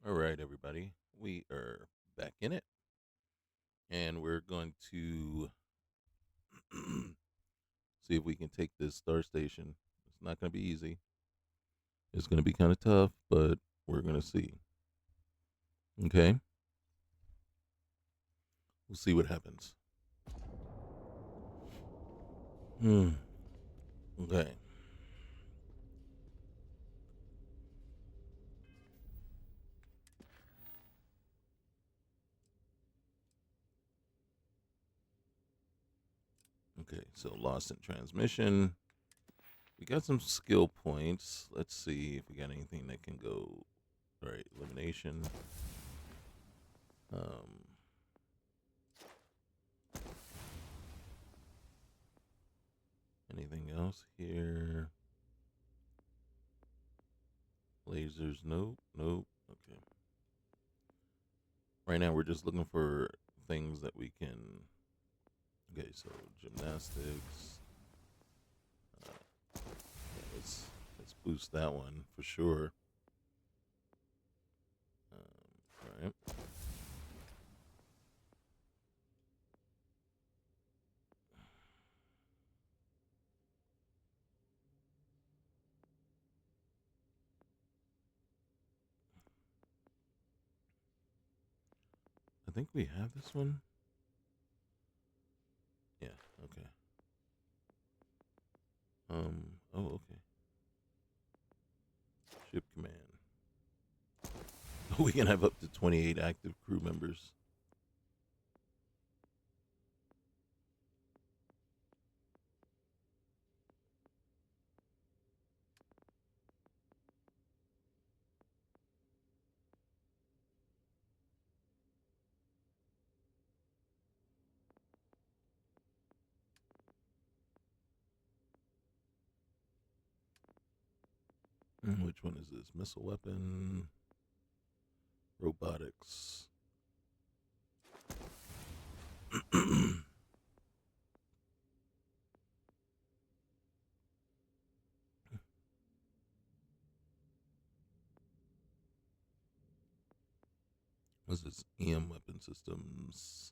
All right, everybody. We are back in it, and we're going to see if we can take this star station. It's not going to be easy. It's going to be kind of tough, but we're going to see. Okay? We'll see what happens. Hmm. Okay. Okay, so lost in transmission. We got some skill points. Let's see if we got anything that can go. All right, elimination. Um, Anything else here? Lasers, nope, nope. Okay. Right now, we're just looking for things that we can. Okay, so gymnastics. Yeah, let's boost that one for sure. All right. I think we have this one. Yeah. Okay. Oh, okay. Ship command. We can have up to 28 active crew members. Which one is this? Missile weapon. Robotics. What's this? EM weapon systems.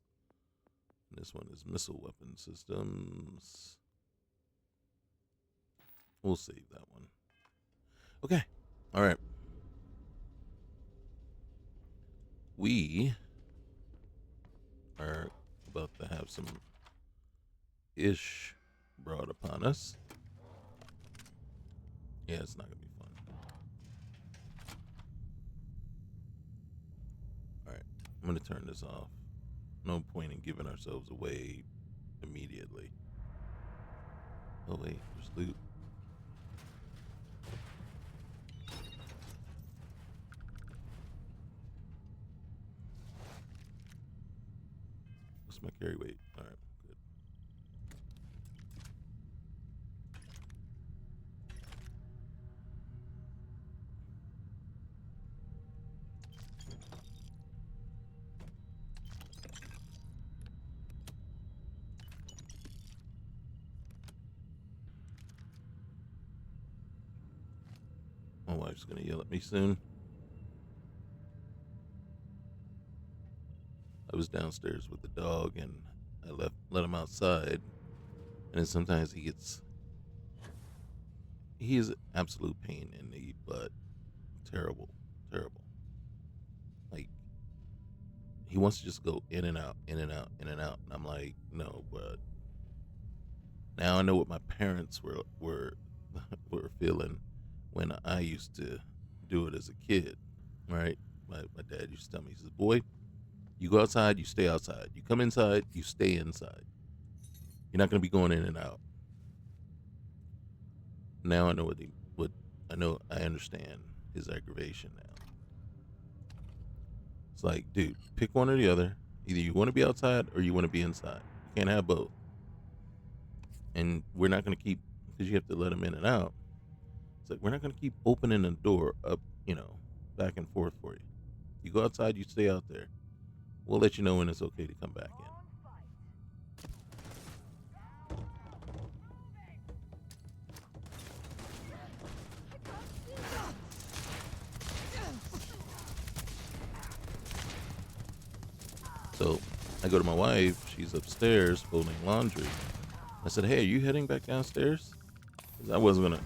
And this one is missile weapon systems. We'll save that one. Okay. All right. We are about to have some ish brought upon us. Yeah, it's not going to be fun. All right. I'm going to turn this off. No point in giving ourselves away immediately. Oh, wait. There's loot. What's my carry weight? All right. Good. My wife's going to yell at me soon. I was downstairs with the dog and I let him outside. And then sometimes he is absolute pain in the butt. Terrible, terrible. Like, he wants to just go in and out, in and out, in and out. And I'm like, no, but now I know what my parents were feeling when I used to do it as a kid, right? My dad used to tell me, he says, boy, you go outside, you stay outside. You come inside, you stay inside. You're not going to be going in and out. Now I know what I know. I understand his aggravation now. It's like, dude, pick one or the other. Either you want to be outside or you want to be inside. You can't have both. And we're not going to keep, because you have to let him in and out. It's like, we're not going to keep opening the door up, back and forth for you. You go outside, you stay out there. We'll let you know when it's okay to come back in. So I go to my wife. She's upstairs folding laundry. I said, "Hey, are you heading back downstairs?" 'Cause I wasn't gonna,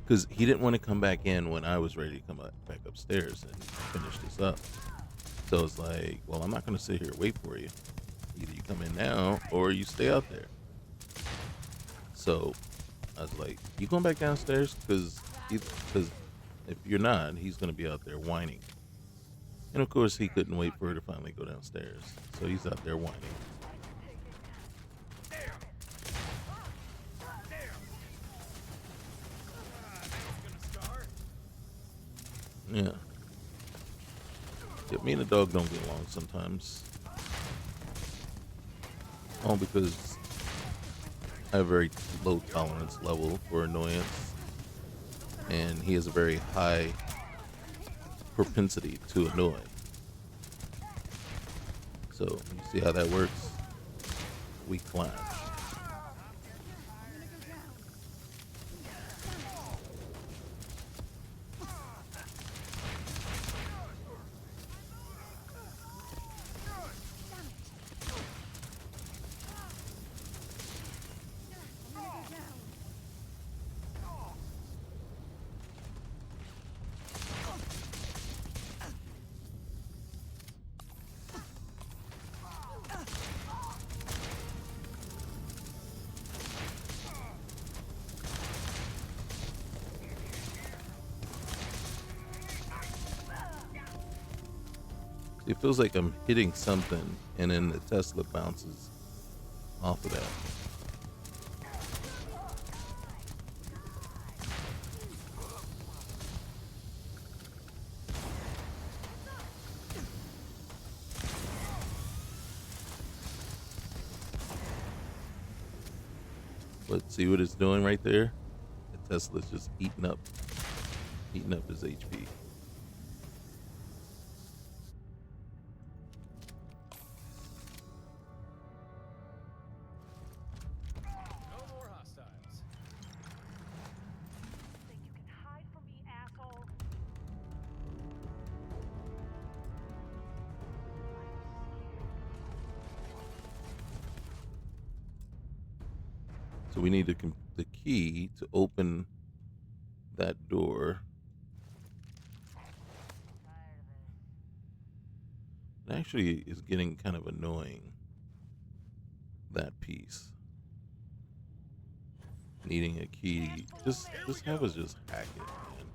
because he didn't want to come back in when I was ready to come back upstairs and finish this up. So it's like, well, I'm not gonna sit here and wait for you. Either you come in now or you stay out there. So I was like, "You going back downstairs? Because if you're not, he's gonna be out there whining." And of course, he couldn't wait for her to finally go downstairs, so he's out there whining. Yeah. Yeah, me and the dog don't get along sometimes. All because I have a very low tolerance level for annoyance, and he has a very high propensity to annoy. So you see how that works? We clash. It feels like I'm hitting something, and then the Tesla bounces off of that. But see what it's doing right there? The Tesla's just eating up his HP. No more hostiles. Think you can hide from me, asshole? So we need the key to open that door. It actually is getting kind of annoying, that piece. Needing a key. Just have us just hack it, man.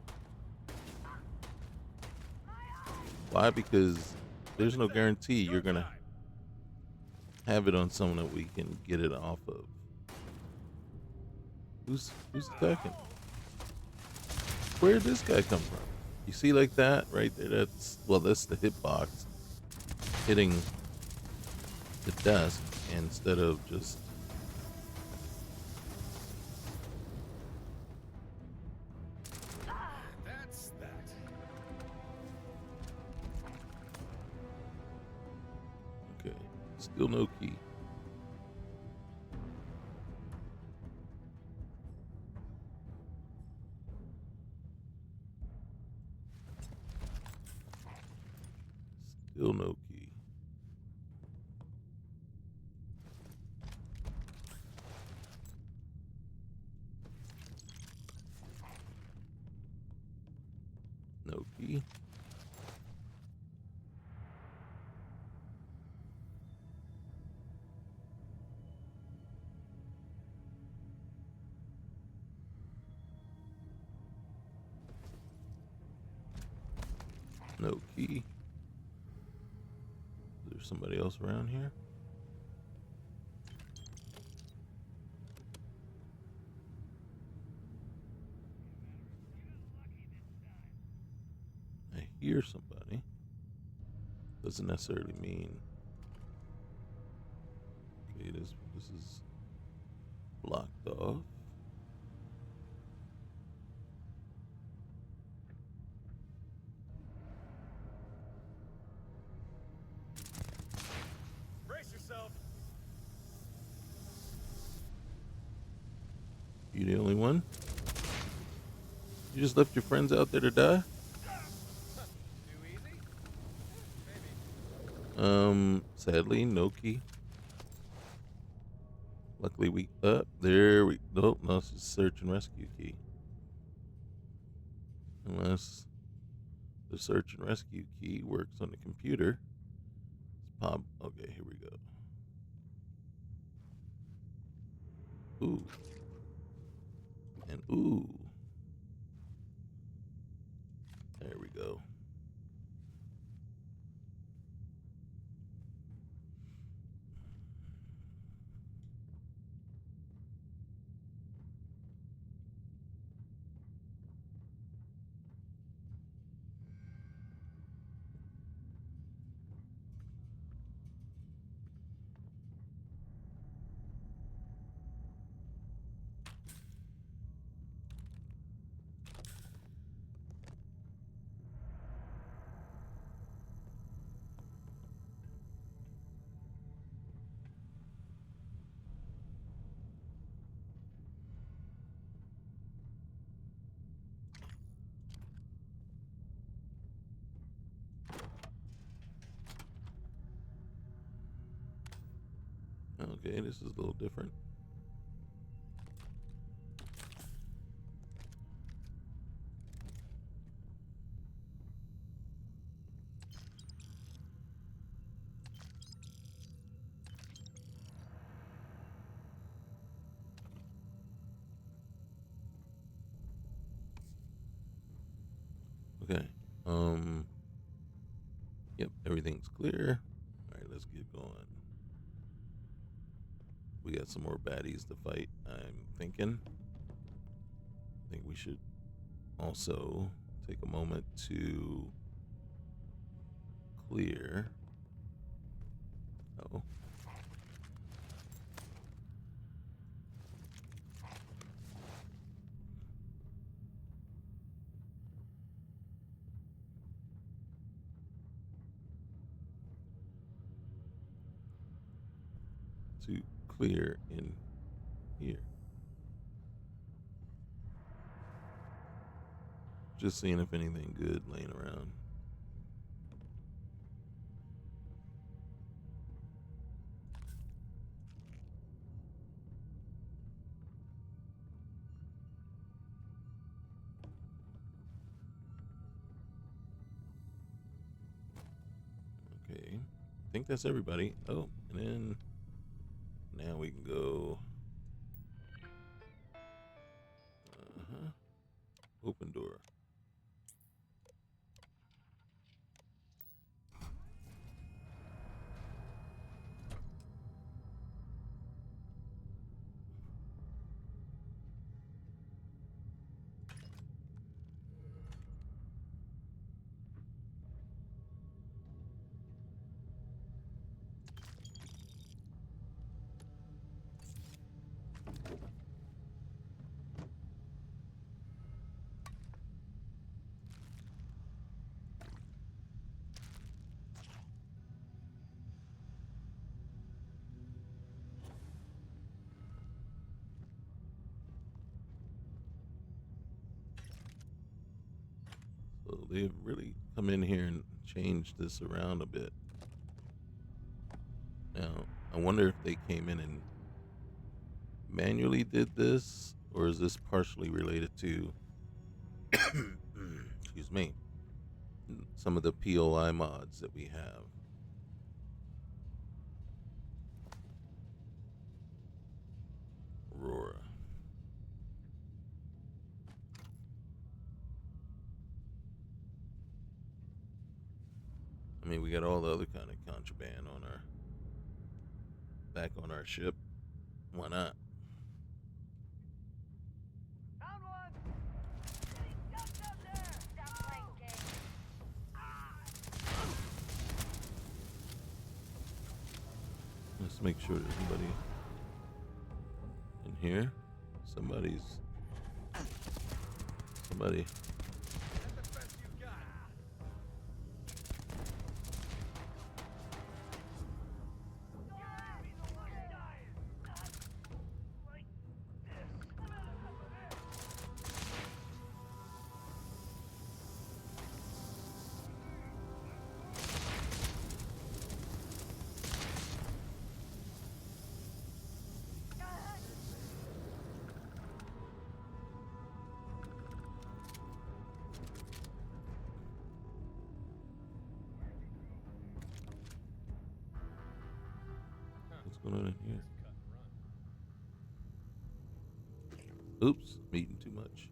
Why? Because there's no guarantee you're gonna have it on someone that we can get it off of. Who's attacking? Where did this guy come from? You see, like that right there? That's the hitbox hitting the desk instead of just. That's that. Okay, still no key. Still no key. No key. No key. Is there somebody else around here? I hear somebody. Doesn't necessarily mean. Okay, this is blocked off. Brace yourself. You the only one? You just left your friends out there to die? Too easy? Maybe. Sadly, no key. Luckily, we up there. We nope. No, it's just search and rescue key. Unless the search and rescue key works on the computer. It's pop. Okay, here we go. Ooh and ooh. There we go. Okay, this is a little different. Okay. Yep, everything's clear. All right, let's get going. We got some more baddies to fight, I'm thinking. I think we should also take a moment to clear. Oh. To clear in here. Just seeing if anything good laying around. Okay. I think that's everybody. Oh, and then now we can go. Uh-huh. Open door. So they've really come in here and changed this around a bit. Now, I wonder if they came in and manually did this, or is this partially related to, excuse me, some of the POI mods that we have. Aurora. I mean, we got all the other kind of contraband on our back on our ship. Why not? Found one! Getting dumped out there! Stop playing games. Let's make sure there's nobody in here. Somebody. That's the best you got. going on in here? Cut and run. Oops, I'm eating too much.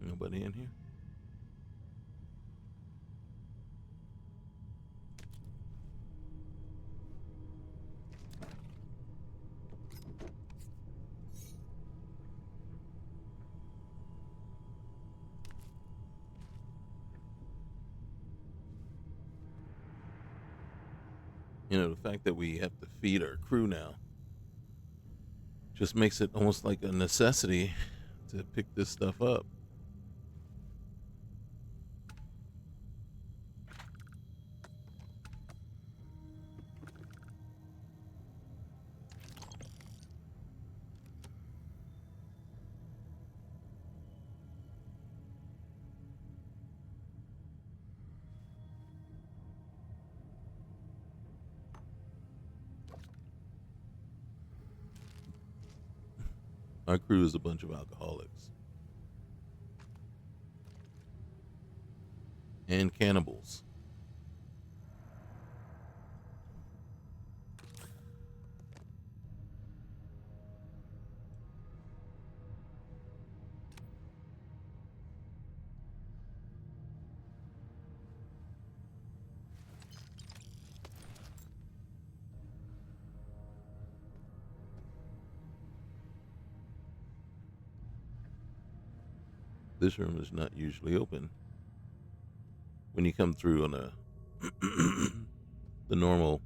Nobody in here? You know, the fact that we have to feed our crew now just makes it almost like a necessity to pick this stuff up. Our crew is a bunch of alcoholics and cannibals. This room is not usually open. When you come through on a the normal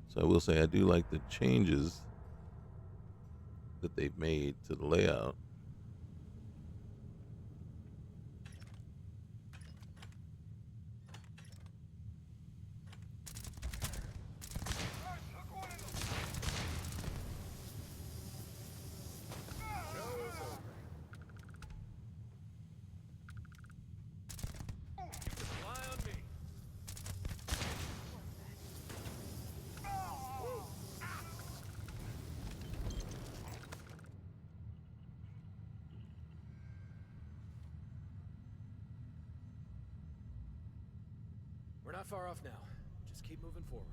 so I will say I do like the changes that they've made to the layout. Show's over. You can rely on me. We're not far off now. Just keep moving forward.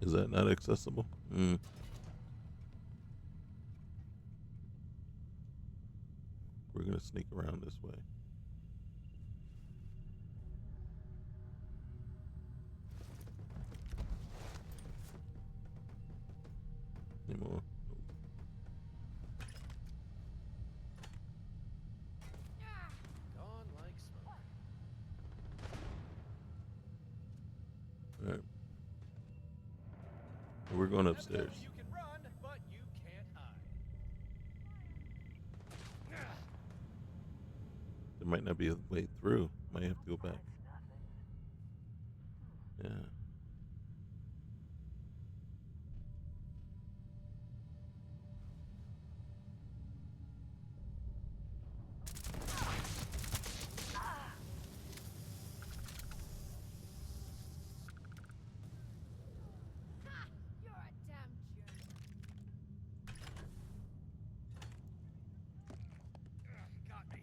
Is that not accessible? We're gonna sneak around this way. Any more? Gone like smoke. All right. We're going upstairs. Evidently you can run, but you can't hide. There might not be a way through. Might have to go back. Yeah. You're a damn jerk. Got me.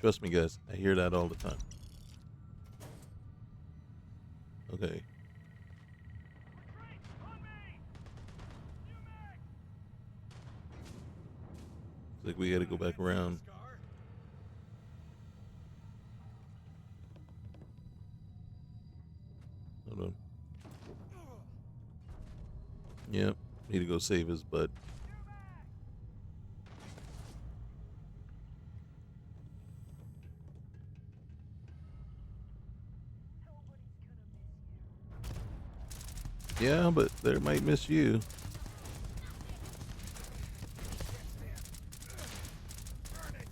Trust me, guys. I hear that all the time. Okay. Retreat! On me! New mag! Looks like we got to go back around. Scar? Hold on. Yep. Need to go save his butt. New mag! Nobody's gonna miss you. Yeah, but they might miss you. Burn it!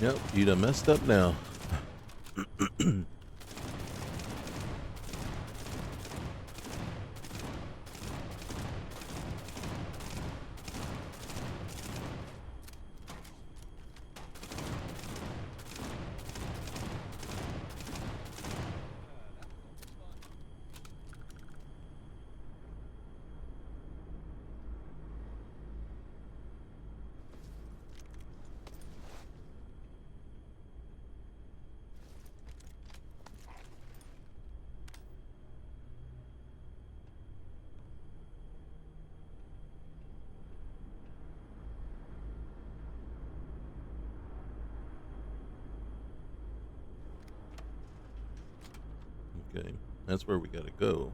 Yep, you done messed up now. Okay, that's where we gotta go.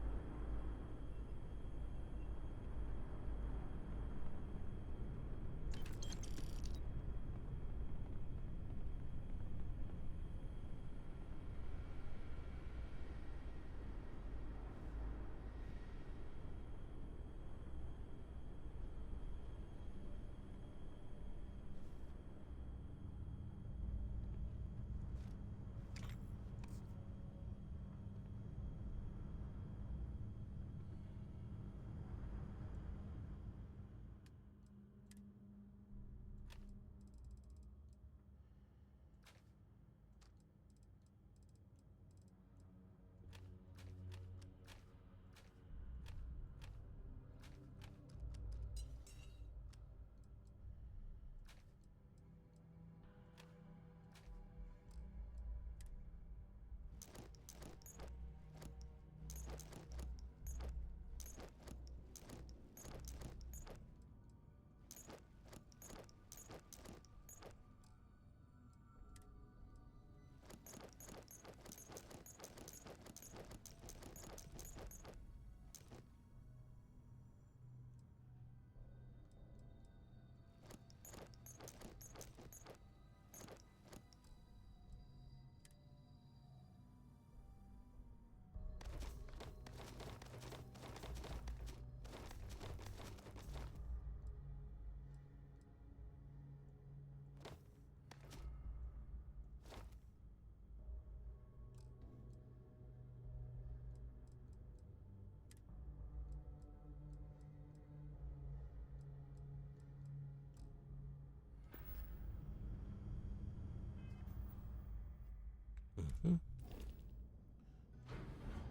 Hmm.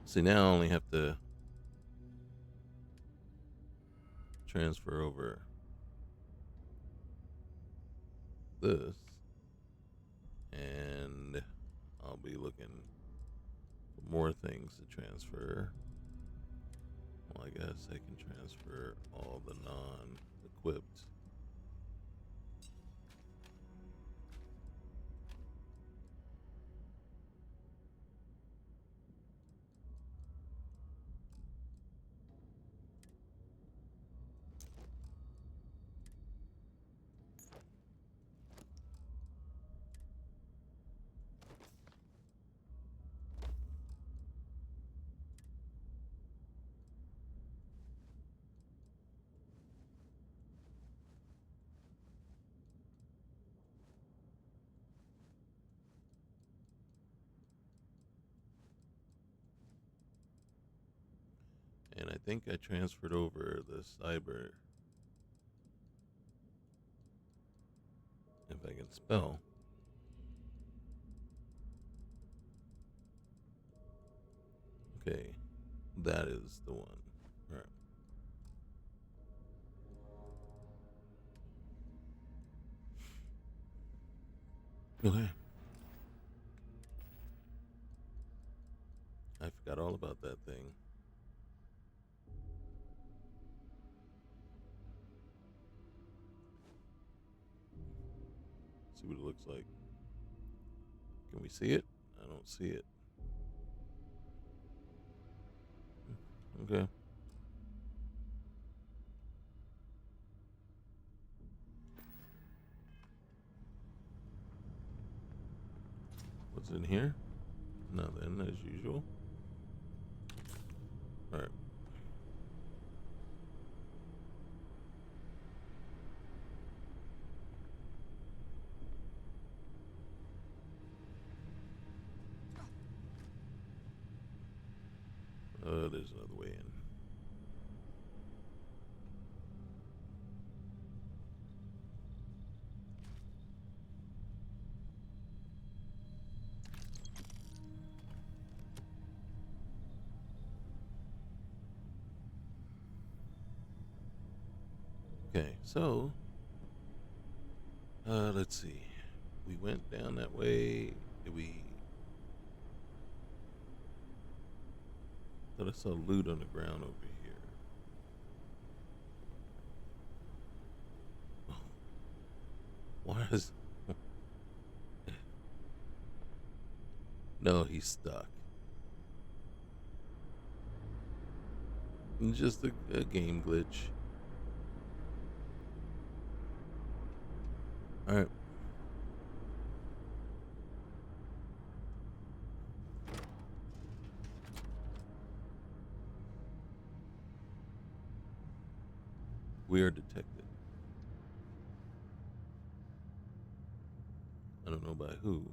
See, now I only have to transfer over this, and I'll be looking for more things to transfer. Well, I guess I can transfer all the non-equipped. And I think I transferred over the cyber, if I can spell. Okay, that is the one. All right. Okay. I forgot all about that thing. See what it looks like. Can we see it? I don't see it. Okay. What's in here? Nothing, as usual. All right. there's another way in. Okay, so let's see. We went down that way. Did we? Thought I saw loot on the ground over here. Why is? No, he's stuck. Just a game glitch. All right. We are detected. I don't know by who.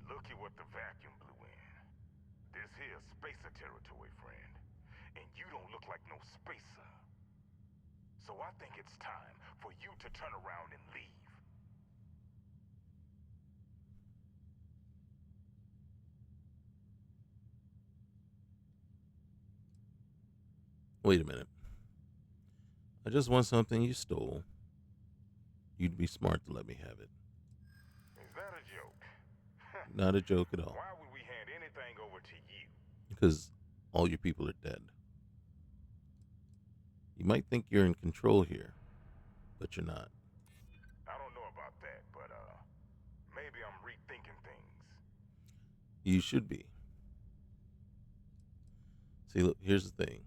Looky what the vacuum blew in. This here's spacer territory, friend. And you don't look like no spacer. So I think it's time for you to turn around and leave. Wait a minute. I just want something you stole. You'd be smart to let me have it. Is that a joke? Not a joke at all. Why would we hand anything over to you? Because all your people are dead. You might think you're in control here, but you're not. I don't know about that, but maybe I'm rethinking things. You should be. See, look, here's the thing.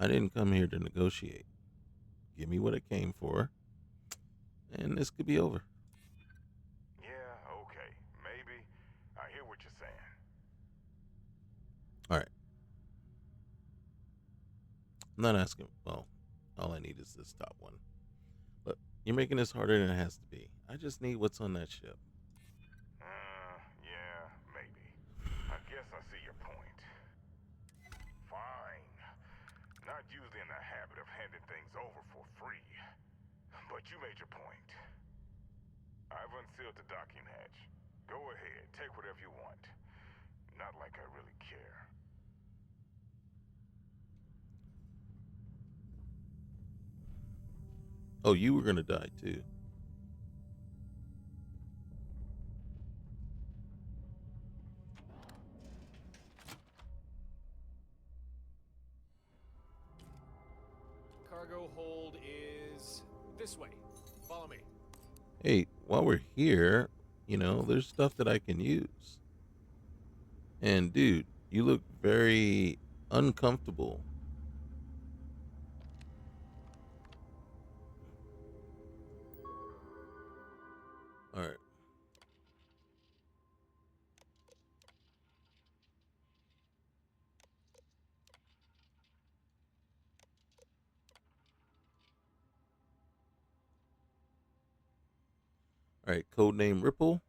I didn't come here to negotiate. Give me what I came for, and this could be over. Yeah, okay. Maybe. I hear what you're saying. All right. I'm not asking. Well, all I need is this top one. But you're making this harder than it has to be. I just need what's on that ship. Yeah, maybe. I guess I see your point. Fine. Not usually in the habit of handing things over for free. But you made your point. I've unsealed the docking hatch. Go ahead, take whatever you want. Not like I really care. Oh, you were gonna die too. Cargo hold is this way. Follow me. Hey, while we're here, there's stuff that I can use. And dude, you look very uncomfortable. All right. All right, codename Ripple.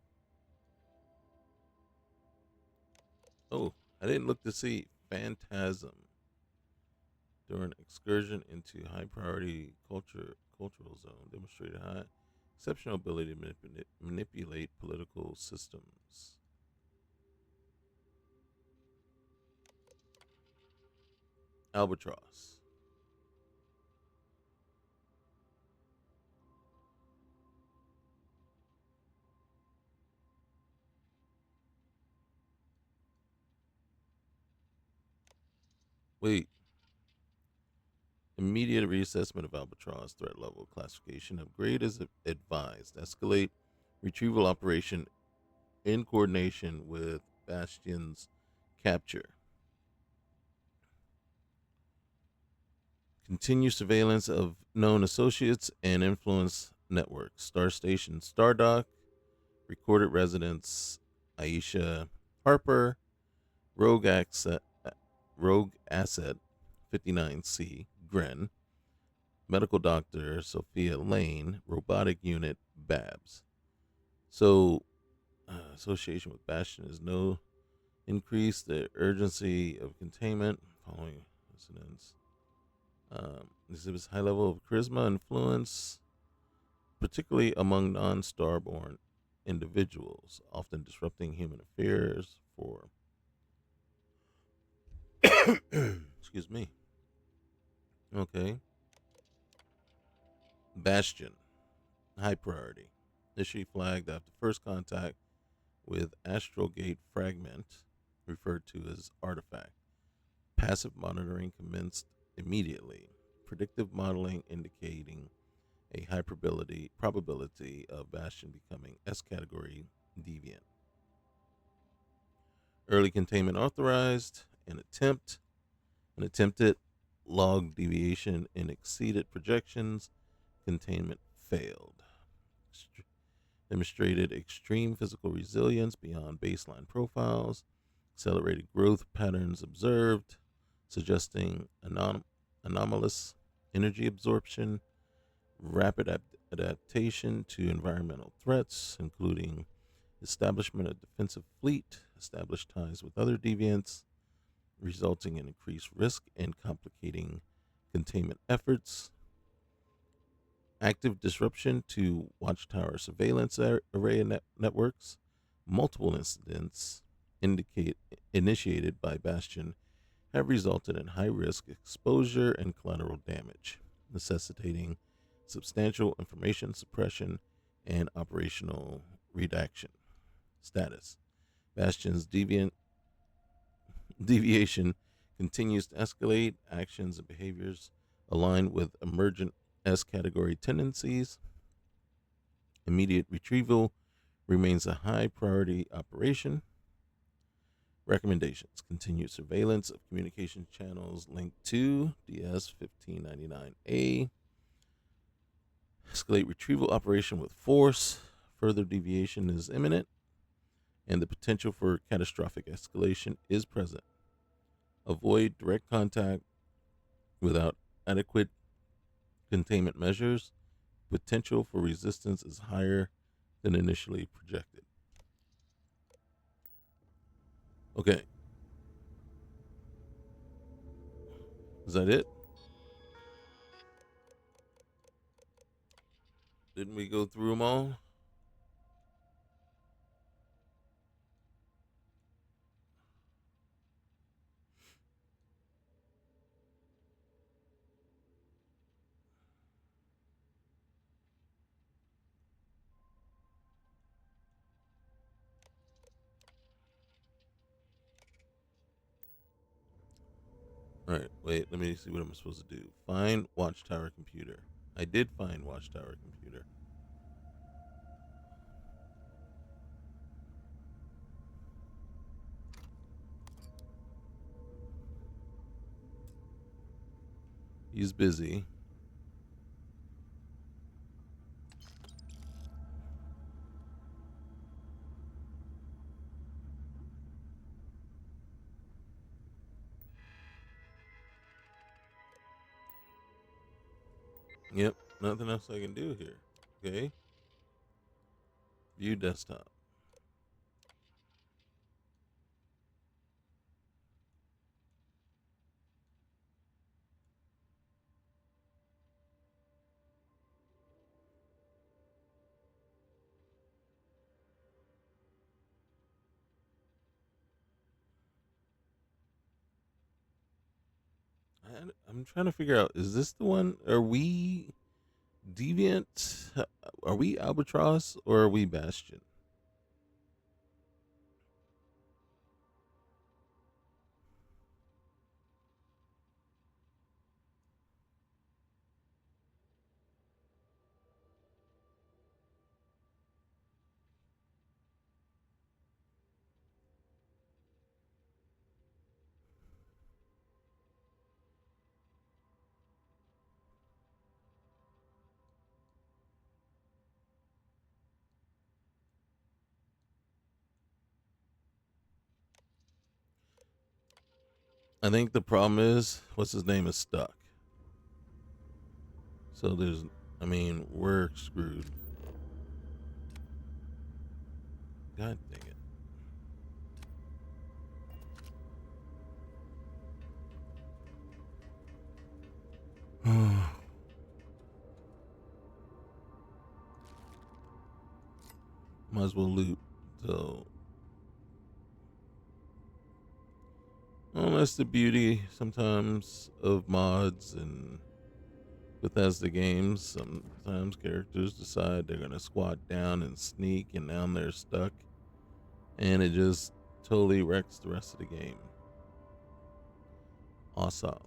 Oh, I didn't look to see Phantasm during excursion into high priority cultural zone. Demonstrated high exceptional ability to manipulate political systems. Albatross. Wait. Immediate reassessment of Albatross threat level classification. Upgrade is advised. Escalate retrieval operation in coordination with Bastion's capture. Continue surveillance of known associates and influence networks. Star Station Stardock. Recorded residence Aisha Harper. Rogue Asset, Rogue Asset 59C, Gren, Medical Doctor Sophia Lane, Robotic Unit Babs. So, association with Bastion is no increase the urgency of containment following incidents. Exhibits high level of charisma, influence, particularly among non-starborn individuals, often disrupting human affairs for excuse me. Okay. Bastion, high priority. Initially flagged after first contact with Astrogate fragment, referred to as artifact. Passive monitoring commenced immediately. Predictive modeling indicating a high probability of Bastion becoming S category deviant. Early containment authorized. An attempted log deviation and exceeded projections. Containment failed. Demonstrated extreme physical resilience beyond baseline profiles. Accelerated growth patterns observed, suggesting anomalous energy absorption. Rapid adaptation to environmental threats, including establishment of defensive fleet, established ties with other deviants, resulting in increased risk and complicating containment efforts. Active disruption to Watchtower surveillance array networks. Multiple incidents indicate initiated by Bastion have resulted in high risk exposure and collateral damage, necessitating substantial information suppression and operational redaction. Status: Bastion's deviation continues to escalate. Actions and behaviors align with emergent S category tendencies. Immediate retrieval remains a high priority operation. Recommendations: continued surveillance of communication channels linked to DS 1599A. Escalate retrieval operation with force. Further deviation is imminent, and the potential for catastrophic escalation is present. Avoid direct contact without adequate containment measures. Potential for resistance is higher than initially projected. Okay, is that it? Didn't we go through them all? All right, wait, let me see what I'm supposed to do. Find Watchtower computer. I did find Watchtower computer. He's busy. Yep, nothing else I can do here. Okay, view desktop. I'm trying to figure out, is this the one? Are we Deviant? Are we Albatross or are we Bastion? I think the problem is, what's his name is stuck. So I mean, we're screwed. God dang it. Might as well loot. So, well, that's the beauty sometimes of mods and Bethesda games. Sometimes characters decide they're gonna squat down and sneak, and now they're stuck, and it just totally wrecks the rest of the game. Awesome.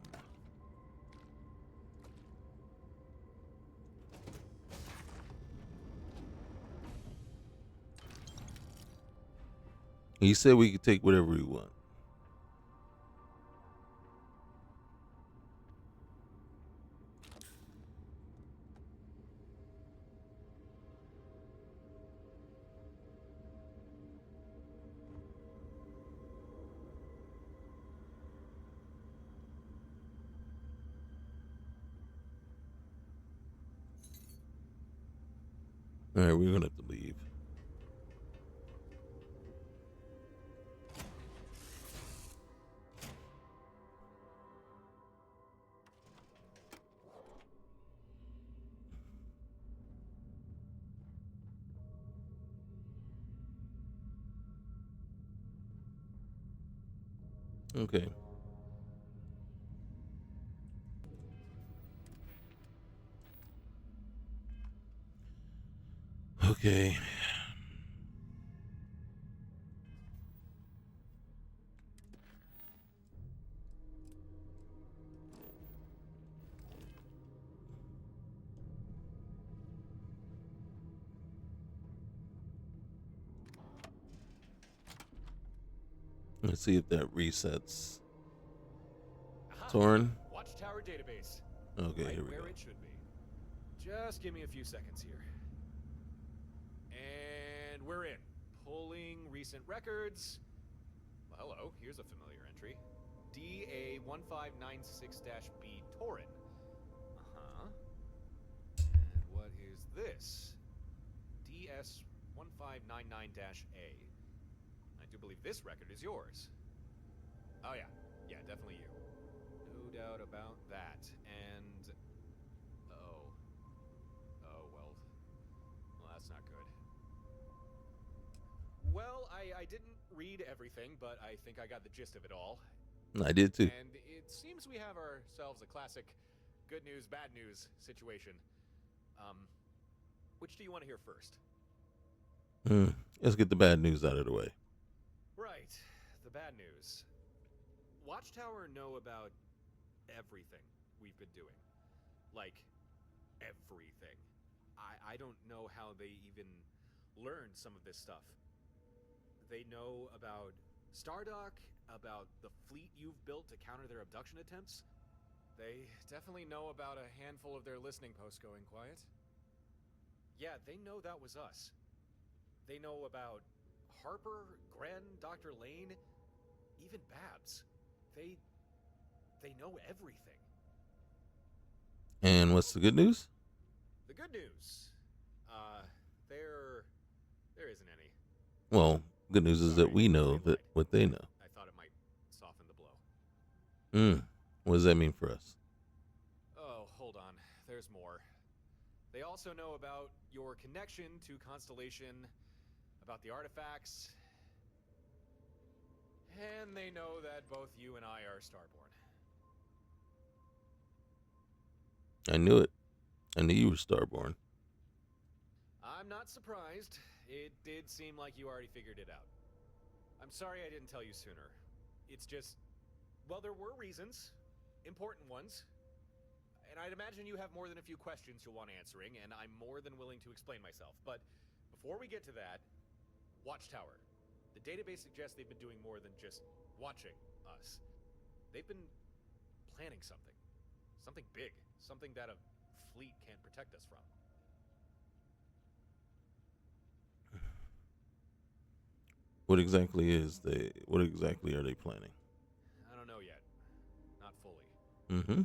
He said we could take whatever we want. All right, we're gonna have to leave. Okay. Okay. Let's see if that resets. Aha! Torn. Watchtower database. Okay, Right here we where go. it should be. Just give me a few seconds here. And we're in. Pulling recent records. Well, hello, here's a familiar entry. DA1596-B Torin. Uh-huh. And what is this? DS1599-A. I do believe this record is yours. Oh yeah. Yeah, definitely you. No doubt about that. And... Oh. Oh, well, that's not good. Well, I didn't read everything, but I think I got the gist of it all. I did too. And it seems we have ourselves a classic good news, bad news situation. Which do you want to hear first? Let's get the bad news out of the way. Right, the bad news. Watchtower know about everything we've been doing. Like, everything. I don't know how they even learned some of this stuff. They know about Stardock, about the fleet you've built to counter their abduction attempts. They definitely know about a handful of their listening posts going quiet. Yeah, they know that was us. They know about Harper, Gren, Dr. Lane, even Babs. They know everything. And what's the good news? The good news, there isn't any. Well, good news is that we know that what they know. I thought it might soften the blow. What does that mean for us? Oh, hold on. There's more. They also know about your connection to Constellation, about the artifacts, and they know that both you and I are Starborn. I knew it. I knew you were Starborn. I'm not surprised. It did seem like you already figured it out. I'm sorry I didn't tell you sooner. It's just, well, there were reasons. Important ones. And I'd imagine you have more than a few questions you'll want answering, and I'm more than willing to explain myself. But before we get to that, Watchtower. The database suggests they've been doing more than just watching us. They've been planning something. Something big. Something that a fleet can't protect us from. What exactly are they planning? I don't know yet. Mm-hmm.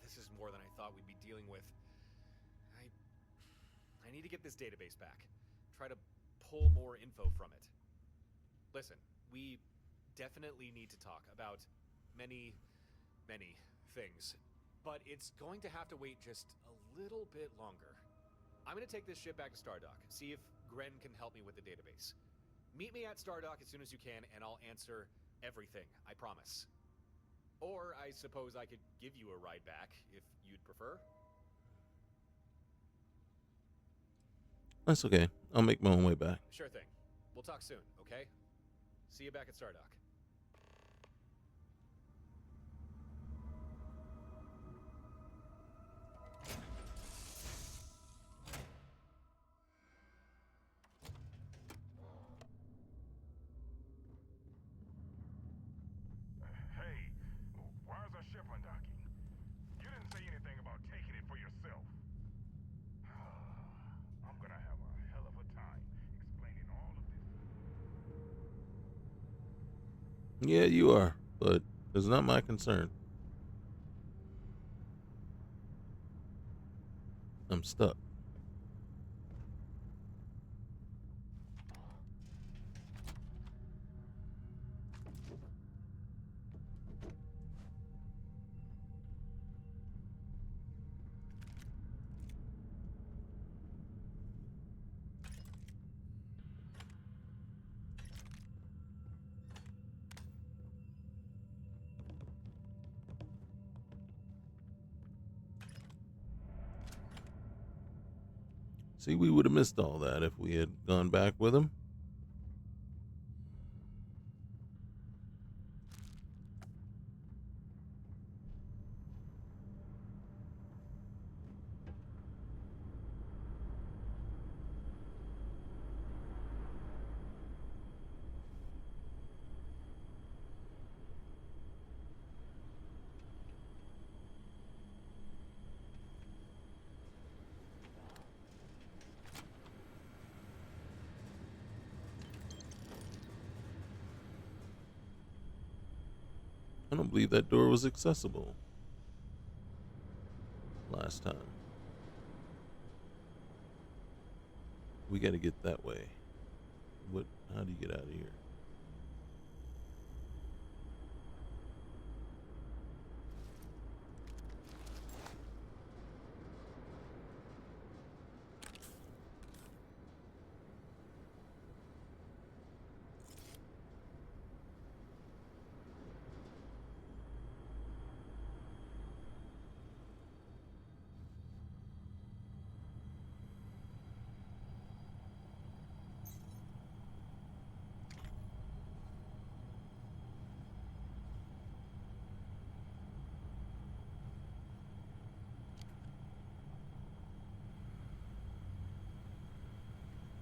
This is more than I thought we'd be dealing with. I I need to get this database back. Try to pull more info from it. Listen, we definitely need to talk about many, many things, but it's going to have to wait just a little bit longer. I'm going to take this ship back to Stardock, see if Gren can help me with the database. Meet me at Stardock as soon as you can, and I'll answer everything, I promise. Or I suppose I could give you a ride back, if you'd prefer. That's okay. I'll make my own way back. Sure thing. We'll talk soon, okay? See you back at Stardock. Hey, why is our ship undocking? You didn't say anything about taking it for yourself. I'm gonna have a hell of a time explaining all of this. Yeah, you are, but it's not my concern. I'm stuck. See, we would have missed all that if we had gone back with him. I don't believe that door was accessible last time. We got to get that way. What? How do you get out of here?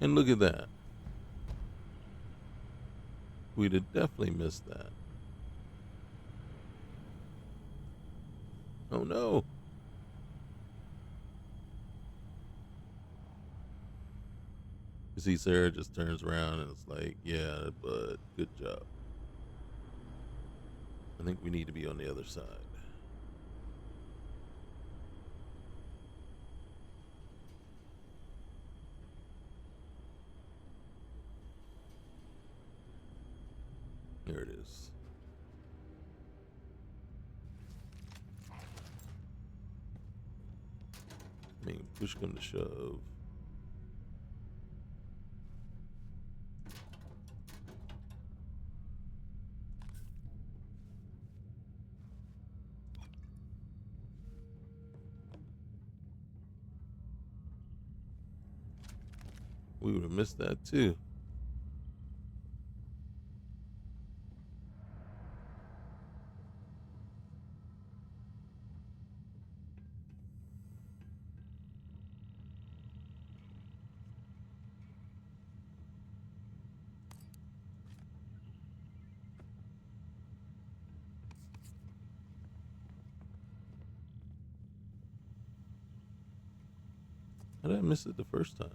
And look at that. We'd have definitely missed that. Oh no. You see, Sarah just turns around and it's like, yeah, but good job. I think we need to be on the other side. There it is. I mean, push come to shove. We would have missed that too. How did I miss it the first time?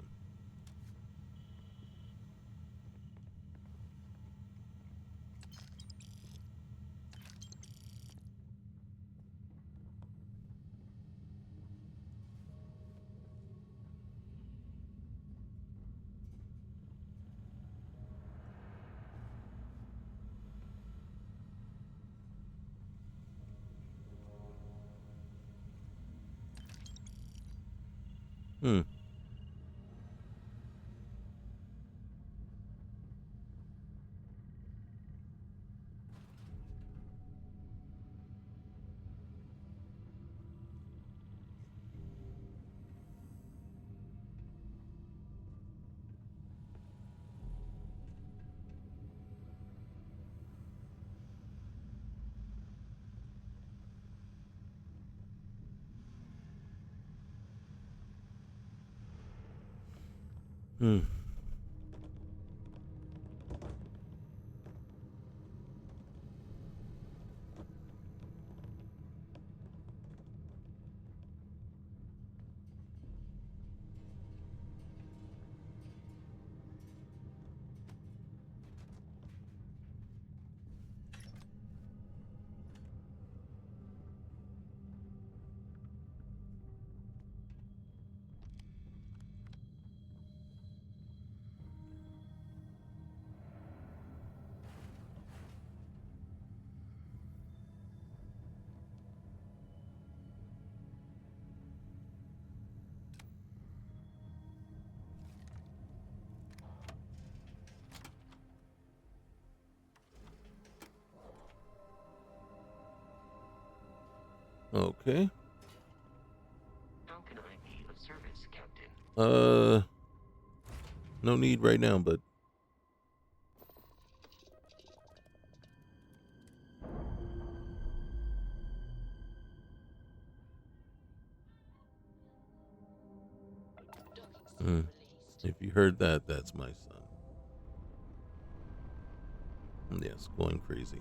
Hmm. Hmm. Okay. How can I be of service, Captain? No need right now, but if you heard that, that's my son. Yes, going crazy.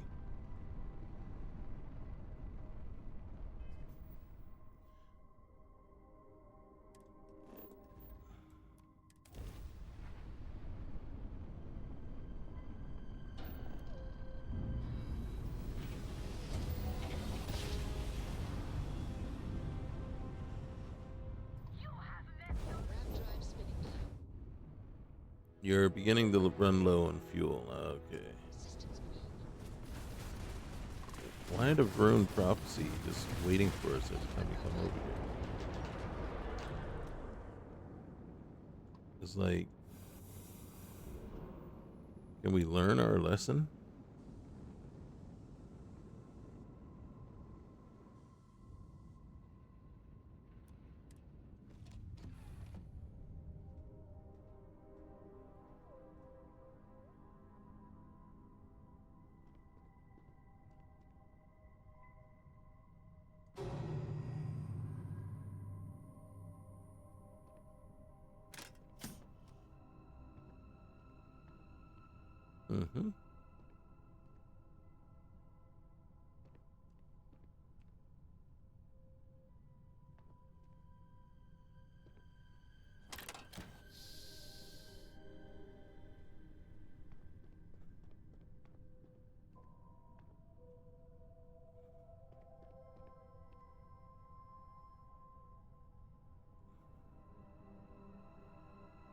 You're beginning to run low on fuel. Okay. Line of Rune prophecy just waiting for us every time we come over here. It's like, can we learn our lesson? Mm-hmm.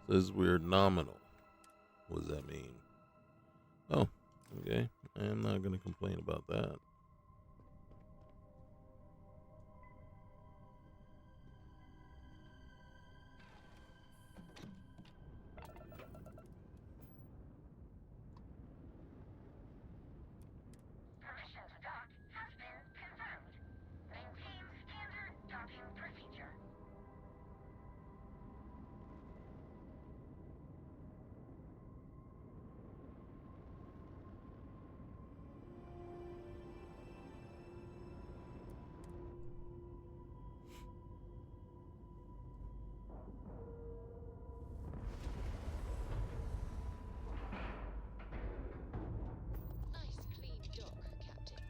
Says we're nominal. What does that mean? Oh, okay. I'm not going to complain about that. Permission to dock has been confirmed. Maintain standard docking procedure. Nice clean dock, Captain.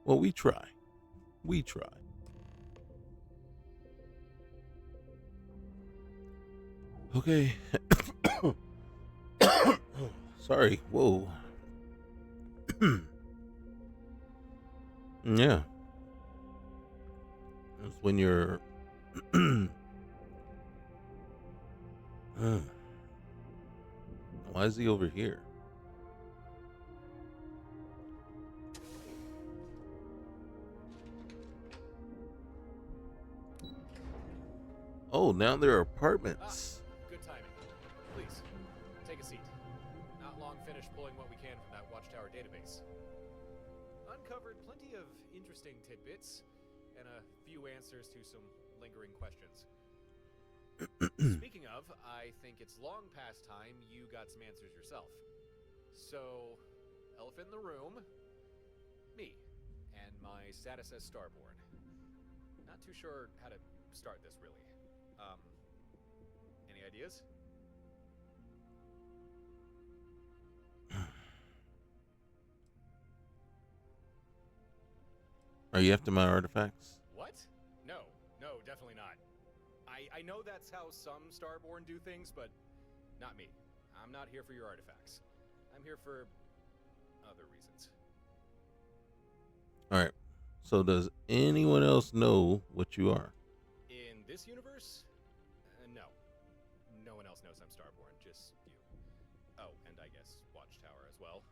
Well, we try. We try. Okay. Sorry. Whoa. Yeah. It's when you're. Why is he over here? Oh, now there are Ah, apartments. good timing. Please, take a seat. Not long finished pulling what we can from that Watchtower database. Uncovered plenty of interesting tidbits and a few answers to some lingering questions. Speaking of, I think it's long past time you got some answers yourself. So, elephant in the room, me, and my status as Starborn. Not too sure how to start this, really. Any ideas? Are you after my artifacts? What? No, definitely not. I know that's how some Starborn do things, but not me. I'm not here for your artifacts. I'm here for other reasons. All right. So does anyone else know what you are? In this universe? No. No one else knows I'm Starborn, just you. Oh, and I guess Watchtower as well.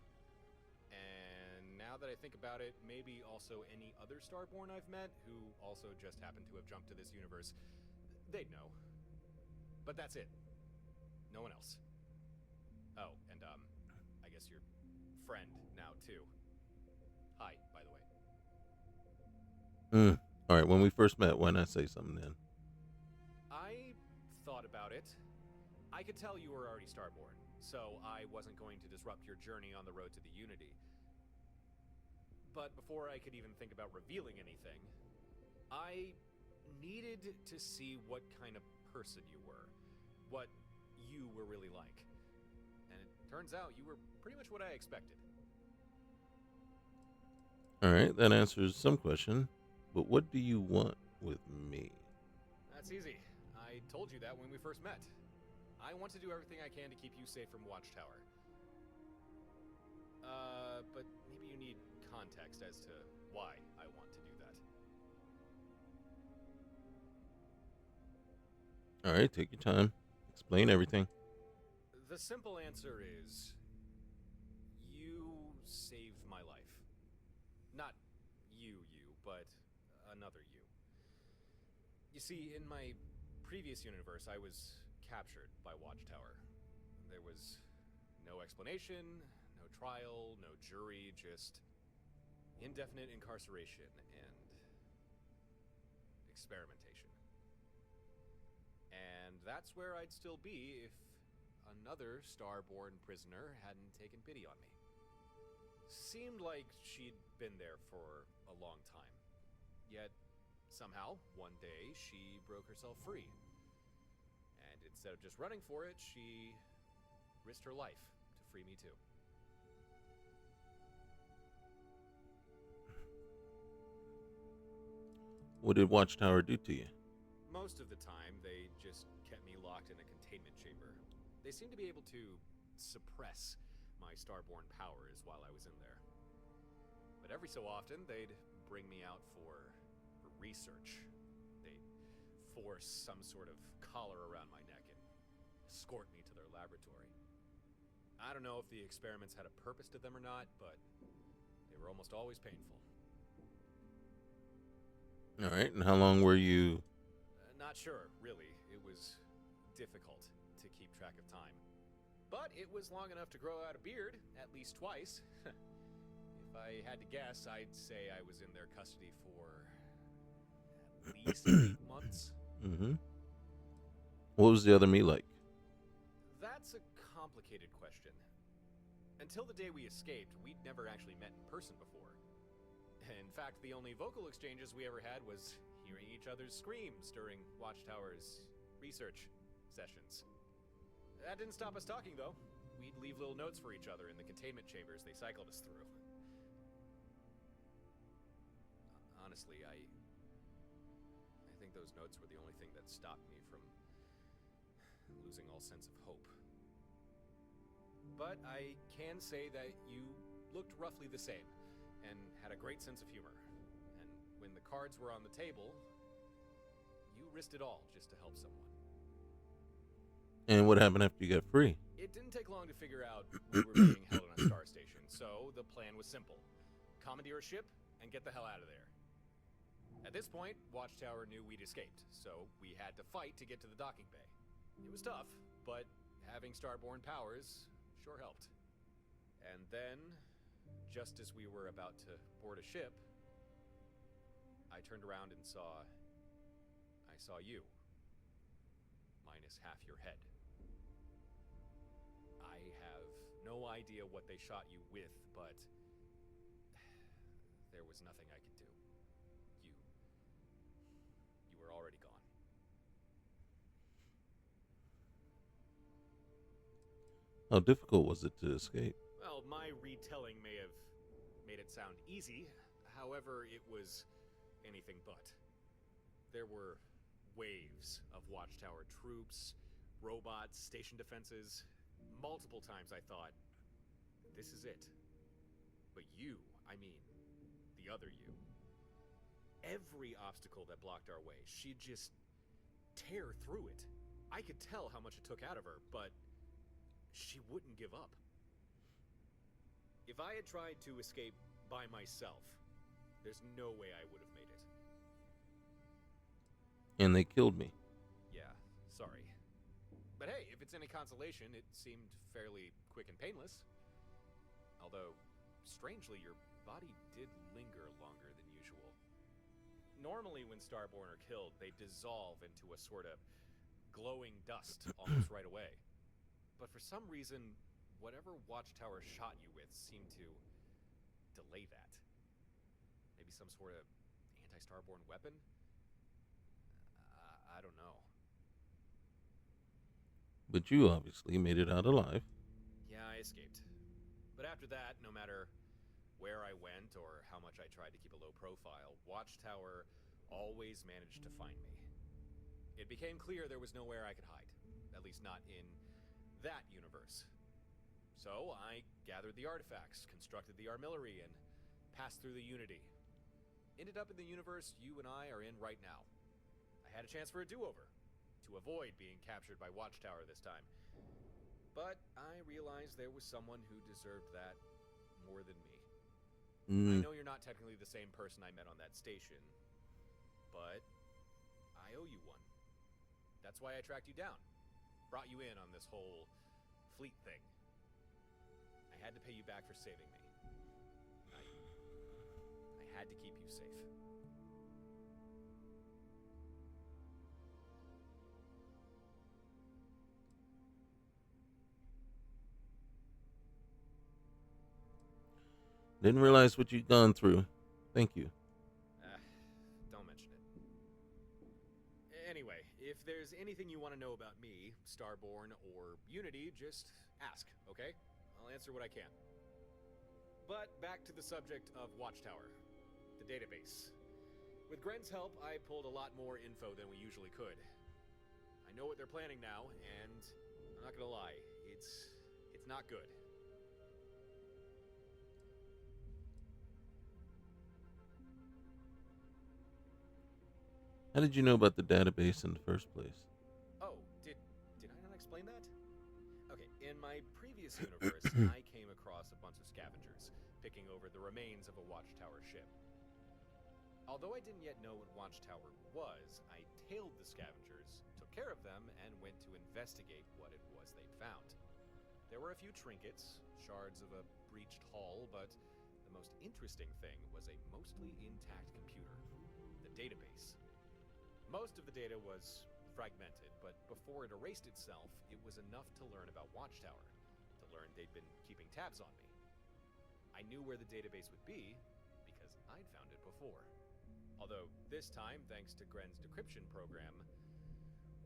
And now that I think about it, maybe also any other Starborn I've met who also just happened to have jumped to this universe. They'd know. But that's it. No one else. Oh, and I guess your friend now too. Hi, by the way. All right. When we first met, why not say something then? I thought about it. I could tell you were already Starborn, so I wasn't going to disrupt your journey on the road to the Unity. But before I could even think about revealing anything, I needed to see what kind of person you were, what you were really like. And it turns out you were pretty much what I expected. All right. That answers some question. But what do you want with me? That's easy. I told you that when we first met. I want to do everything I can to keep you safe from Watchtower. But maybe you need context as to why I want to do that. All right. Take your time. Explain everything. The simple answer is you saved my life. Not you, but another you. You see, in my previous universe, I was captured by Watchtower. There was no explanation, no trial, no jury, just indefinite incarceration and experimentation. And that's where I'd still be if another Starborn prisoner hadn't taken pity on me. Seemed like she'd been there for a long time. Yet, somehow, one day, she broke herself free. And instead of just running for it, she risked her life to free me too. What did Watchtower do to you? Most of the time, they just kept me locked in a containment chamber. They seemed to be able to suppress my Starborn powers while I was in there. But every so often, they'd bring me out for research. They'd force some sort of collar around my neck and escort me to their laboratory. I don't know if the experiments had a purpose to them or not, but they were almost always painful. All right. And how long were you? Not sure, really. It was difficult to keep track of time. But it was long enough to grow out a beard, at least twice. If I had to guess, I'd say I was in their custody for at least 8 months. Mm-hmm. What was the other me like? That's a complicated question. Until the day we escaped, we'd never actually met in person before. In fact, the only vocal exchanges we ever had was hearing each other's screams during Watchtower's research sessions. That didn't stop us talking, though. We'd leave little notes for each other in the containment chambers they cycled us through. Honestly, I think those notes were the only thing that stopped me from losing all sense of hope. But I can say that you looked roughly the same, and had a great sense of humor. And when the cards were on the table, you risked it all just to help someone. And what happened after you got free? It didn't take long to figure out we were being held on a star station, so the plan was simple. Commandeer a ship and get the hell out of there. At this point, Watchtower knew we'd escaped, so we had to fight to get to the docking bay. It was tough, but having Starborn powers sure helped. And then, just as we were about to board a ship, I turned around and I saw you. Minus half your head. I have no idea what they shot you with, but there was nothing I could do. You were already gone. How difficult was it to escape? Well, my retelling may have made it sound easy. However, it was anything but. There were waves of Watchtower troops, robots, station defenses. Multiple times I thought, this is it. But you, I mean, the other you. Every obstacle that blocked our way, she'd just tear through it. I could tell how much it took out of her, but she wouldn't give up. If I had tried to escape by myself, there's no way I would have made it. And they killed me. Yeah, sorry. But hey, if it's any consolation, it seemed fairly quick and painless. Although, strangely, your body did linger longer than usual. Normally when Starborn are killed, they dissolve into a sort of glowing dust almost right away. But for some reason, whatever Watchtower shot you with seemed to delay that. Maybe some sort of anti-Starborn weapon? I don't know. But you obviously made it out alive. Yeah, I escaped. But after that, no matter where I went or how much I tried to keep a low profile, Watchtower always managed to find me. It became clear there was nowhere I could hide, at least not in that universe. So I gathered the artifacts, constructed the artillery, and passed through the Unity. Ended up in the universe you and I are in right now. I had a chance for a do-over, to avoid being captured by Watchtower this time. But I realized there was someone who deserved that more than me. I know you're not technically the same person I met on that station, but I owe you one. That's why I tracked you down. Brought you in on this whole fleet thing. I had to pay you back for saving me. I had to keep you safe. Didn't realize what you'd gone through. Thank you. Don't mention it. Anyway, if there's anything you want to know about me, Starborn, or Unity, just ask, okay? I'll answer what I can. But back to the subject of Watchtower, the database. With Gren's help, I pulled a lot more info than we usually could. I know what they're planning now, and I'm not gonna lie, it's not good. How did you know about the database in the first place? Oh, did I not explain that? Okay, in my previous universe, I came across a bunch of scavengers, picking over the remains of a Watchtower ship. Although I didn't yet know what Watchtower was, I tailed the scavengers, took care of them, and went to investigate what it was they'd found. There were a few trinkets, shards of a breached hull, but the most interesting thing was a mostly intact computer, the database. Most of the data was fragmented, but before it erased itself, it was enough to learn about Watchtower, to learn they'd been keeping tabs on me. I knew where the database would be, because I'd found it before. Although, this time, thanks to Gren's decryption program,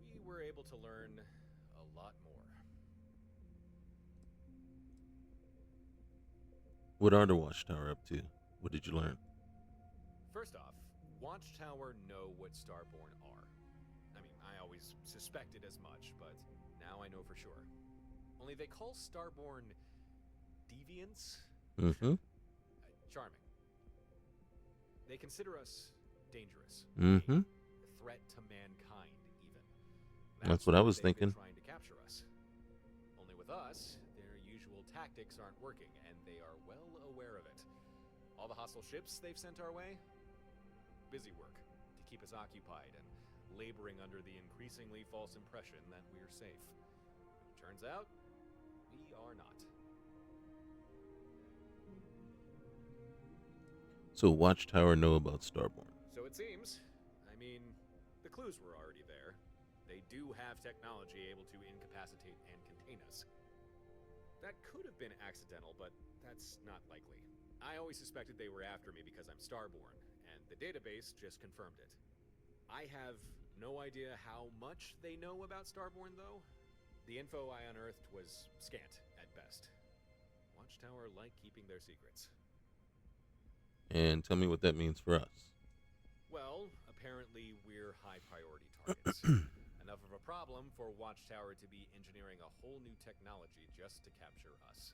we were able to learn a lot more. What are the Watchtower up to? What did you learn? First off, Watchtower know what Starborn are. I mean, I always suspected as much, but now I know for sure. Only they call Starborn deviants? Charming. They consider us dangerous. A threat to mankind, even. That's what I was they've been thinking. trying to capture us. Only with us, their usual tactics aren't working, and they are well aware of it. All the hostile ships they've sent our way, busy work. keep us occupied and laboring under the increasingly false impression that we're safe. Turns out, we are not. So Watchtower know about Starborn. So it seems. I mean, the clues were already there. They do have technology able to incapacitate and contain us. That could have been accidental, but that's not likely. I always suspected they were after me because I'm Starborn, and the database just confirmed it. I have no idea how much they know about Starborn, though. The info I unearthed was scant, at best. Watchtower like keeping their secrets. And tell me what that means for us. Well, apparently we're high priority targets. Enough of a problem for Watchtower to be engineering a whole new technology just to capture us.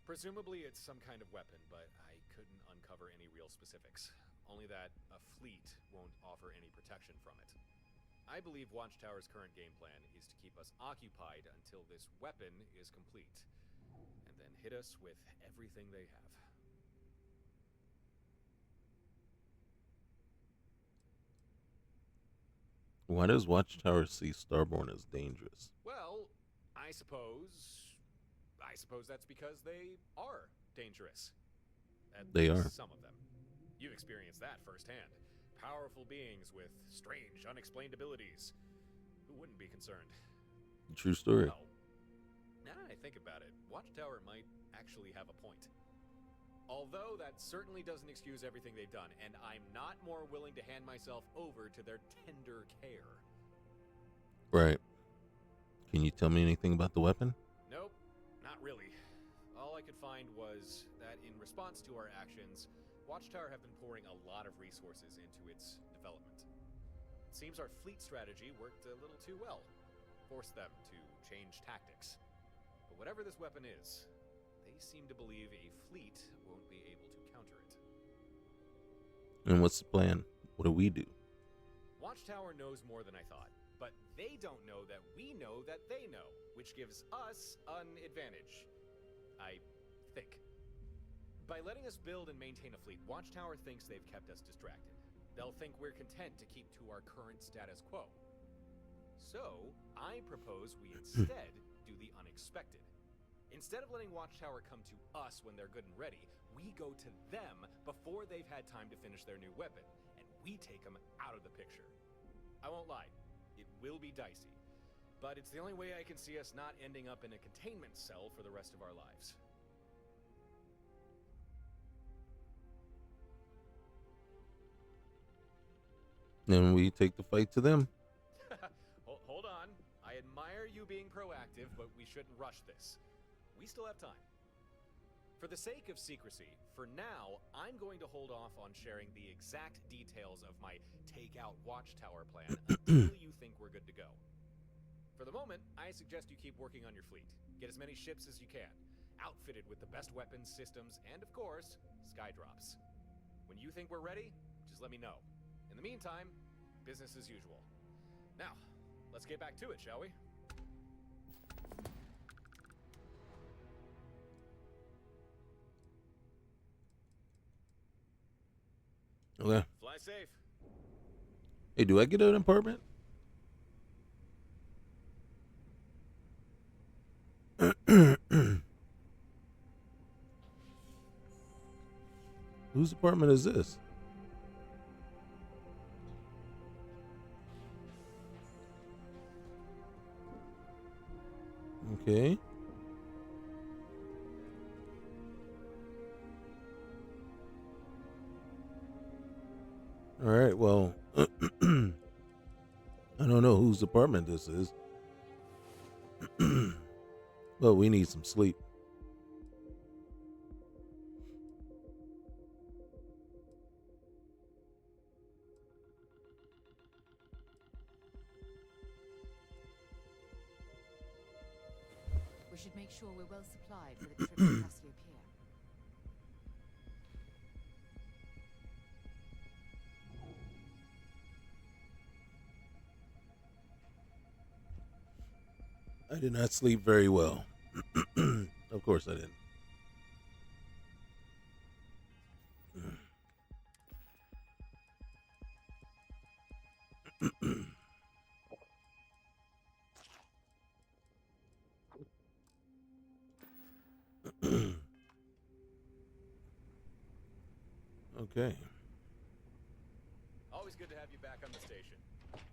Presumably it's some kind of weapon, but I couldn't uncover any real specifics. Only that a fleet won't offer any protection from it. I believe Watchtower's current game plan is to keep us occupied until this weapon is complete, and then hit us with everything they have. Why does Watchtower see Starborn as dangerous? Well, I suppose that's because they are dangerous. At They least are. some of them. You've experienced that firsthand. Powerful beings with strange, unexplained abilities. Who wouldn't be concerned? True story. Well, now that I think about it, Watchtower might actually have a point. Although that certainly doesn't excuse everything they've done, and I'm not more willing to hand myself over to their tender care. Right. Can you tell me anything about the weapon? Nope, not really. All I could find was that in response to our actions, Watchtower have been pouring a lot of resources into its development. It seems our fleet strategy worked a little too well. Forced them to change tactics. But whatever this weapon is, they seem to believe a fleet won't be able to counter it. And what's the plan? What do we do? Watchtower knows more than I thought, but they don't know that we know that they know, which gives us an advantage. I think. By letting us build and maintain a fleet, Watchtower thinks they've kept us distracted. They'll think we're content to keep to our current status quo. So, I propose we instead do the unexpected. Instead of letting Watchtower come to us when they're good and ready, we go to them before they've had time to finish their new weapon, and we take them out of the picture. I won't lie, it will be dicey, but it's the only way I can see us not ending up in a containment cell for the rest of our lives. Then we take the fight to them. Hold on. I admire you being proactive, but we shouldn't rush this. We still have time. For the sake of secrecy, for now, I'm going to hold off on sharing the exact details of my take-out Watchtower plan until you think we're good to go. For the moment, I suggest you keep working on your fleet. Get as many ships as you can, outfitted with the best weapons, systems, and of course, skydrops. When you think we're ready, just let me know. In the meantime, business as usual. Now, let's get back to it, shall we? Okay. Fly safe. Hey, do I get an apartment? Whose apartment is this? Okay. All right, well, I don't know whose apartment this is. But we need some sleep. We should make sure we're well supplied for the trip to Cassiopeia. I did not sleep very well. Of course I didn't. Okay. Always good to have you back on the station.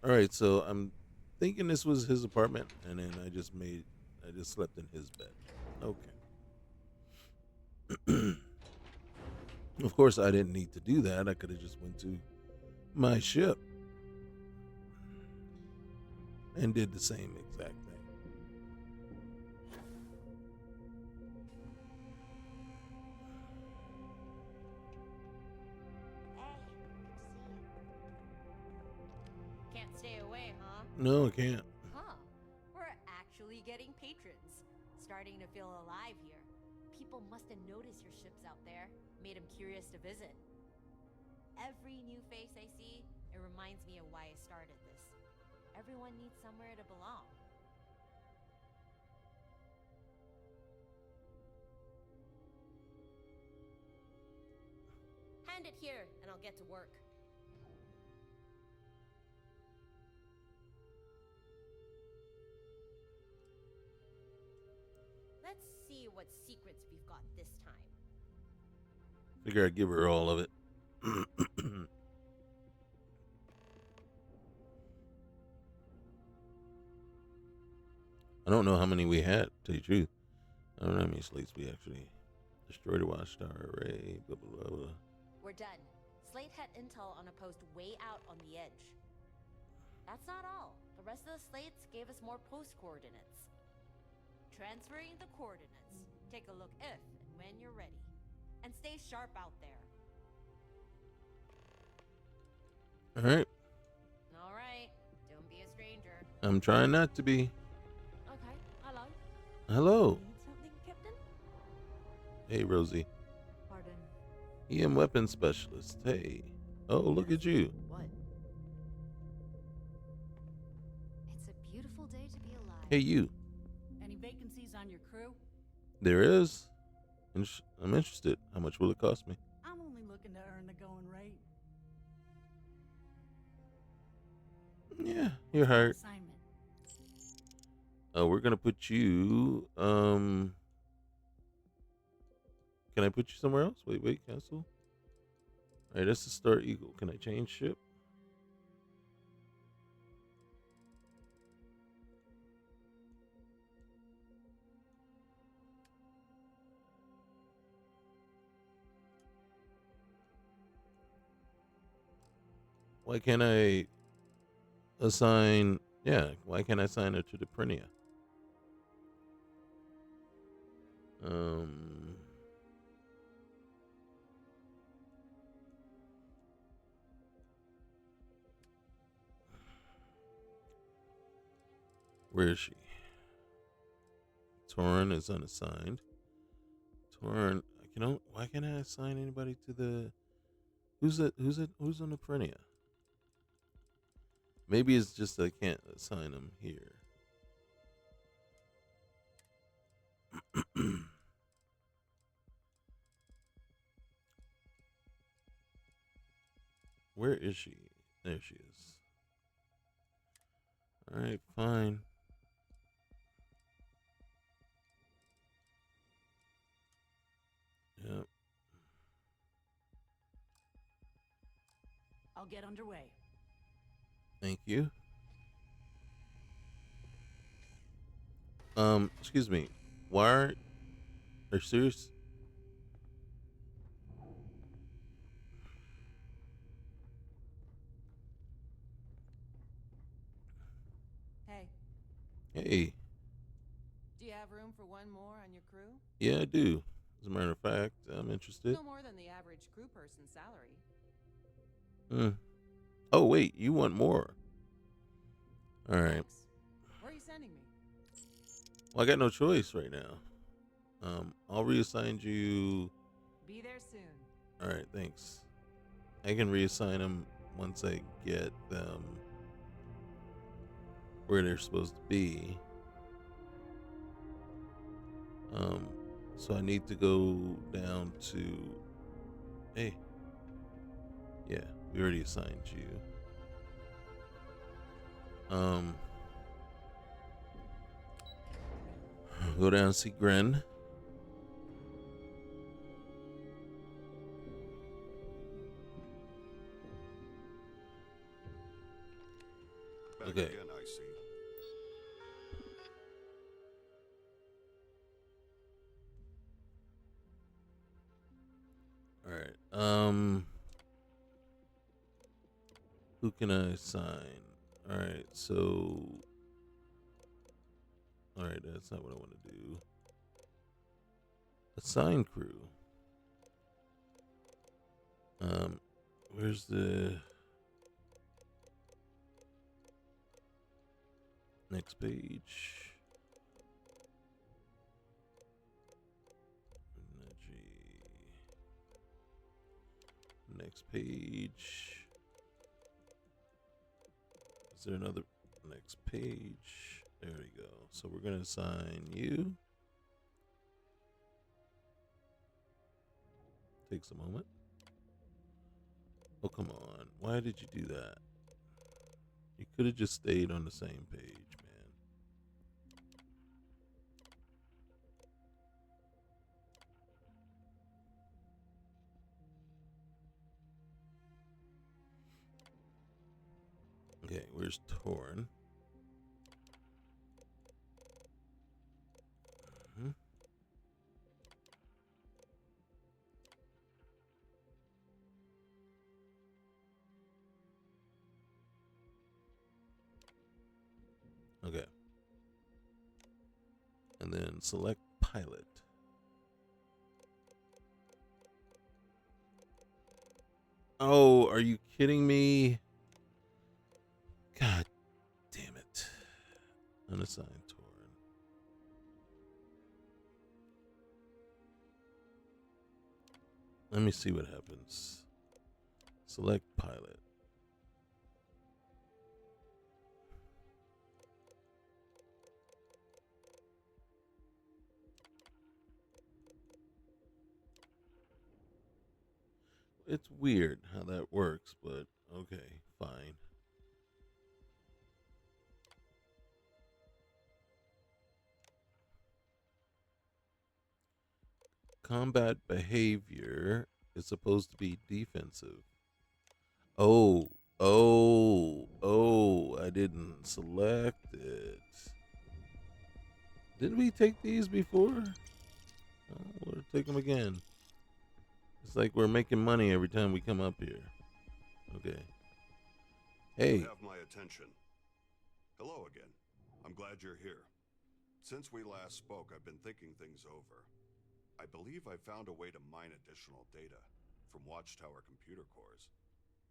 All right. So I'm thinking this was his apartment, and then I just slept in his bed. Okay. Of course, I didn't need to do that. I could have just went to my ship and did the same exact thing. Can't stay away, huh? No, I can't. Huh. We're actually getting patrons. Starting to feel alive here. People must have noticed your ships out there. Made them curious to visit. Every new face I see, it reminds me of why I started this. Everyone needs somewhere to belong. Hand it here, and I'll get to work. Let's see what secrets we've got this time. Figure I'd give her all of it. I don't know how many we had, to tell you the truth. I don't know how many slates we actually destroyed. A Watchtower array, blah, blah, blah, blah. We're done. Slate had intel on a post way out on the edge. That's not all. The rest of the slates gave us more post coordinates. Transferring the coordinates. Take a look if and when you're ready. And stay sharp out there. All right. All right. Don't be a stranger. I'm trying not to be. Okay. Hello. Hello. Need something, Captain? Hey, Rosie. Pardon. EM weapons specialist. Hey. Oh, look at you. What? It's a beautiful day to be alive. Hey, you. Any vacancies on your crew? There is. I'm interested. How much will it cost me? I'm only looking to earn the going rate. Yeah, you're hired. Assignment. We're gonna put you. Can I put you somewhere else? Wait, cancel. All right, that's the Star Eagle. Can I change ship? Why can't I assign? Yeah, why can't I assign her to the Prinia? Where is she? Torrin is unassigned. Torrin, why can't I assign anybody to the? Who's on the Prinia? Maybe it's just I can't assign them here. Where is she? There she is. All right, fine. Yep. I'll get underway. Thank you. Excuse me. Why are you serious? Hey, Hey, do you have room for one more on your crew? yeah, I do. As a matter of fact, I'm interested. No more than the average crew person's salary. Oh, wait, you want more? All right. Thanks. Where are you sending me? Well, I got no choice right now. I'll reassign you. Be there soon. All right, thanks. I can reassign them once I get them where they're supposed to be. So I need to go down to. Hey. Yeah, we already assigned you. Go down and see Gren. Back Okay. again, I see. All right. Who can I assign? All right. So. All right. That's not what I want to do. Assign crew. Where's the next page? Energy. Next page. Is there another next page? There we go. So we're going to assign you. Takes a moment. Oh, come on. Why did you do that? You could have just stayed on the same page, man. Okay, where's Torn? Mhm. Okay. And then select pilot. Oh, are you kidding me? God damn it. Unassigned Torn. Let me see what happens. Select pilot. It's weird how that works, but okay, fine. Combat behavior is supposed to be defensive. Oh, I didn't select it. Did we take these before? Oh, we'll take them again. It's like we're making money every time we come up here. Okay. Hey. You have my attention. Hello again. I'm glad you're here. Since we last spoke, I've been thinking things over. I believe I found a way to mine additional data from Watchtower computer cores.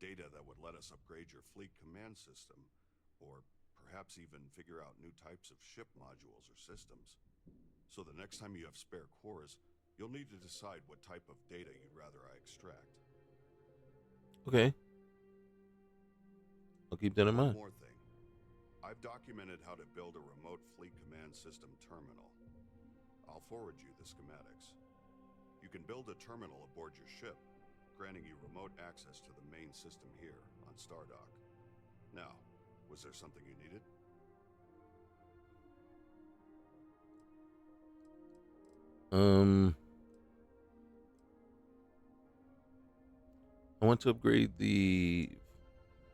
Data that would let us upgrade your fleet command system, or perhaps even figure out new types of ship modules or systems. So the next time you have spare cores, you'll need to decide what type of data you'd rather I extract. Okay. I'll keep that in mind. One more thing. I've documented how to build a remote fleet command system terminal. I'll forward you the schematics. You can build a terminal aboard your ship, granting you remote access to the main system here on Stardock. Now, was there something you needed? I want to upgrade the.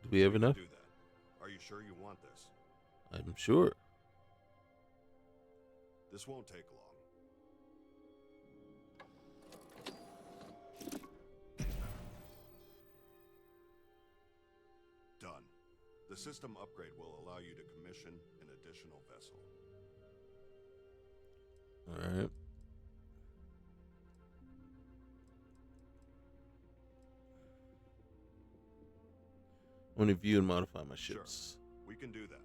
Do we have enough? Do that. Are you sure you want this? I'm sure. This won't take long. Done. The system upgrade will allow you to commission an additional vessel. All right. I want to view and modify my ships. Sure. We can do that.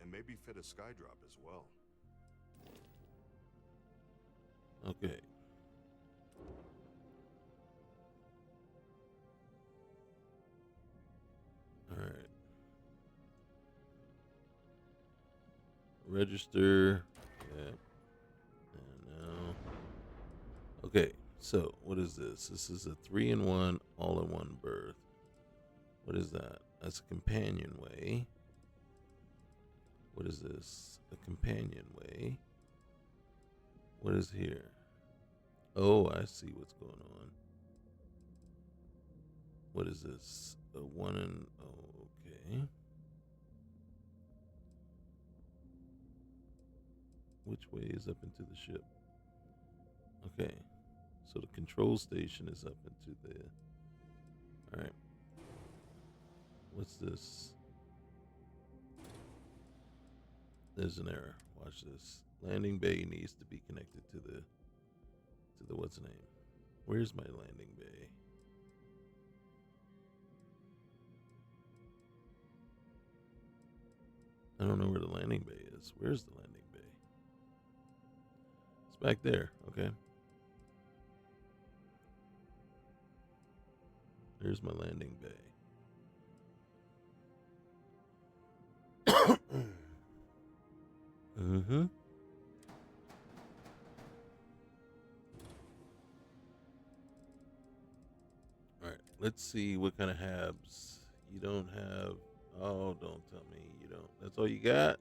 And maybe fit a skydrop as well. Okay. All right. Register. Yeah. And now. Okay. So what is this? This is a 3-in-1 all-in-one berth. What is that? That's a companionway. What is this? A companionway. What is here? Oh, I see what's going on. What is this? A one and oh, okay. Which way is up into the ship? Okay. So the control station is up into the... Alright. What's this? There's an error. Watch this. Landing bay needs to be connected to the what's the name? Where's my landing bay? I don't know where the landing bay is. Where's the landing bay? It's back there. Okay. There's my landing bay. Mm-hmm. All right. Let's see what kind of habs you don't have. Oh, don't tell me you don't. That's all you got?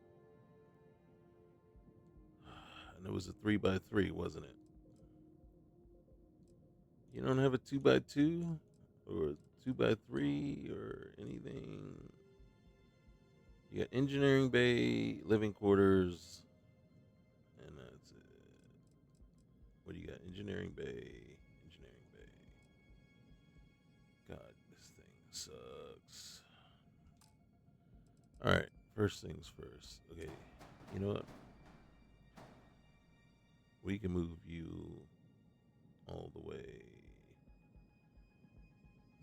And it was a 3x3, wasn't it? You don't have a 2x2 or a 2x3 or anything? You got engineering bay, living quarters, and that's it. What do you got? Engineering bay, engineering bay. God, this thing sucks. All right, first things first. Okay, you know what? We can move you all the way.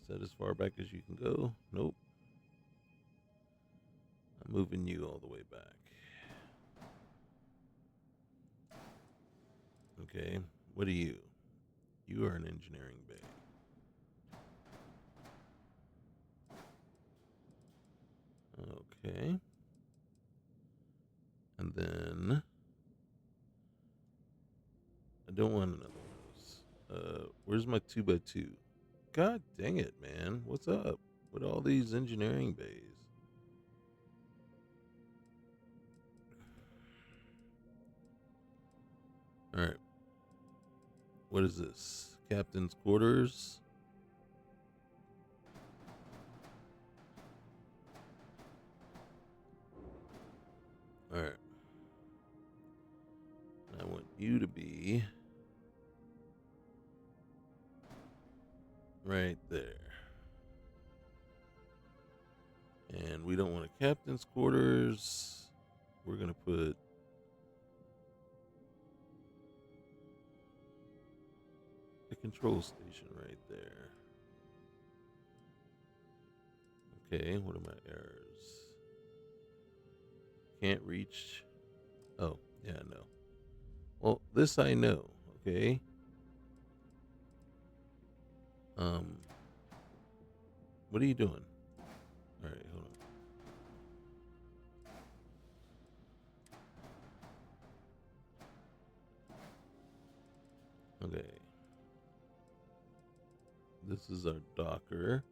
Is that as far back as you can go? Nope. I'm moving you all the way back. Okay, what are you? You are an engineering bay. Okay. And then I don't want another one of those. Where's my 2x2? God dang it, man. What's up with all these engineering bays? All right. What is this? Captain's quarters. All right. I want you to be right there. And we don't want a captain's quarters. We're going to put the control station right there. Okay, what are my errors? Can't reach. Oh, yeah, no. Well, this I know, okay? What are you doing? All right, hold on. Okay. This is our Docker.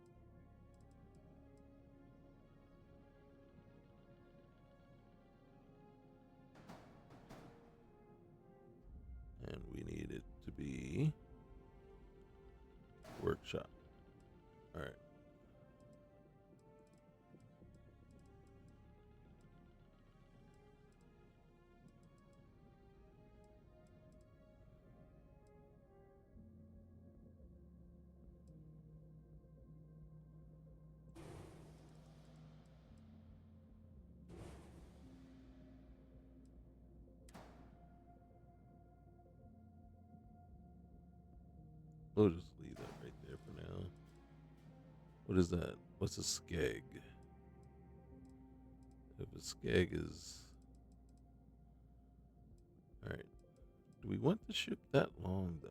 And we need it to be workshop. All right. We'll just leave that right there for now. What is that? What's a skeg? If a skeg is... Alright. Do we want the ship that long, though?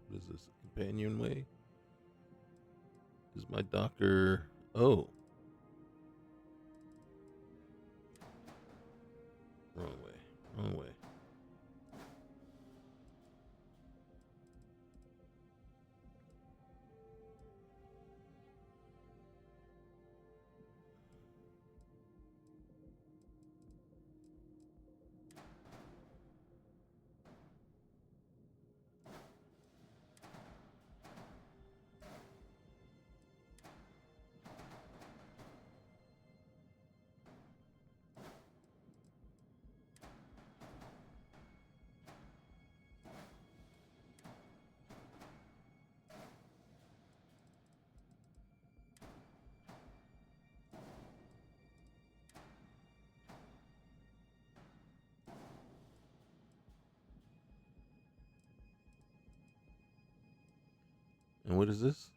What is this? A companionway? Is my Docker... Oh. Wrong way. Wrong way. And what is this?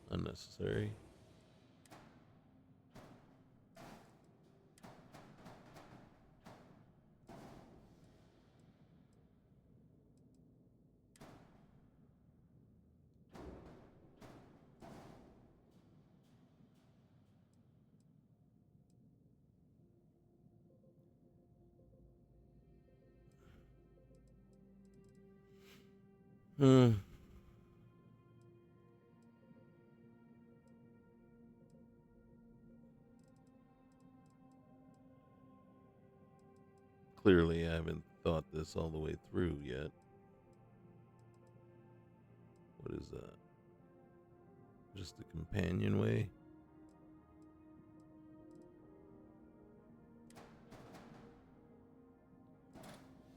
Unnecessary. Hmm. Clearly, I haven't thought this all the way through yet. What is that? Just a companionway?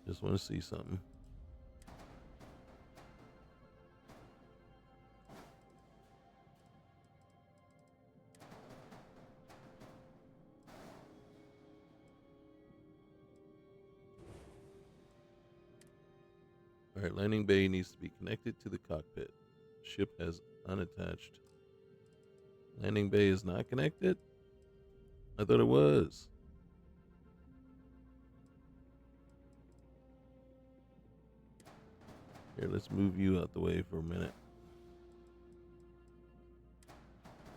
Just want to see something. All right, landing bay needs to be connected to the cockpit. Ship has unattached. Landing bay is not connected? I thought it was. Here, let's move you out the way for a minute.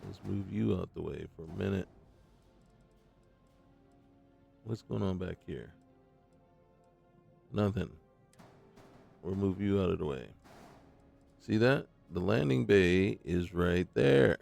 Let's move you out the way for a minute. What's going on back here? Nothing. We'll move you out of the way. See that? The landing bay is right there.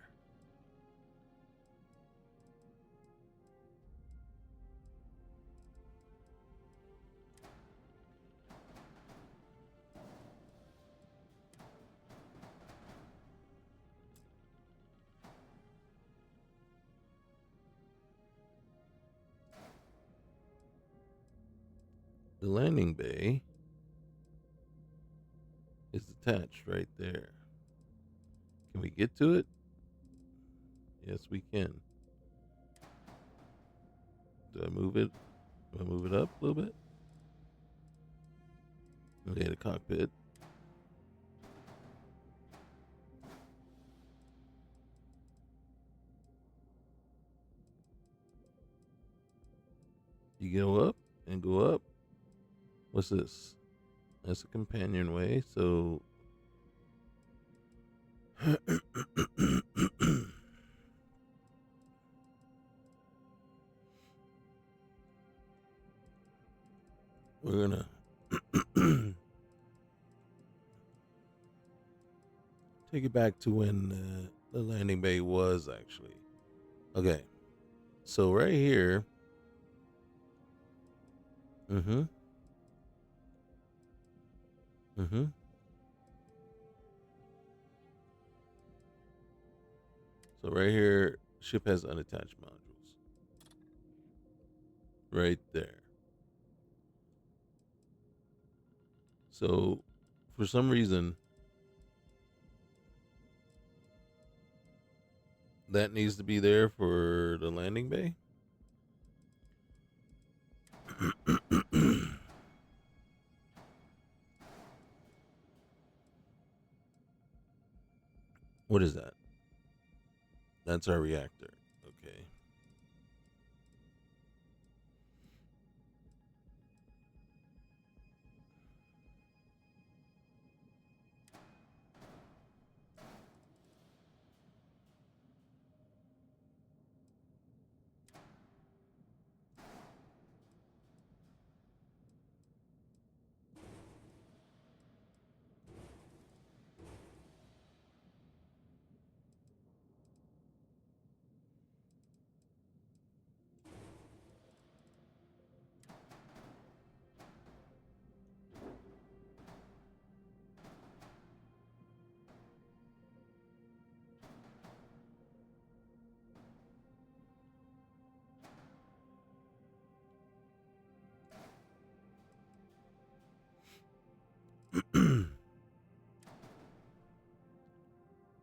The landing bay is attached right there. Can we get to it? Yes, we can. Do I move it? Do I move it up a little bit? Okay, the cockpit. You go up and go up. What's this? That's a companionway, so we're gonna take it back to when the landing bay was actually. Okay, so right here. Mm-hmm. Mm-hmm. So right here, ship has unattached modules. Right there. So for some reason, that needs to be there for the landing bay. What is that? That's our reactor. Okay.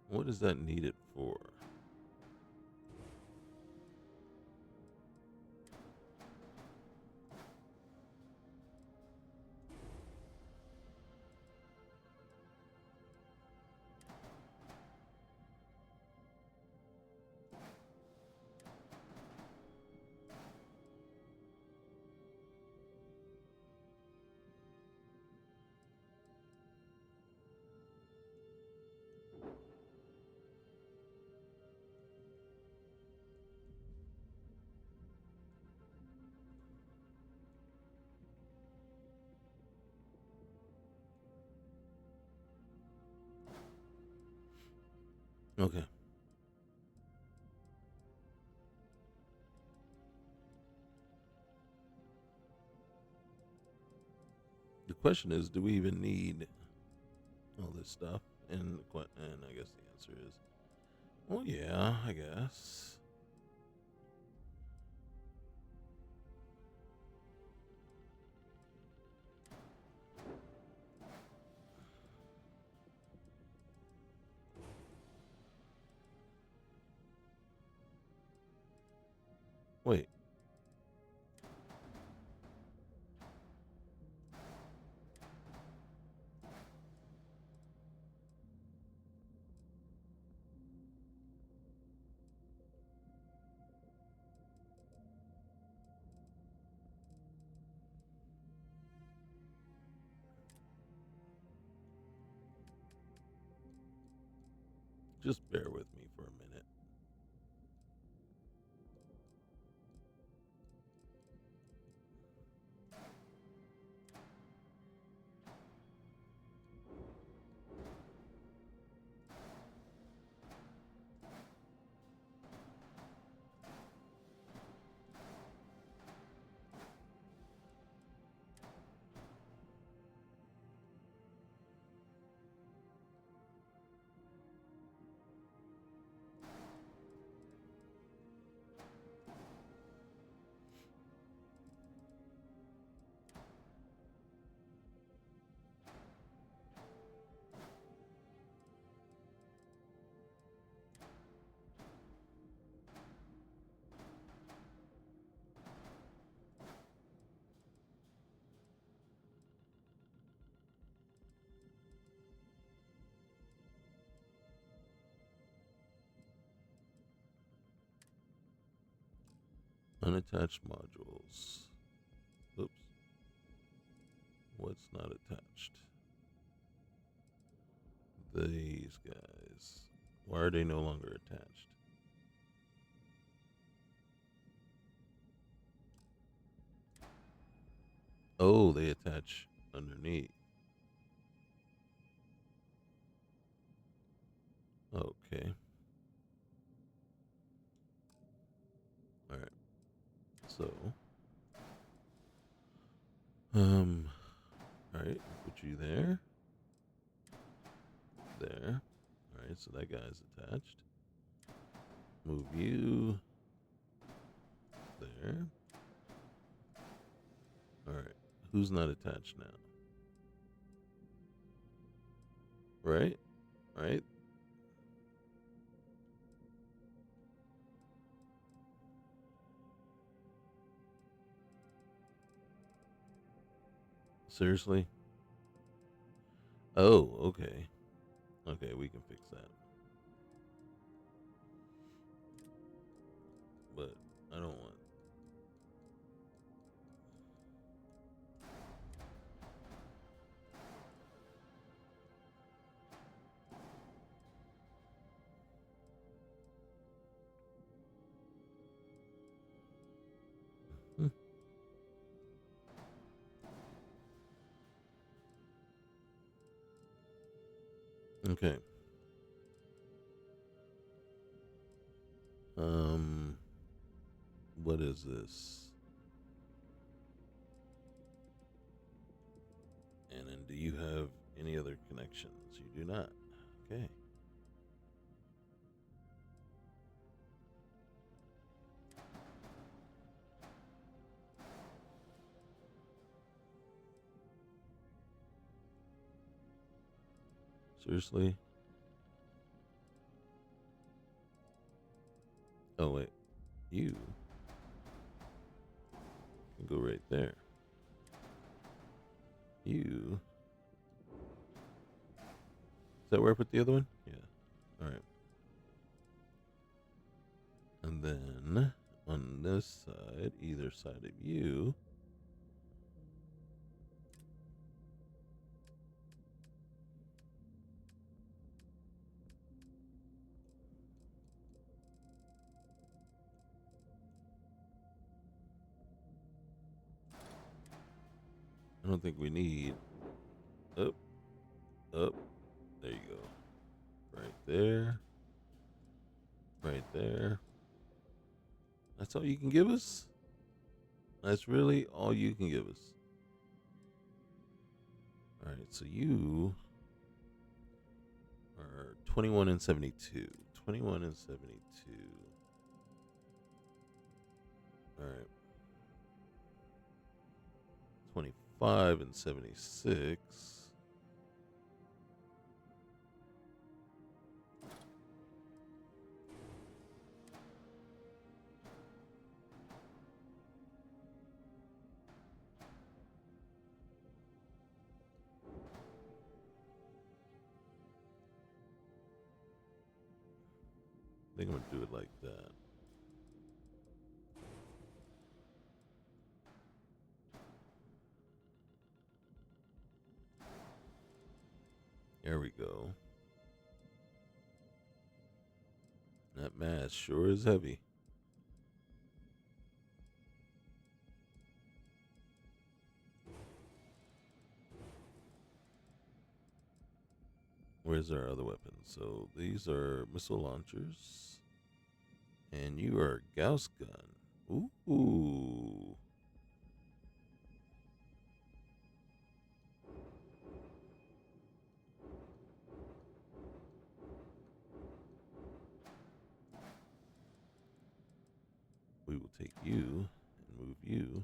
What is that needed for? Okay. The question is, do we even need all this stuff? And I guess the answer is, well, yeah, I guess. Wait. Just bear with me for a minute. Unattached modules. Oops. What's not attached? These guys. Why are they no longer attached? Oh, they attach underneath. Okay. Alright. So. Alright, put you there. There. Alright, so that guy's attached. Move you there. Alright. Who's not attached now? Right? Right? Seriously? Oh, okay. Okay, we can fix that. But I don't want. Hmm. Okay. What is this? And then do you have any other connections? You do not. Okay. Seriously? Oh, wait. You can go right there. You. Is that where I put the other one? Yeah. Alright. And then on this side, either side of you. I don't think we need. Up. Up. There you go. Right there. Right there. That's all you can give us? That's really all you can give us. All right, so you are 21 and 72. 21 and 72. All right. 25 and 76. I think I'm going to do it like that. There we go. That mask sure is heavy. Where's our other weapons? So these are missile launchers. And you are Gauss gun. Ooh. We will take you and move you.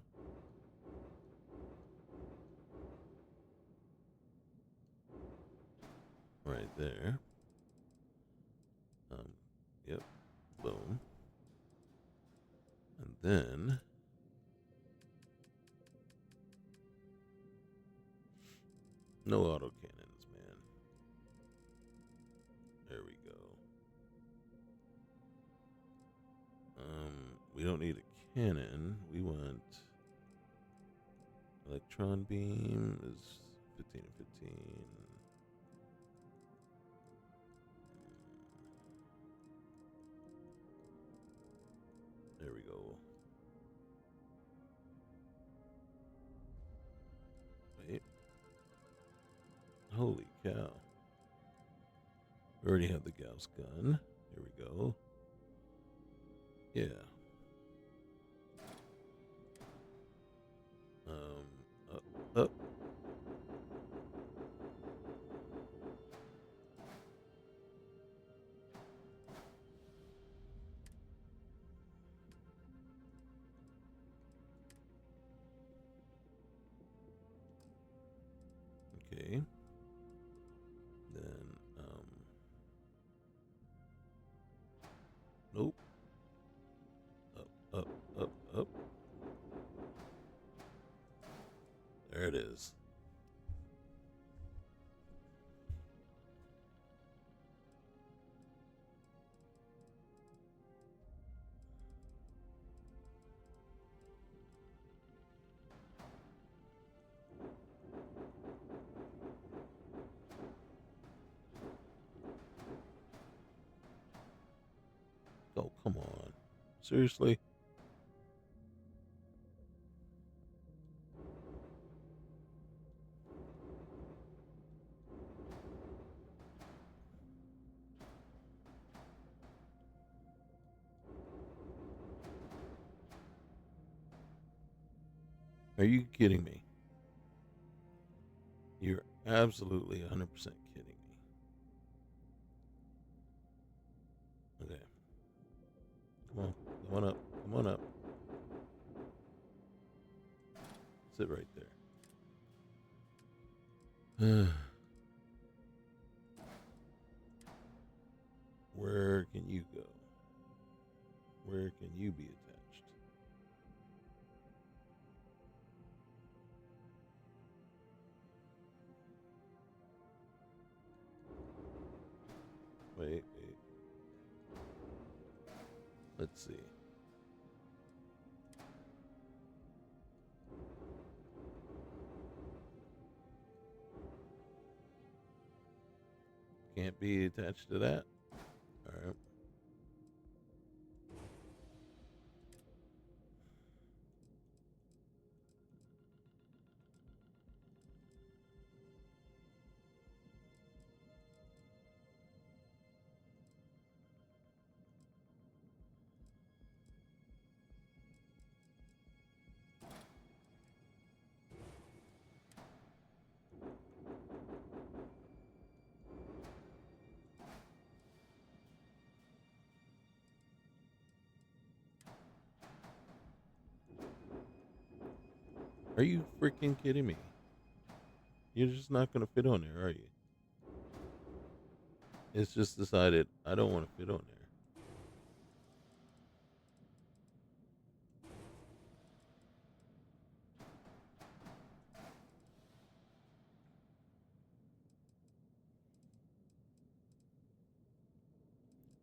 Right there. Yep. Boom. And then no autocannons, man. There we go. We don't need a cannon. We want electron beam is 15 and 15. There we go. Wait. Holy cow. We already have the Gauss gun. Here we go. Yeah. Up. Okay. Then, nope. Up. There it is. Oh, come on. Seriously? Are you kidding me? You're absolutely 100% kidding me. Okay. Come on up. Sit right there. Where can you go? Where can you be attached? Wait. Let's see. Can't be attached to that? Alright. Are you freaking kidding me? You're just not gonna fit on there, are you? It's just decided I don't want to fit on there.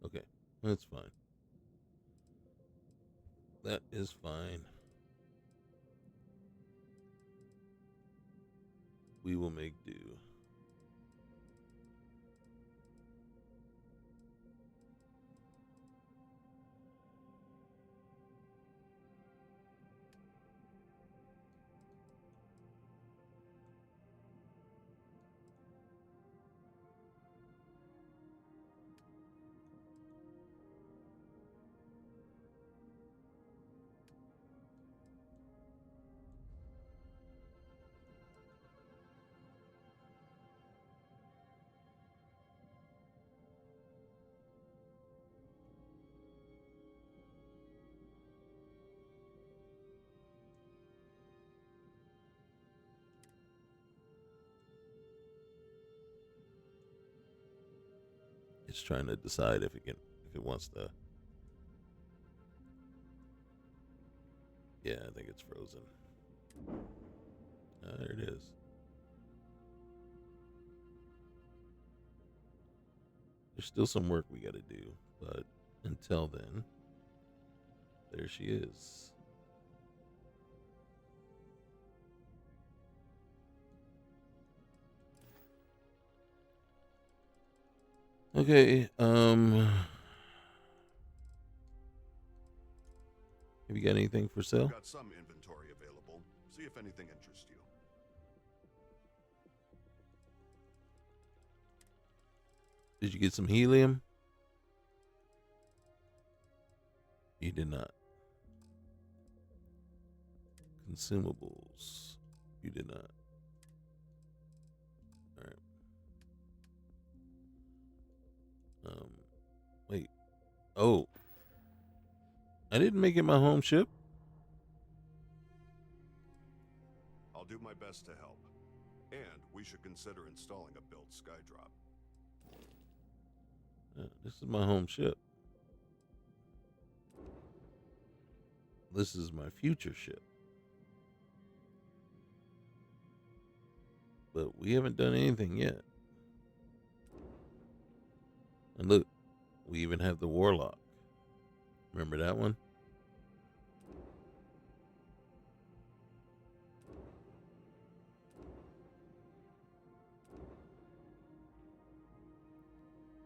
Okay, that's fine. That is fine. We will make do. It's trying to decide if it wants to. Yeah, I think it's frozen. There it is. There's still some work we got to do, but until then, there she is. Okay, have you got anything for sale? I've got some inventory available. See if anything interests you. Did you get some helium? You did not. Consumables. You did not. All right. Wait. Oh. I didn't make it my home ship. I'll do my best to help. And we should consider installing a built skydrop. This is my home ship. This is my future ship. But we haven't done anything yet. And look, we even have the Warlock. Remember that one?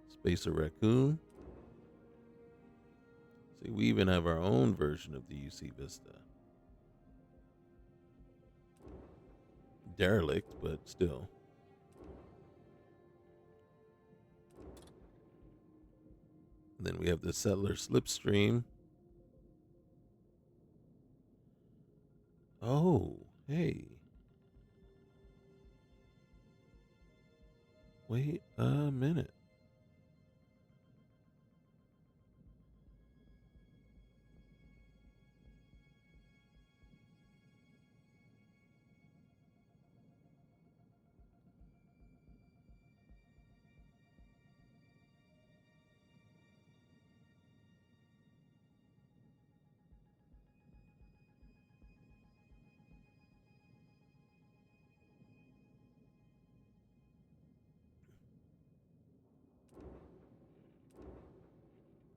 Spacer Raccoon. See, we even have our own version of the UC Vista. Derelict, but still. And then we have the Settler Slipstream. Oh, hey. Wait a minute.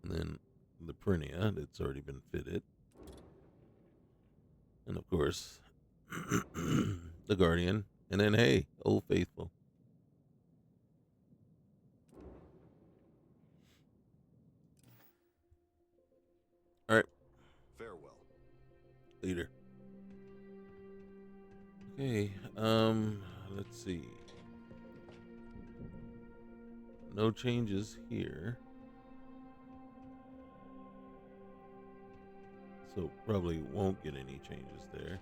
And then the Prinia that's already been fitted. And of course, the Guardian. And then, hey, Old Faithful. All right. Farewell. Later. Okay, let's see. No changes here. So probably won't get any changes there.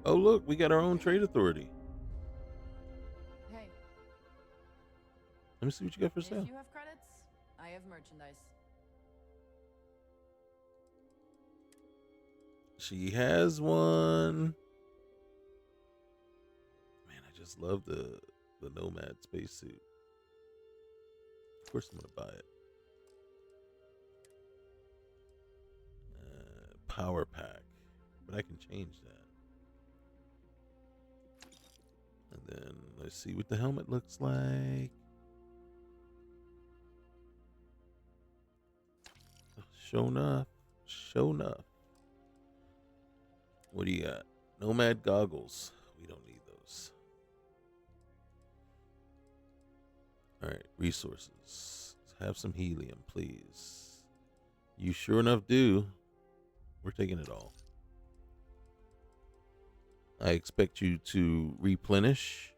Oh, look, we got our own trade authority. me see what you got for If sale. you have credits, I have merchandise. She has one. Man, I just love the Nomad spacesuit. Of course, I'm gonna buy it. Power pack, but I can change that. And then let's see what the helmet looks like. Show enough. Show enough. What do you got? Nomad goggles. We don't need those. All right, resources. Have some helium, please. You sure enough do. We're taking it all. I expect you to replenish.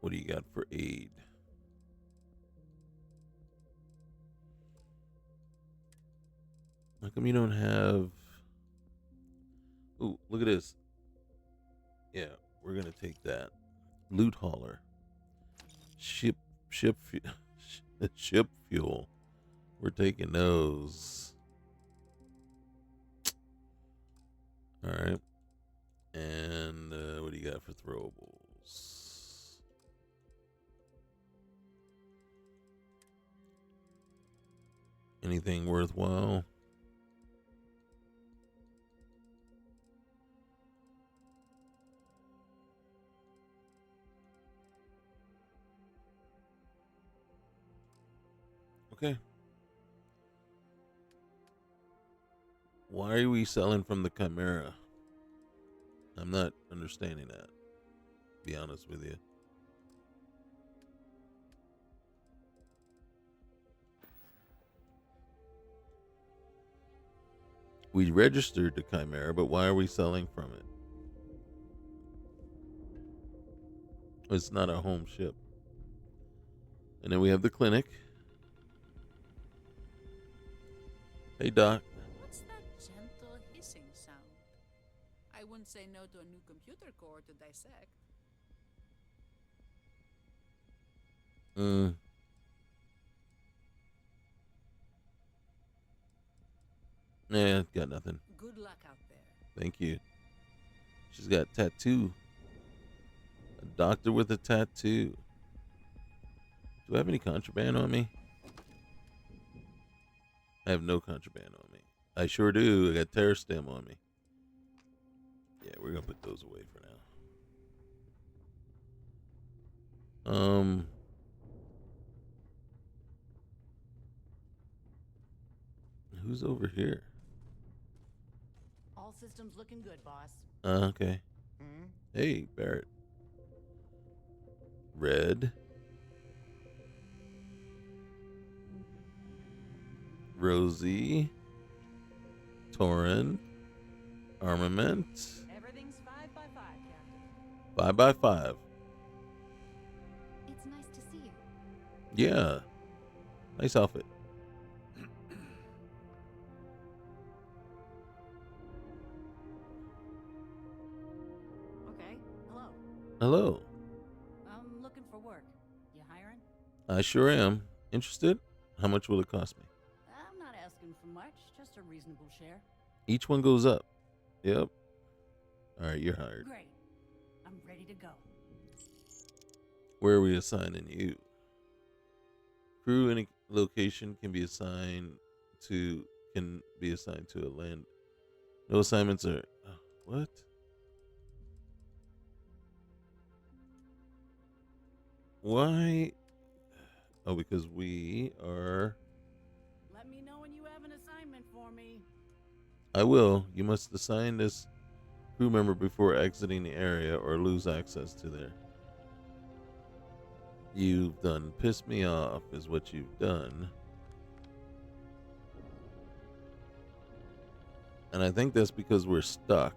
What do you got for aid? How come you don't have... Ooh, look at this. Yeah, we're going to take that. Loot hauler. Ship ship fuel. We're taking those. All right. And what do you got for throwables? Anything worthwhile? Okay. Why are we selling from the Chimera? I'm not understanding that, to be honest with you. We registered the Chimera, but why are we selling from it? It's not a home ship. And then we have the clinic. Hey, Doc. What's that gentle hissing sound? I wouldn't say no to a new computer core to dissect. Nah, got nothing. Good luck out there. Thank you. She's got a tattoo. A doctor with a tattoo. Do I have any contraband on me? I have no contraband on me. I sure do. I got terror stem on me. Yeah, we're gonna put those away for now. Who's over here? All systems looking good, boss. Okay. Hey, Barrett. Red. Rosie. Torin. Armament. Everything's 5 by 5, Captain. 5 by 5. It's nice to see you. Yeah. Nice outfit. Okay, hello. Hello. I'm looking for work. You hiring? I sure am. Interested? How much will it cost me? I'm not asking for much, just a reasonable share. Each one goes up. Yep. All right, you're hired. Great. I'm ready to go. Where are we assigning you? Crew any location can be assigned to a land. No assignments are what? Why? Oh, because we are. Let me know when you have an assignment for me. I will. You must assign this crew member before exiting the area or lose access to there. You've done pissed me off, is what you've done. And I think that's because we're stuck.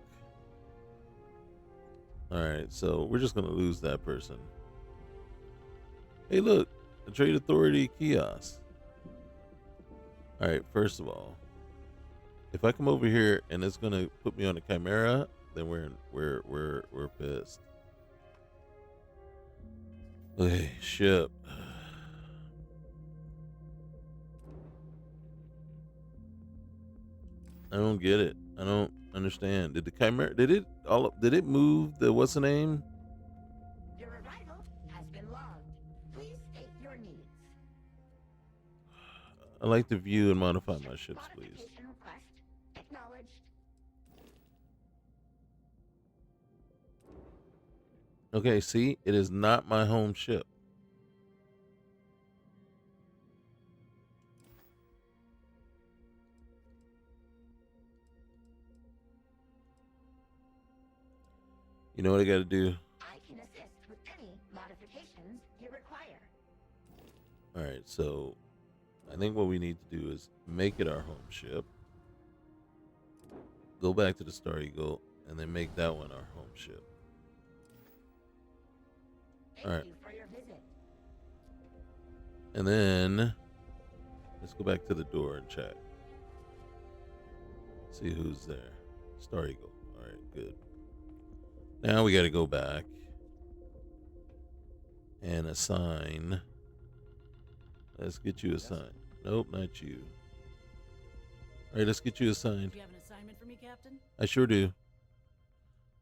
Alright, so we're just going to lose that person. Hey, look, a Trade Authority kiosk. Alright, first of all, If I come over here and it's gonna put me on a chimera, then we're pissed. Okay, ship. I don't get it. I don't understand. Did the chimera? Did it move the what's the name? Your arrival has been logged. Please state your needs. I like to view and modify my ships, please. Modification request acknowledged. Okay, see, it is not my home ship. You know what I got to do? I can assist with any modifications you require. All right, so I think what we need to do is make it our home ship. Go back to the Star Eagle and then make that one our home ship. All right. Thank you for your visit. And then let's go back to the door and check. See who's there. Star Eagle. All right, good. Now we got to go back and assign. Let's get you assigned. Nope, not you. All right, let's get you assigned. Do you have an assignment for me, Captain? I sure do.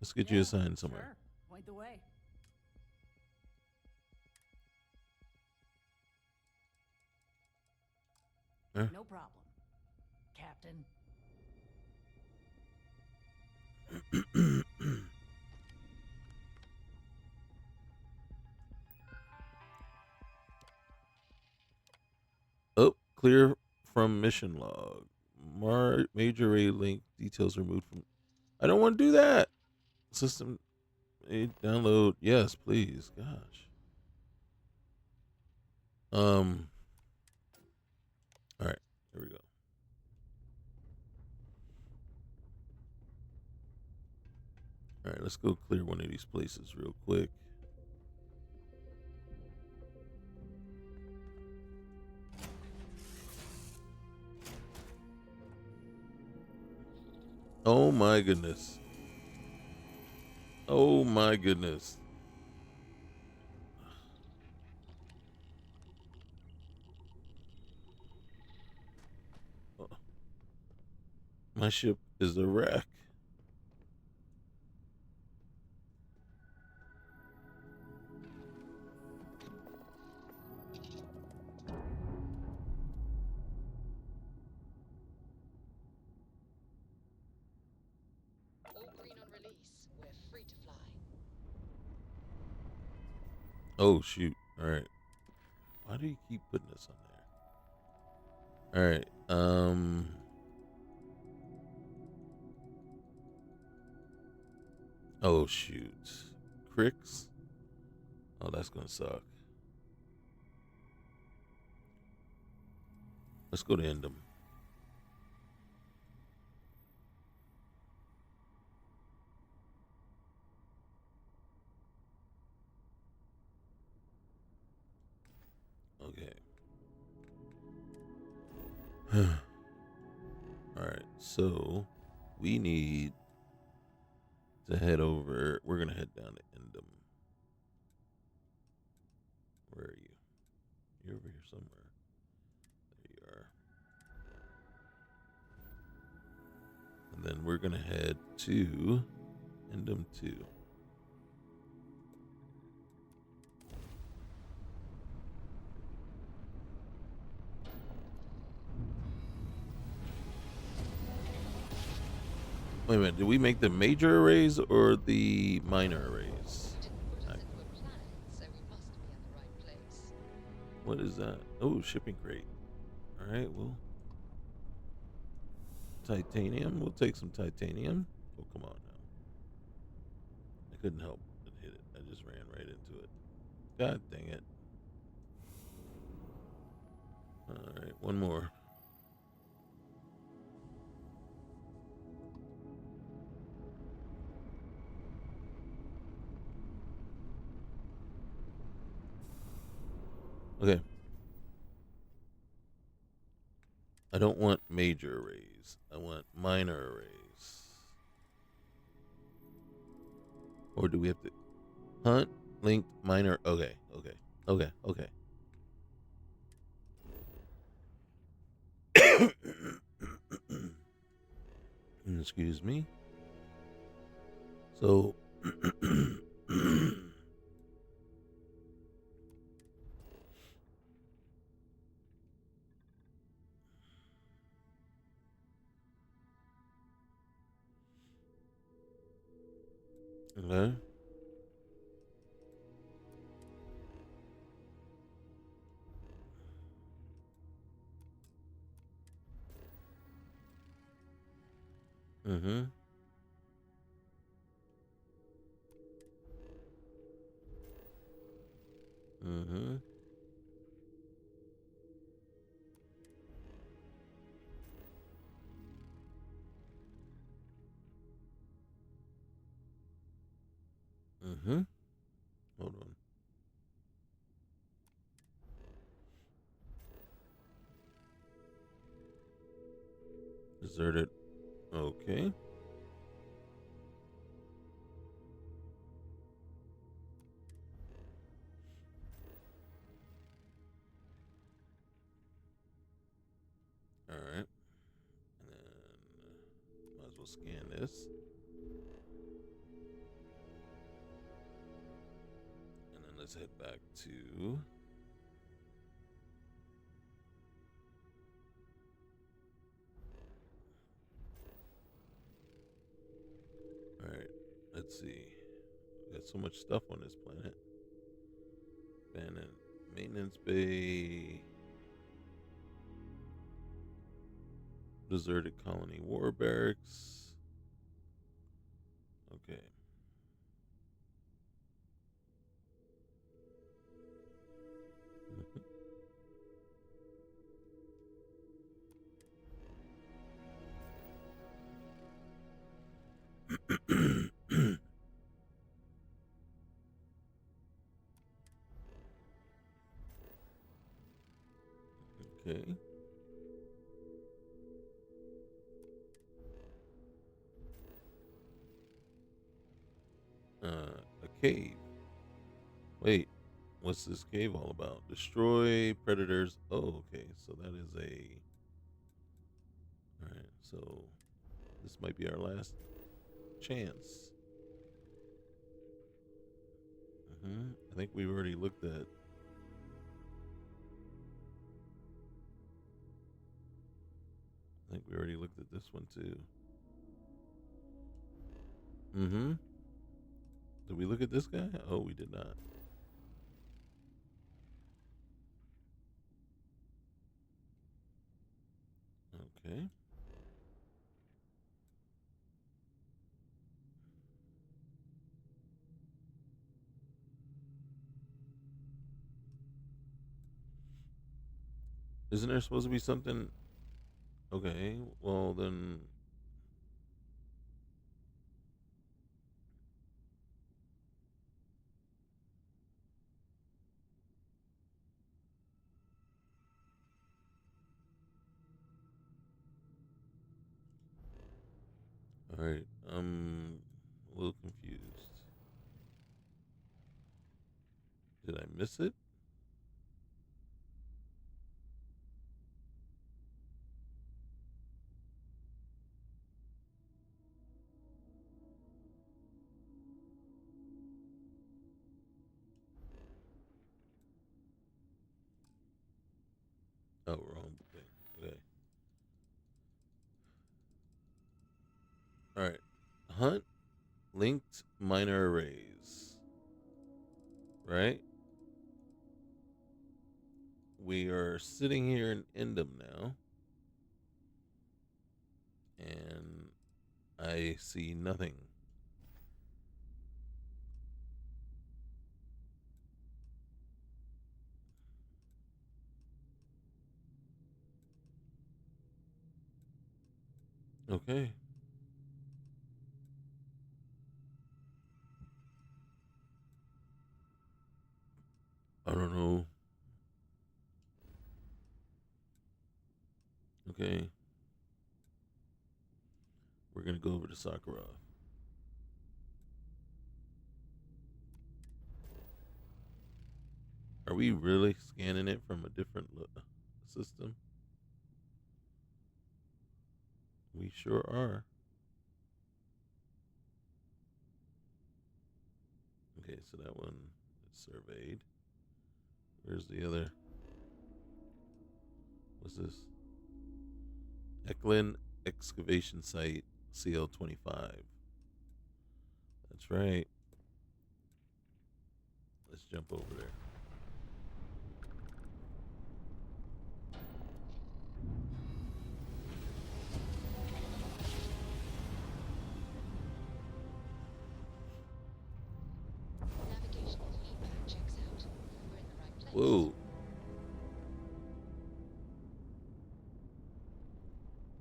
Let's get you assigned somewhere. Sure. Point the way. Huh? No problem, Captain. Oh, clear from mission log. Major array link details removed from. I don't want to do that. System download. Yes, please. Gosh. All right. Here we go. All right. Let's go clear one of these places real quick. Oh my goodness. Oh my goodness. My ship is a wreck. All green on release. We're free to fly. Oh shoot. All right. Why do you keep putting this on there? All right. Oh shoot. Cricks. Oh, that's gonna suck. Let's go to Endem. Okay. All right. So we need to head over. We're gonna head down to Endem. Where are you? You're over here somewhere. There you are. And then we're gonna head to Endem 2. Wait a minute, did we make the major arrays or the minor arrays? Didn't put us into a plan, so we must be at the right place. What is that? Oh, shipping crate. All right, well, titanium. We'll take some titanium. Oh, come on now. I couldn't help but hit it. I just ran right into it. God dang it. All right, one more. Okay. I don't want major arrays. I want minor arrays. Or do we have to hunt linked minor? Okay, okay, okay, okay. Excuse me. So, okay. Mm-hmm. Mm-hmm. Mm-hmm. Hold on. Deserted. Okay. All right. And then might as well scan this. And then let's head back to. All right. Let's see. We got so much stuff on this planet. Abandoned maintenance bay. Deserted colony war barracks. Okay. Okay. A cave. Wait, what's this cave all about? Destroy predators. Oh, okay. So that is a. All right. So this might be our last chance. I think we've already looked at. I think we already looked at this one too. Mm-hmm. Did we look at this guy? Oh, we did not. Okay. Isn't there supposed to be something? Okay. Well, then. All right. I'm a little confused. Did I miss it? Oh, wrong thing. Okay. All right. Hunt linked minor arrays. Right? We are sitting here in Endom now. And I see nothing. Okay. I don't know. Okay. We're gonna go over to Sakharov. Are we really scanning it from a different system? We sure are. Okay, so that one is surveyed. Where's the other? What's this? Eklund Excavation Site CL25. That's right. Let's jump over there. Navigational feedback checks out. We're in the right place. Whoa.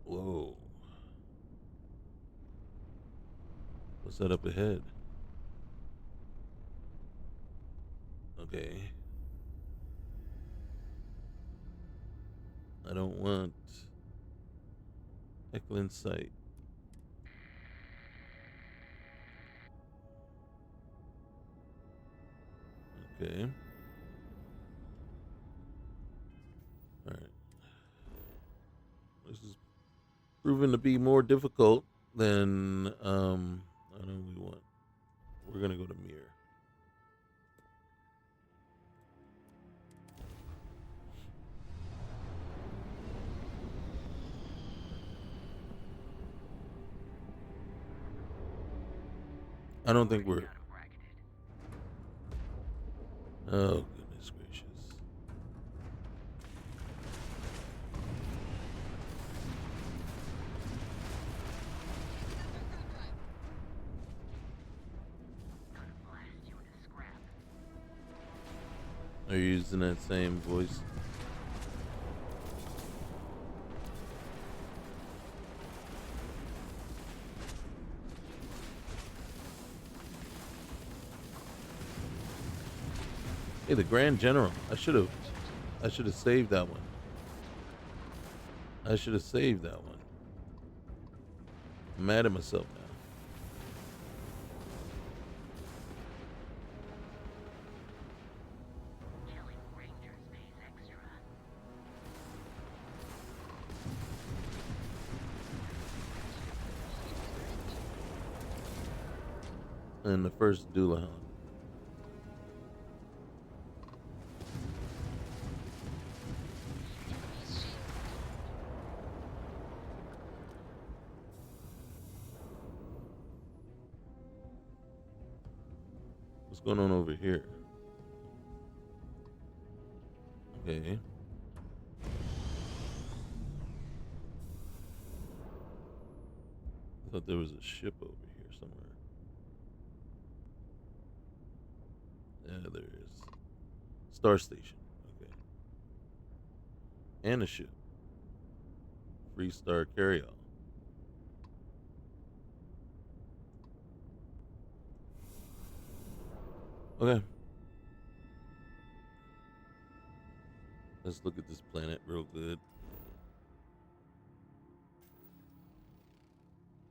Whoa. What's that up ahead? Okay. I don't want Eklund site. Okay. Alright. This is proven to be more difficult than I know we want. We're gonna go to Mir. I don't think we're. Oh, goodness gracious. Are you using that same voice? Hey, the Grand General. I should have saved that one. I should have saved that one. I'm mad at myself now. And the first Doulahan. What's going on over here? Okay. I thought there was a ship over here somewhere. Yeah, there is. Star Station. Okay. And a ship. Free Star Carryall. Okay. Let's look at this planet real good.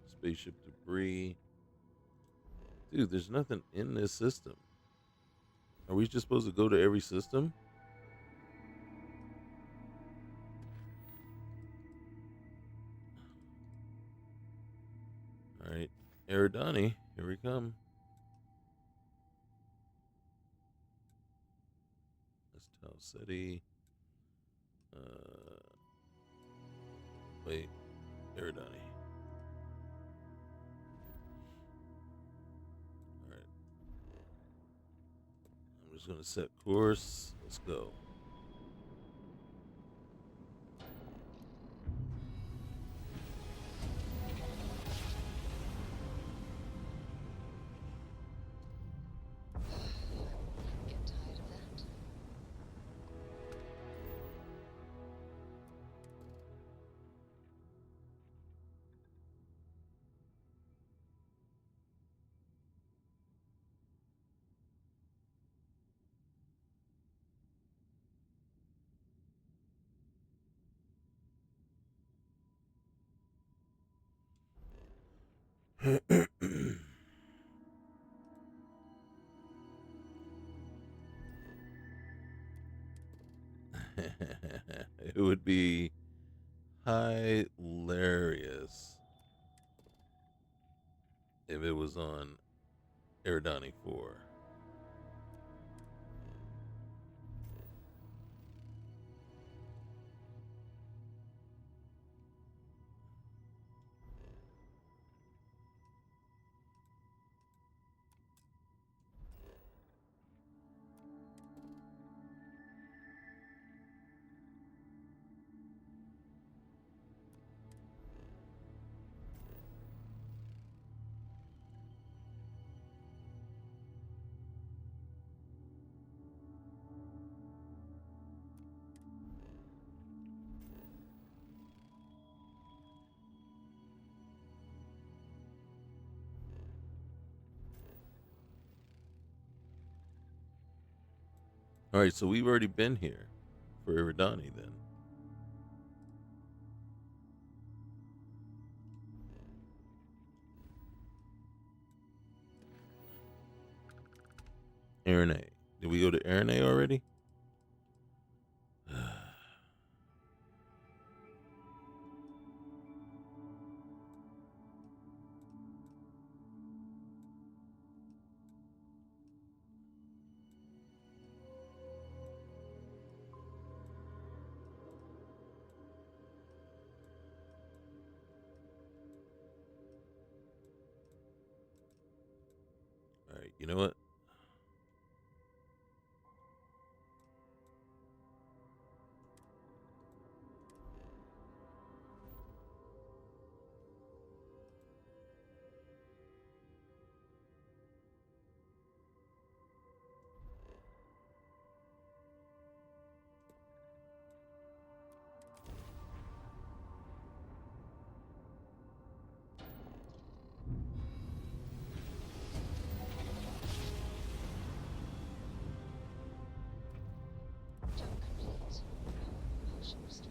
Spaceship debris. Dude, there's nothing in this system. Are we just supposed to go to every system? All right. Eridani, here we come. That's Tau Ceti. Wait. Eridani. All right. I'm just going to set course. Let's go. Get tired of that. It would be hilarious if it was on Eridani 4. All right, so we've already been here for Eridani then. Arena. Did we go to Arena already? All right, you know what? Jump complete. Motion restored.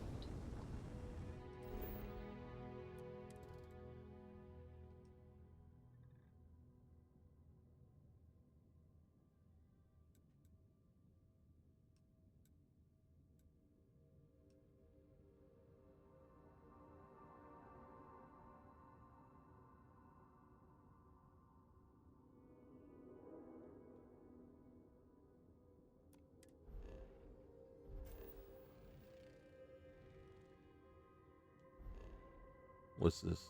What's this?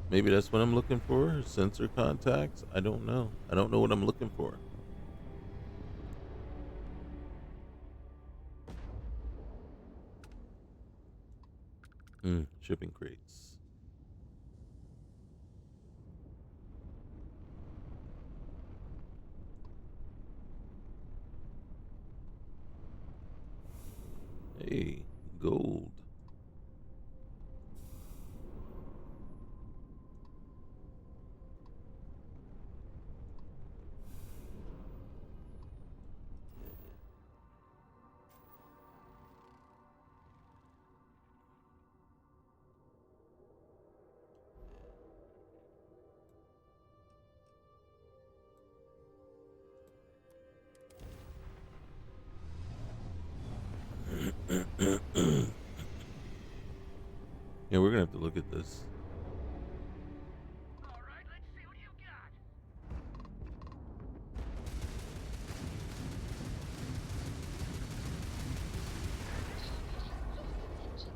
Maybe that's what I'm looking for. Sensor contacts. I don't know. I don't know what I'm looking for. Shipping crates. Hey, gold. Yeah, we're gonna have to look at this. All right, let's see what you got. Engines.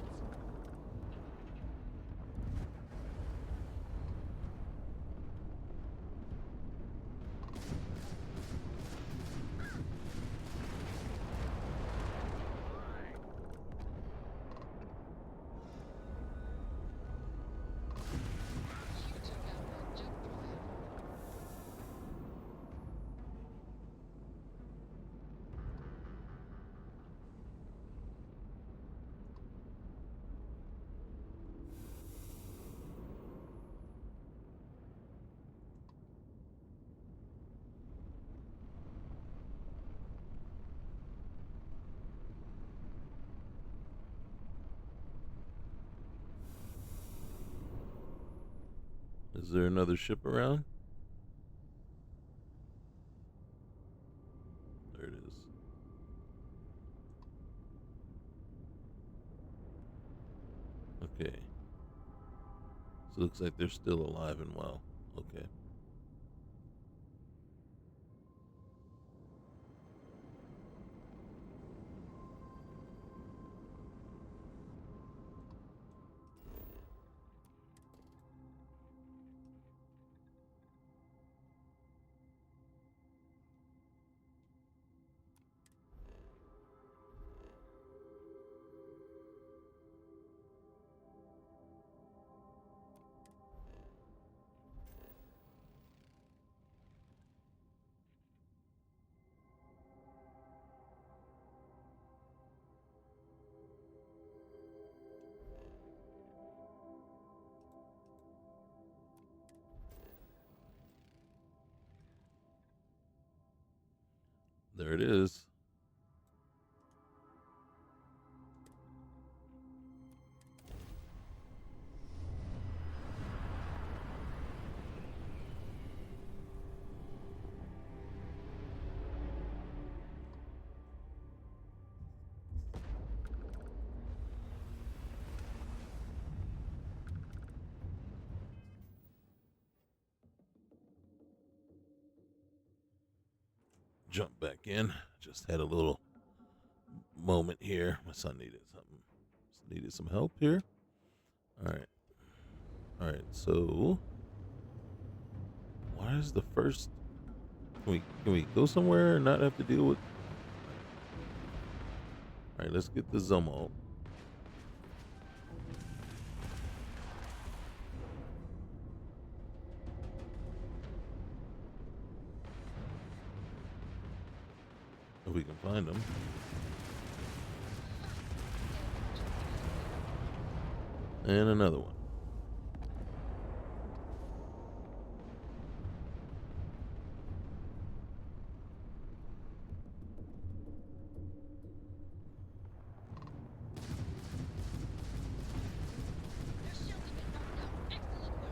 Is there another ship around? There it is. Okay. So it looks like they're still alive and well. Okay. There it is. Jump back in. Just had a little moment here. My son needed something. Needed some help here. All right. All right. So, why is the first? Can we go somewhere and not have to deal with? All right. Let's get the Zomo. If we can find them. And another one. Their shields have been knocked out. Excellent work.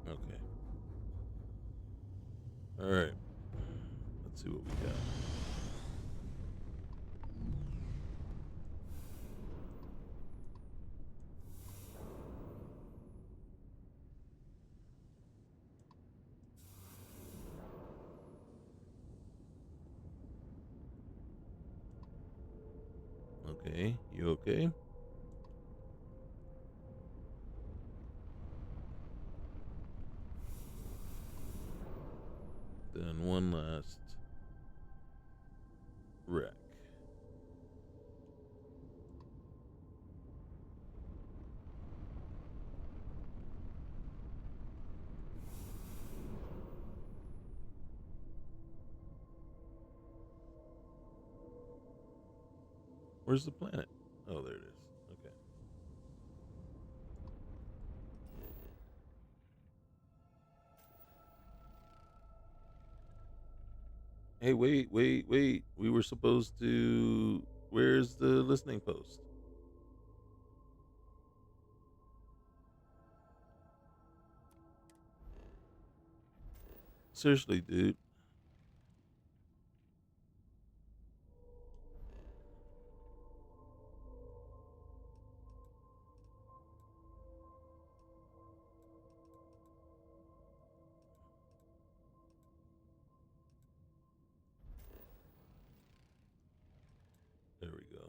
Okay. All right. Let's see what we got. Okay. You okay? Then one last wreck. Where's the planet? Oh, there it is. Okay. Hey, wait. We were supposed to. Where's the listening post? Seriously, dude. There we go.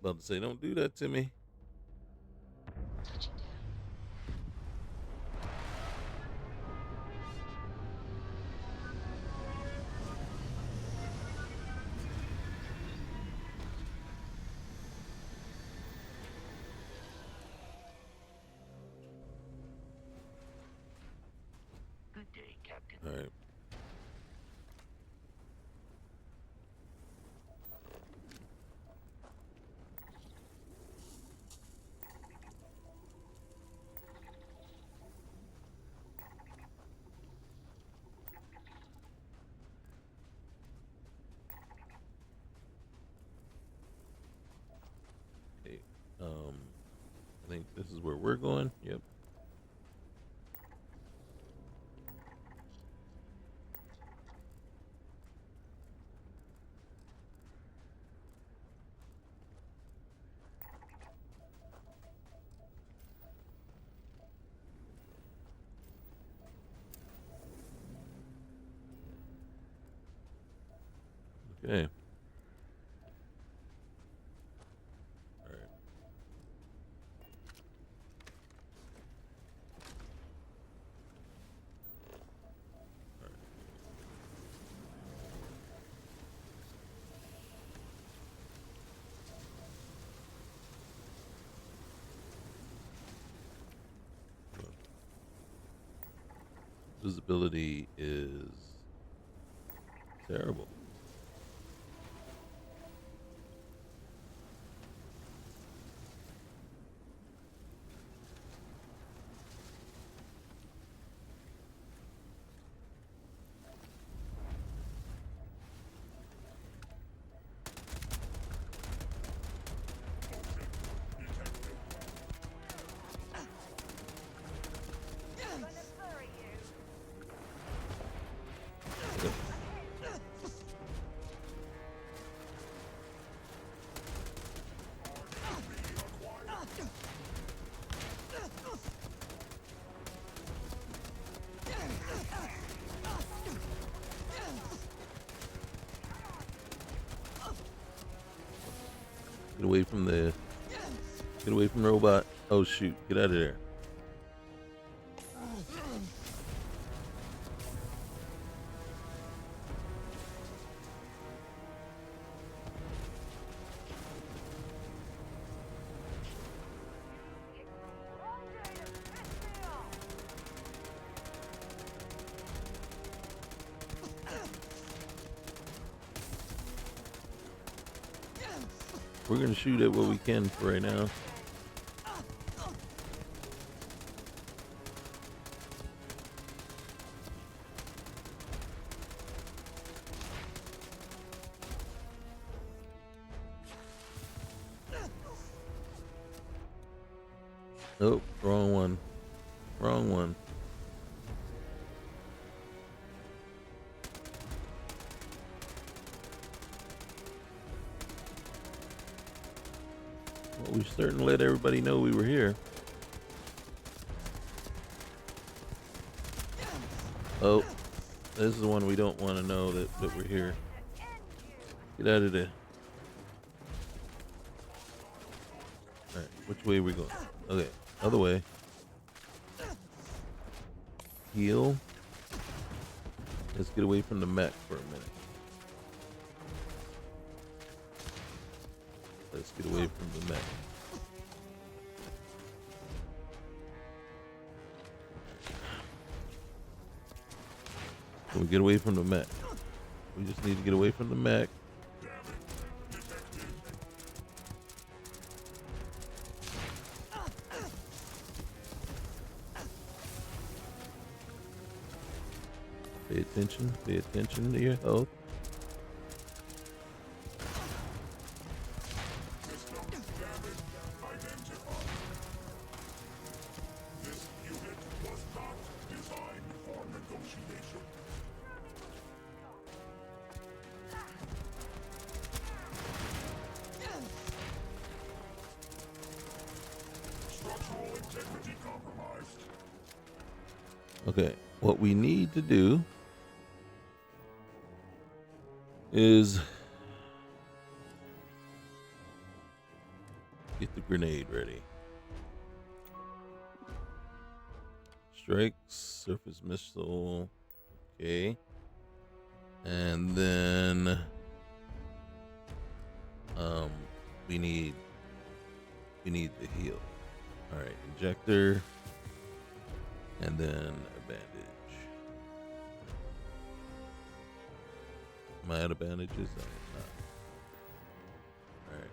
About to say, don't do that to me. Touching down. Good day, Captain. All right. where we're going. Yep. Okay. All right. Visibility is terrible. Get away from the. Get away from the robot. Oh shoot! Get out of there. We're gonna shoot at what we can for right now. Oh, wrong one. Wrong one. Well, we certainly let everybody know we were here. Oh, this is the one we don't want to know that we're here. Get out of there. Alright, which way are we going? Okay, other way. Heal. Let's get away from the mech for a minute. Let's get away from the mech. Can we get away from the mech? We just need to get away from the mech. Pay attention to your health. Okay, what we need to do is get the grenade ready. Strikes, surface missile, okay. And then we need the heal. All right, injector, and then a bandage. Am I out of bandages? I am not. All right,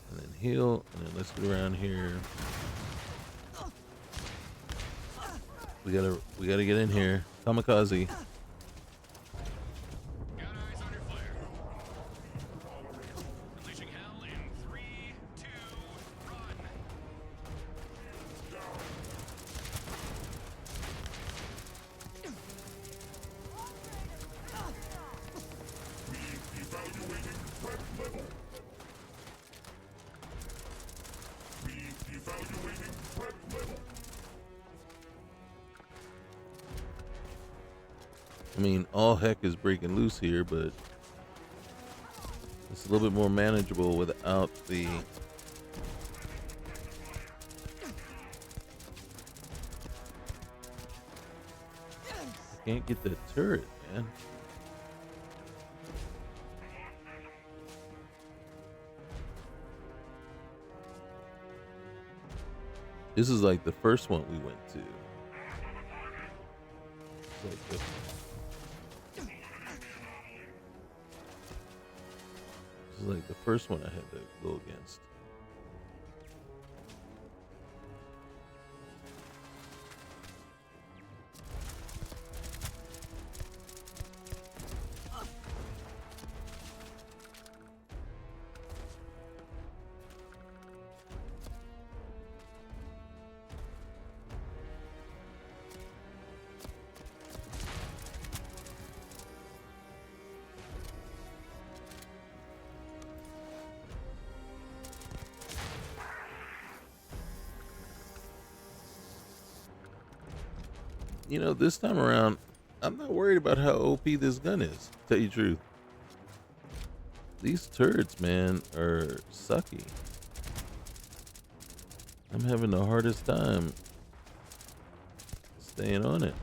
and then heal, and then let's get around here. We gotta get in here. Kamikaze. I mean, all heck is breaking loose here, but it's a little bit more manageable without the. Can't get that turret, man. This is like the first one we went to. Like this is like the first one I had to go against. You know, this time around, I'm not worried about how OP this gun is, to tell you the truth. These turrets, man, are sucky. I'm having the hardest time staying on it.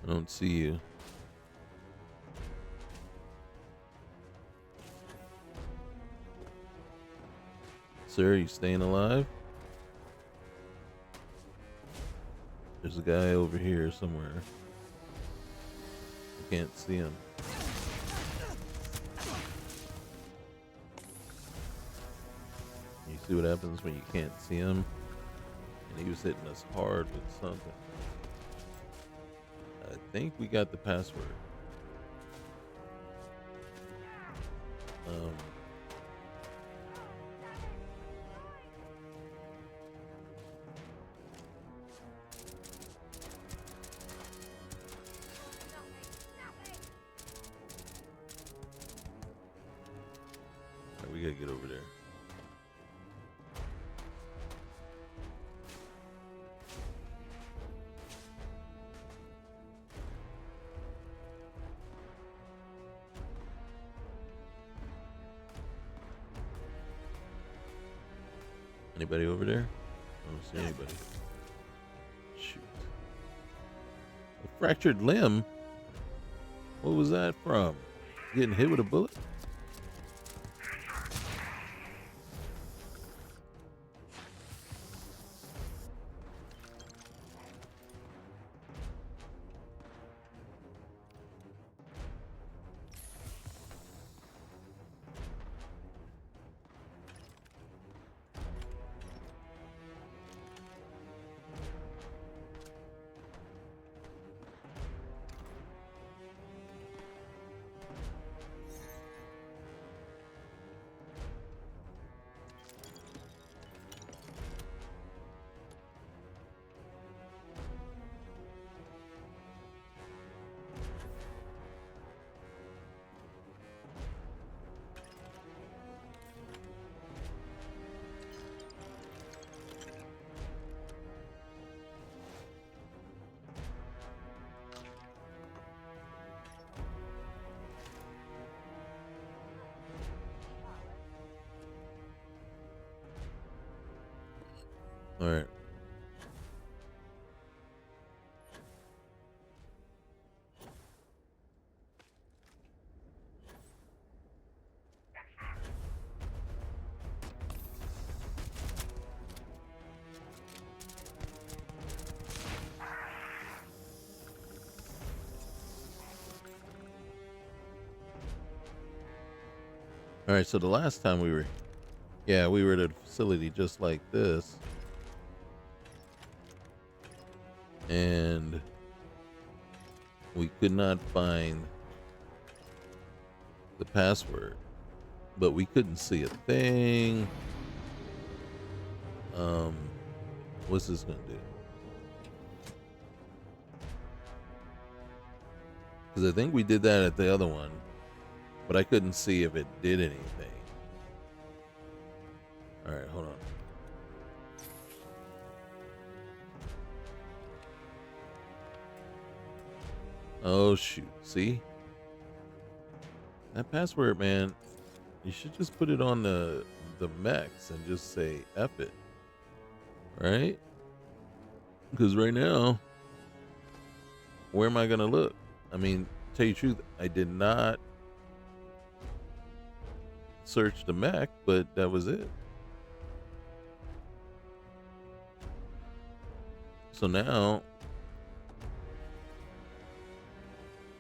I don't see you. Sir, you staying alive? There's a guy over here somewhere. I can't see him. You see what happens when you can't see him? And he was hitting us hard with something. I think we got the password. We gotta get over there. Anybody over there? I don't see anybody. Shoot. A fractured limb? What was that from? Getting hit with a bullet? All right. All right, so the last time we were at a facility just like this. And we could not find the password, but we couldn't see a thing. What's this gonna do? Because I think we did that at the other one, but I couldn't see if it did anything. All right, hold on. Oh shoot! See that password, man? You should just put it on the mechs and just say F it, right? Because right now, where am I gonna look? I mean, tell you the truth, I did not search the mech, but that was it. So now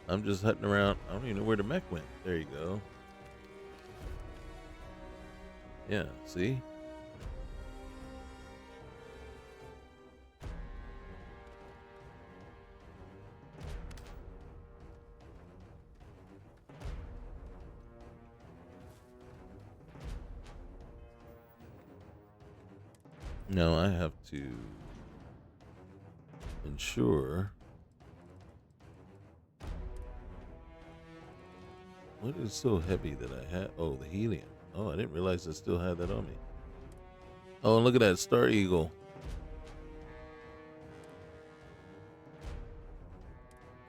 I'm just hunting around. I don't even know where the mech went. There you go. Yeah, see? Now I have to ensure. What is so heavy that I had? Oh, the helium. Oh, I didn't realize I still had that on me. Oh, and look at that Star Eagle.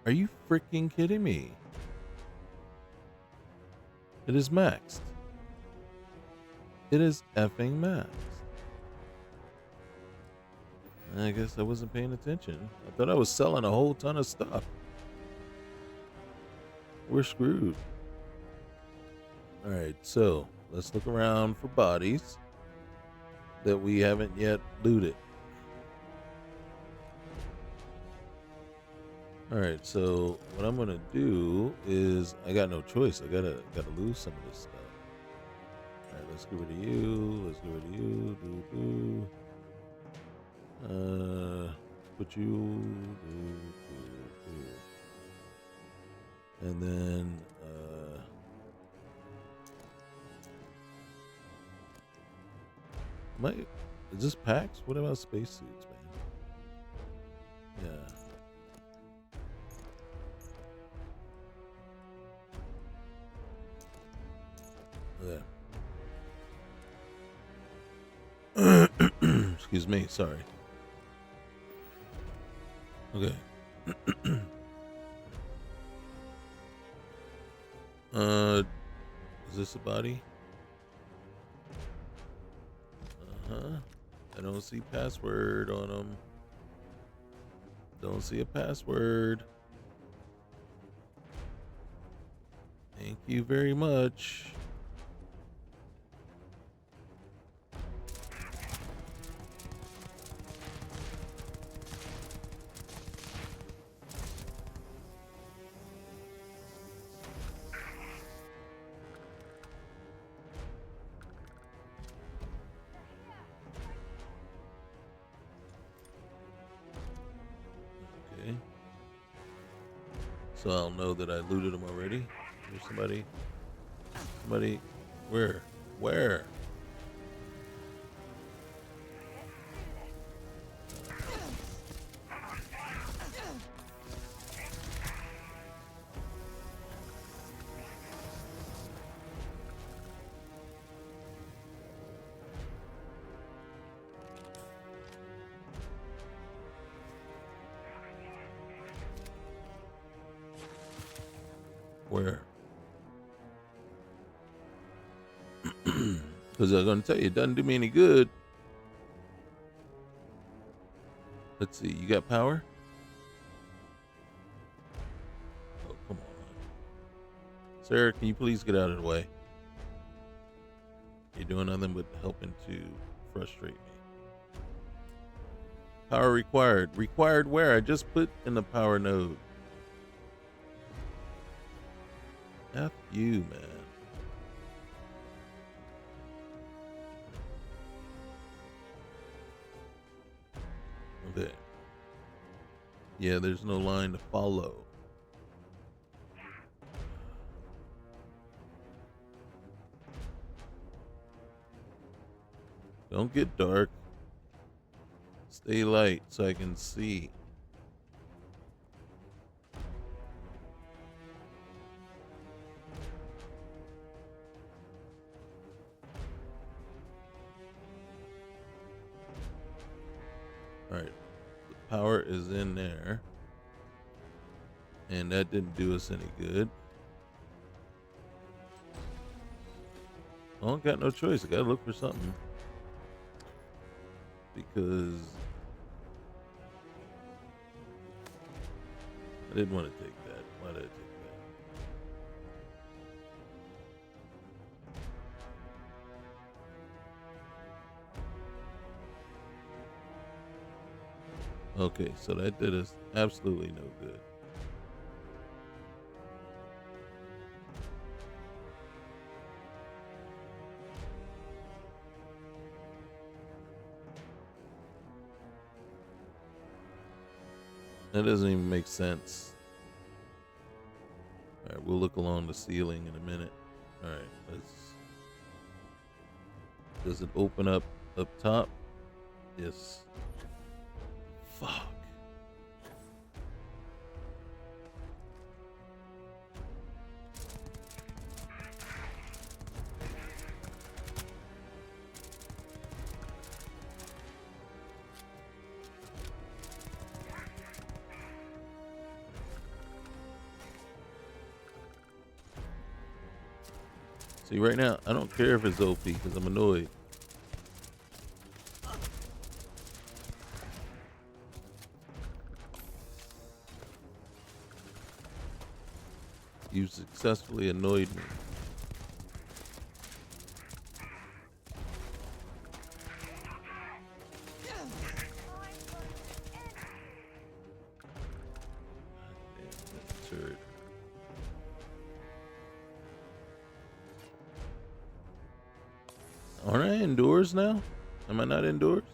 Are you freaking kidding me? It is maxed. It is effing maxed. I guess I wasn't paying attention. I thought I was selling a whole ton of stuff. We're screwed. Alright, so let's look around for bodies that we haven't yet looted. Alright, so what I'm gonna do is I got no choice. I gotta lose some of this stuff. Alright, let's get rid of you. Let's get rid of you. Put you. And then is this packs? What about spacesuits, man? Yeah. Excuse me, sorry. Okay. Is this a body? I don't see password on them. Don't see a password. Thank you very much. So I'll know that I looted them already. There's somebody, where? Where? Because I'm going to tell you, it doesn't do me any good. Let's see, you got power? Oh, come on. Sarah, can you please get out of the way? You're doing nothing but helping to frustrate me. Power required. Required where? I just put in the power node. F you, man. Okay. Yeah, there's no line to follow. Don't get dark. Stay light so I can see. Alright. The power is in there. And that didn't do us any good. Well, I got no choice. I gotta look for something. Because I didn't want to take that. Why did I take that? Okay, so that did us absolutely no good. That doesn't even make sense. Alright, we'll look along the ceiling in a minute. Alright, let's... Does it open up top? Yes. Fuck. See, right now, I don't care if it's OP because I'm annoyed. You successfully annoyed me. Turd. Aren't I indoors now? Am I not indoors?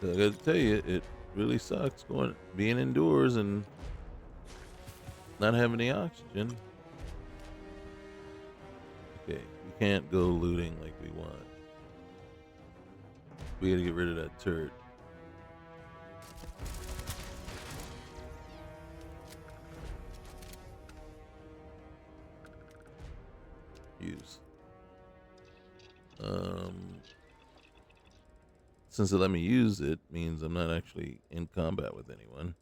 I gotta tell you, it really sucks being indoors and not having any oxygen. Okay, we can't go looting like we want. We gotta get rid of that turd. Use. Since it let me use it, means I'm not actually in combat with anyone.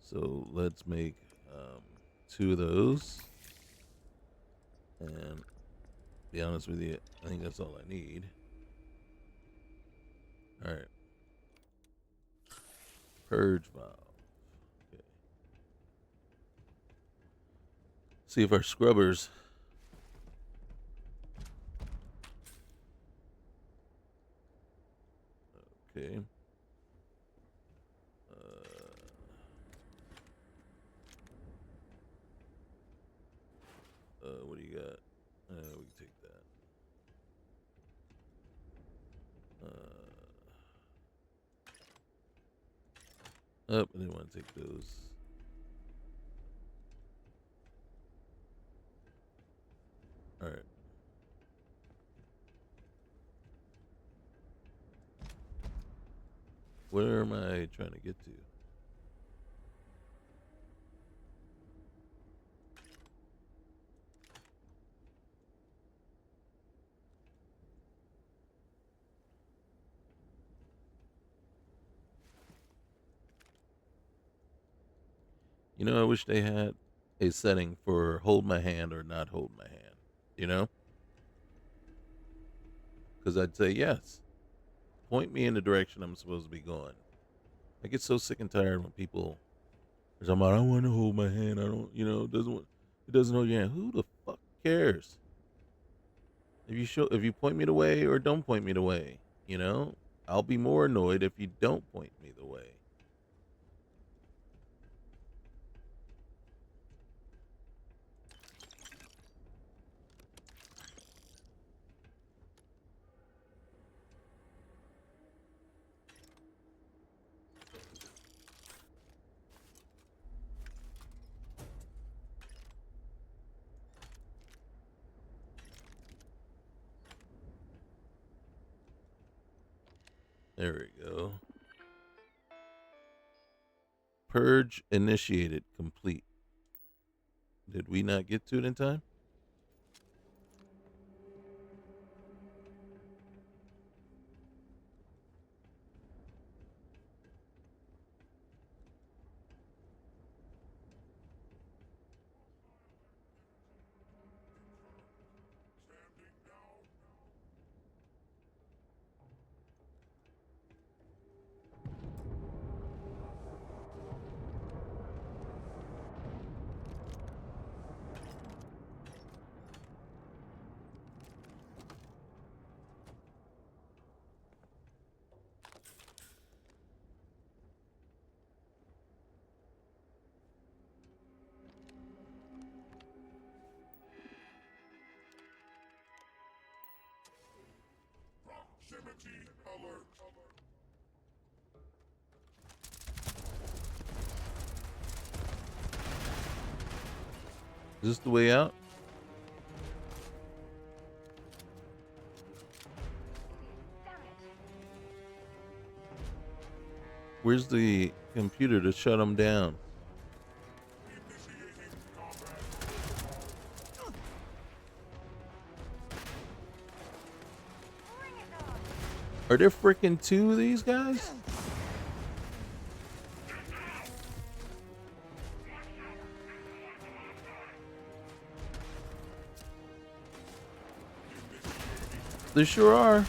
So let's make 2 of those. And be honest with you, I think that's all I need. Alright. Purge valve. Okay. See if our scrubbers... Okay. What do you got? We can take that. Oh, I didn't want to take those. All right. Where am I trying to get to? You know, I wish they had a setting for hold my hand or not hold my hand, you know? Because I'd say yes. Point me in the direction I'm supposed to be going. I get so sick and tired when people are talking about, I want to hold my hand. I don't, it doesn't hold your hand. Who the fuck cares? If you point me the way or don't point me the way, I'll be more annoyed if you don't point me the way. There we go. Purge initiated complete. Did we not get to it in time? Is this the way out? Where's the computer to shut them down? Are there freaking two of these guys? They sure are.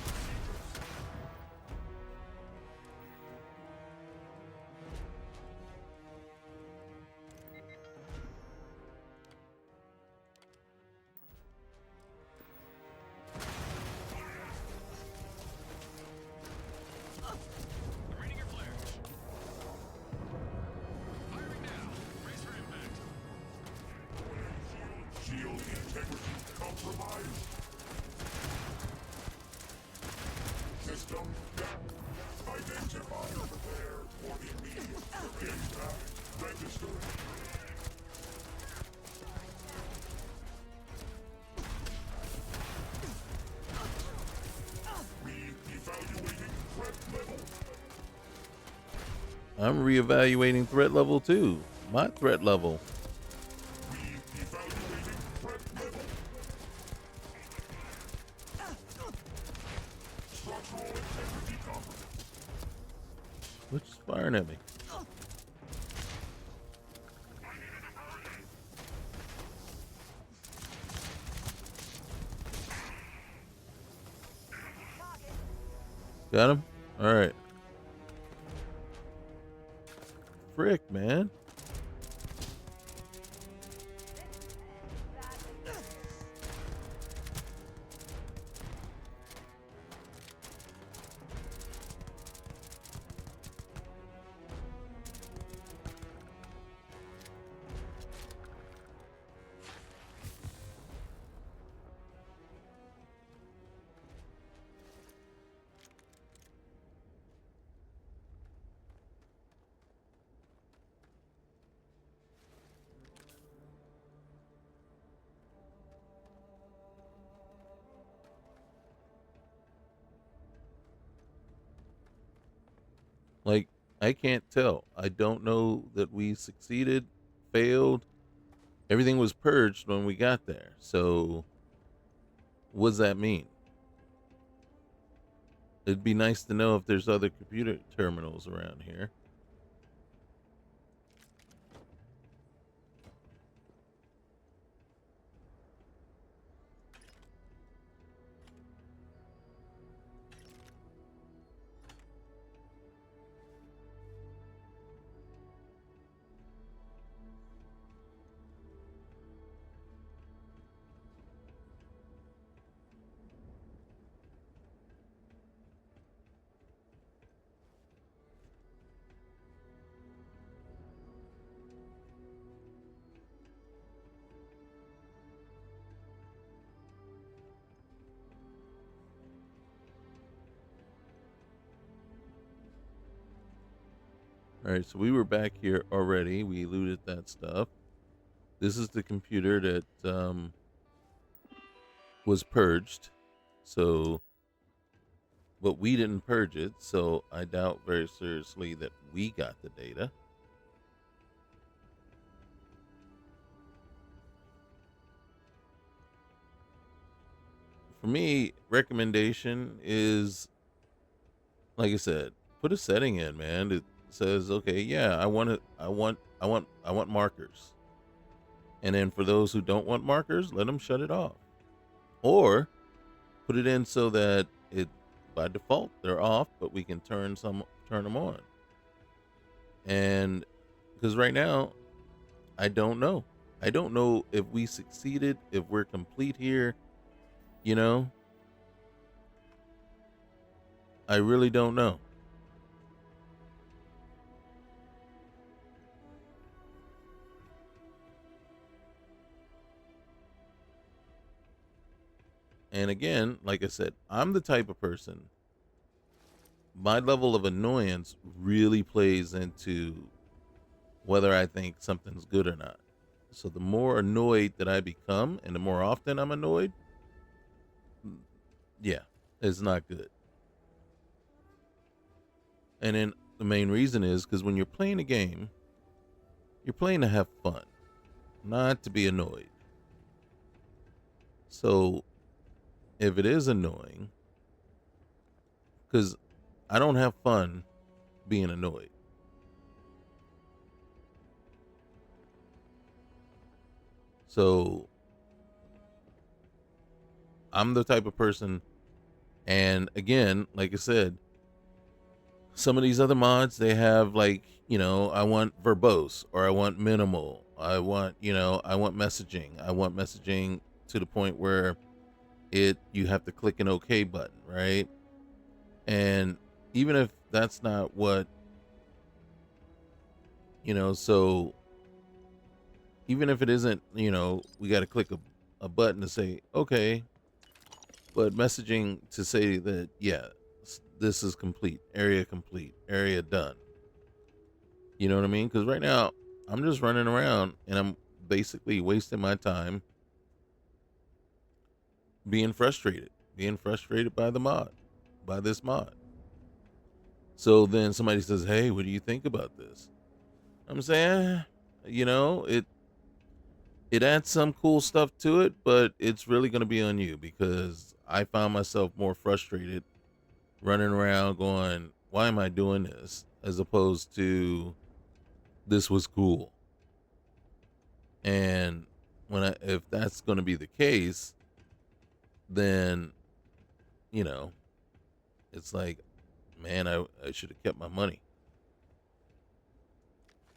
I'm reevaluating threat level too. My threat level. Which is firing at me? Got him? Alright. Frick, man. Like, I can't tell. I don't know that we succeeded, failed. Everything was purged when we got there. So, what does that mean? It'd be nice to know if there's other computer terminals around here. All right, so we were back here already. We looted that stuff. This is the computer that was purged. So, but we didn't purge it. So I doubt very seriously that we got the data. For me, recommendation is, like I said, put a setting in, man. It says, okay, yeah, I want markers. And then for those who don't want markers, let them shut it off. Or put it in so that it by default they're off, but we can turn them on. And because right now, I don't know. I don't know if we succeeded, if we're complete here, you know? I really don't know. And again, like I said, I'm the type of person my level of annoyance really plays into whether I think something's good or not. So the more annoyed that I become and the more often I'm annoyed, yeah, it's not good. And then the main reason is because when you're playing a game, you're playing to have fun, not to be annoyed. So if it is annoying, because I don't have fun being annoyed. So I'm the type of person, and again, like I said, some of these other mods, they have like, I want verbose or I want minimal. I want, I want messaging. I want messaging to the point where you have to click an OK button, right? And even if that's not what, so even if it isn't, we got to click a button to say, okay, but messaging to say that, yeah, this is complete, area done. You know what I mean? Because right now, I'm just running around and I'm basically wasting my time being frustrated by the mod, by this mod. So then somebody says, hey, what do you think about this? I'm saying, it adds some cool stuff to it, but it's really going to be on you because I found myself more frustrated running around going, why am I doing this? As opposed to this was cool. And if that's going to be the case, then, you know, it's like, man, I should have kept my money.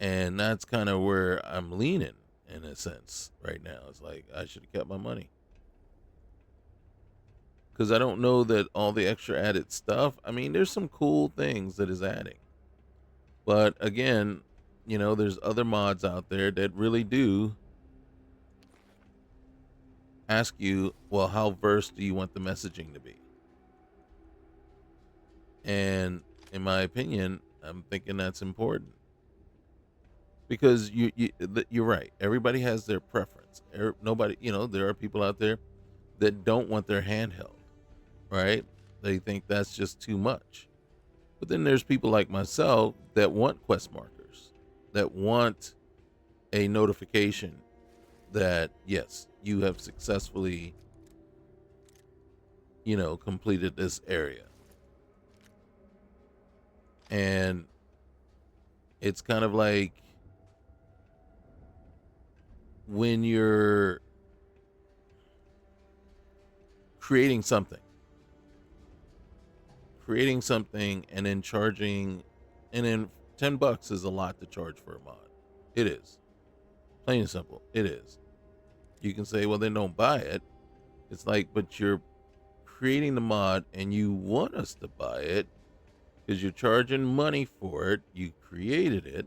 And that's kind of where I'm leaning in a sense right now. It's like, I should have kept my money. Because I don't know that all the extra added stuff, I mean, there's some cool things that is adding. But again, there's other mods out there that really do ask you, well, how versed do you want the messaging to be? And in my opinion, I'm thinking that's important because you're right. Everybody has their preference. Nobody, there are people out there that don't want their handheld, right? They think that's just too much. But then there's people like myself that want quest markers, that want a notification that yes, you have successfully, completed this area. And it's kind of like when you're creating something and then charging, and then $10 is a lot to charge for a mod. It is. Plain and simple. It is. You can say, well, then don't buy it. It's like, but you're creating the mod and you want us to buy it because you're charging money for it. You created it.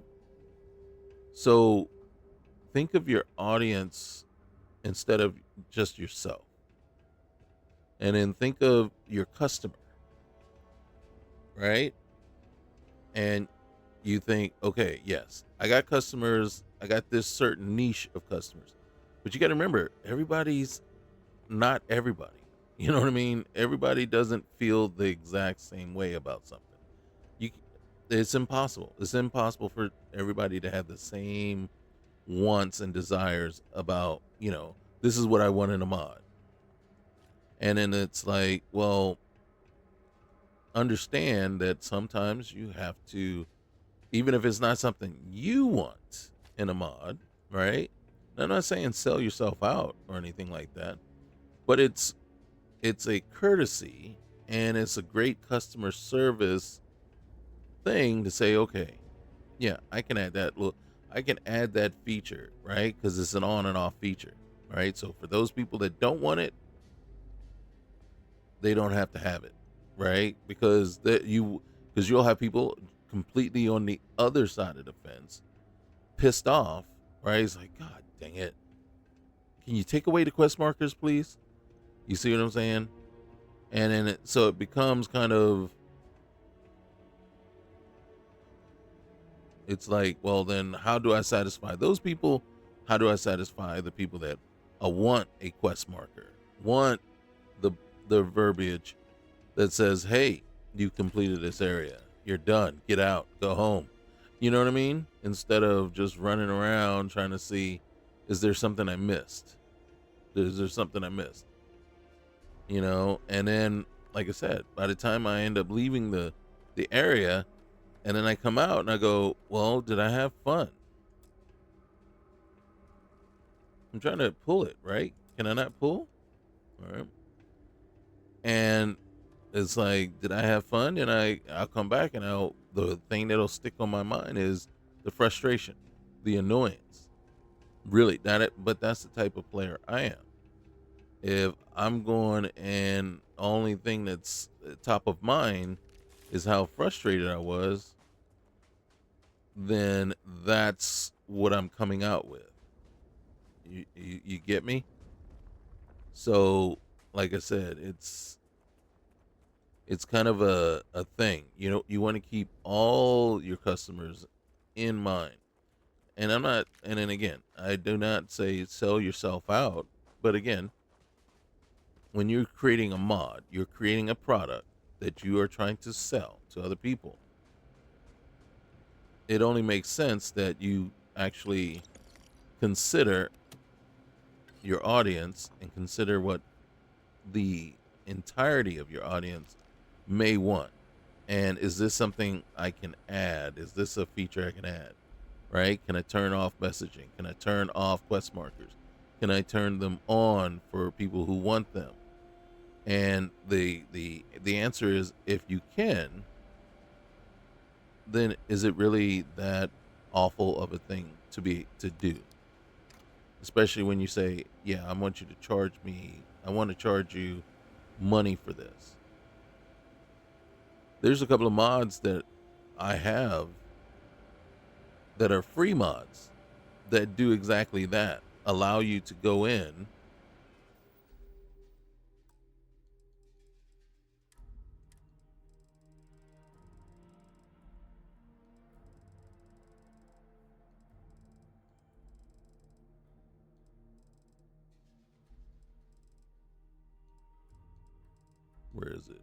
So think of your audience instead of just yourself. And then think of your customer, right? And you think, okay, yes, I got customers. I got this certain niche of customers. But you got to remember, everybody's not everybody. You know what I mean? Everybody doesn't feel the exact same way about something. You, it's impossible. It's impossible for everybody to have the same wants and desires about, this is what I want in a mod. And then it's like, well, understand that sometimes you have to, even if it's not something you want in a mod, right? Now, I'm not saying sell yourself out or anything like that, but it's a courtesy and it's a great customer service thing to say, okay, yeah, I can add that. Look, I can add that feature, right? Because it's an on and off feature, right? So for those people that don't want it, they don't have to have it, right? Because you'll have people completely on the other side of the fence, pissed off, right? It's like, God dang it. Can you take away the quest markers, please? You see what I'm saying? And then so it becomes kind of It's like, well, then how do I satisfy those people? How do I satisfy the people that want a quest marker, want the verbiage that says, "Hey, you completed this area. You're done. Get out. Go home." You know what I mean? Instead of just running around trying to see, is there something I missed? Is there something I missed? You know, and then, like I said, by the time I end up leaving the area, and then I come out and I go, well, did I have fun? I'm trying to pull it, right? Can I not pull? All right. And it's like, did I have fun? And I'll come back and the thing that'll stick on my mind is the frustration, the annoyance. Really, but that's the type of player I am. If I'm going and only thing that's top of mind is how frustrated I was, then that's what I'm coming out with. You get me? So, like I said, it's kind of a thing. You know, you want to keep all your customers in mind. And I'm not, and then again, I do not say sell yourself out, but again, when you're creating a mod, you're creating a product that you are trying to sell to other people. It only makes sense that you actually consider your audience and consider what the entirety of your audience may want. And is this something I can add? Is this a feature I can add? Right? Can I turn off messaging? Can I turn off quest markers? Can I turn them on for people who want them? And the answer is, if you can, then is it really that awful of a thing to do? Especially when you say, yeah, I want to charge you money for this. There's a couple of mods that I have that are free mods that do exactly that. Allow you to go in where is it?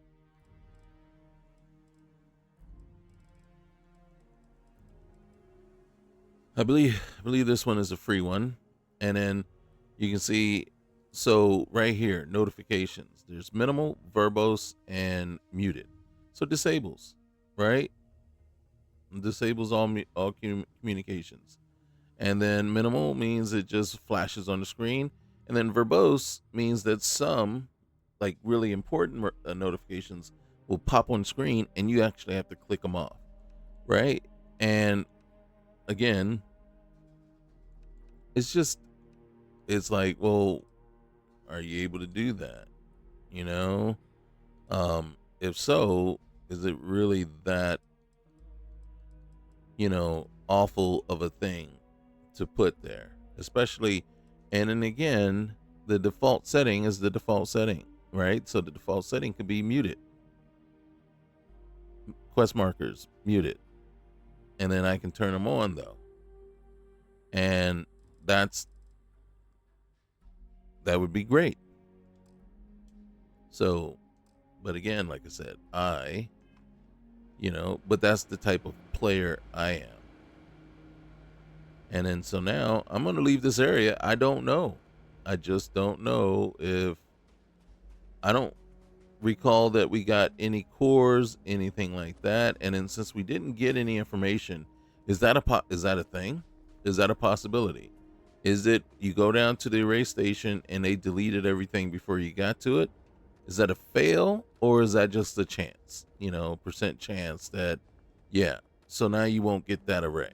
I believe this one is a free one. And then you can see, so right here, notifications. There's minimal, verbose, and muted. So disables, right? Disables all communications. And then minimal means it just flashes on the screen. And then verbose means that some, like really important notifications, will pop on screen and you actually have to click them off, right? And again, it's like, well, are you able to do that? You know? If so, is it really that, awful of a thing to put there? Especially, and then again, the default setting is the default setting, right? So the default setting could be muted. Quest markers, muted. And then I can turn them on though. And that would be great. So, but again, like I said, but that's the type of player I am. And then so now I'm going to leave this area. I don't know. I just don't know if I don't recall that we got any cores, anything like that. And then since we didn't get any information, is that a thing? Is that a possibility? Is it you go down to the erase station and they deleted everything before you got to it? Is that a fail, or is that just a chance, percent chance that, yeah, so now you won't get that array.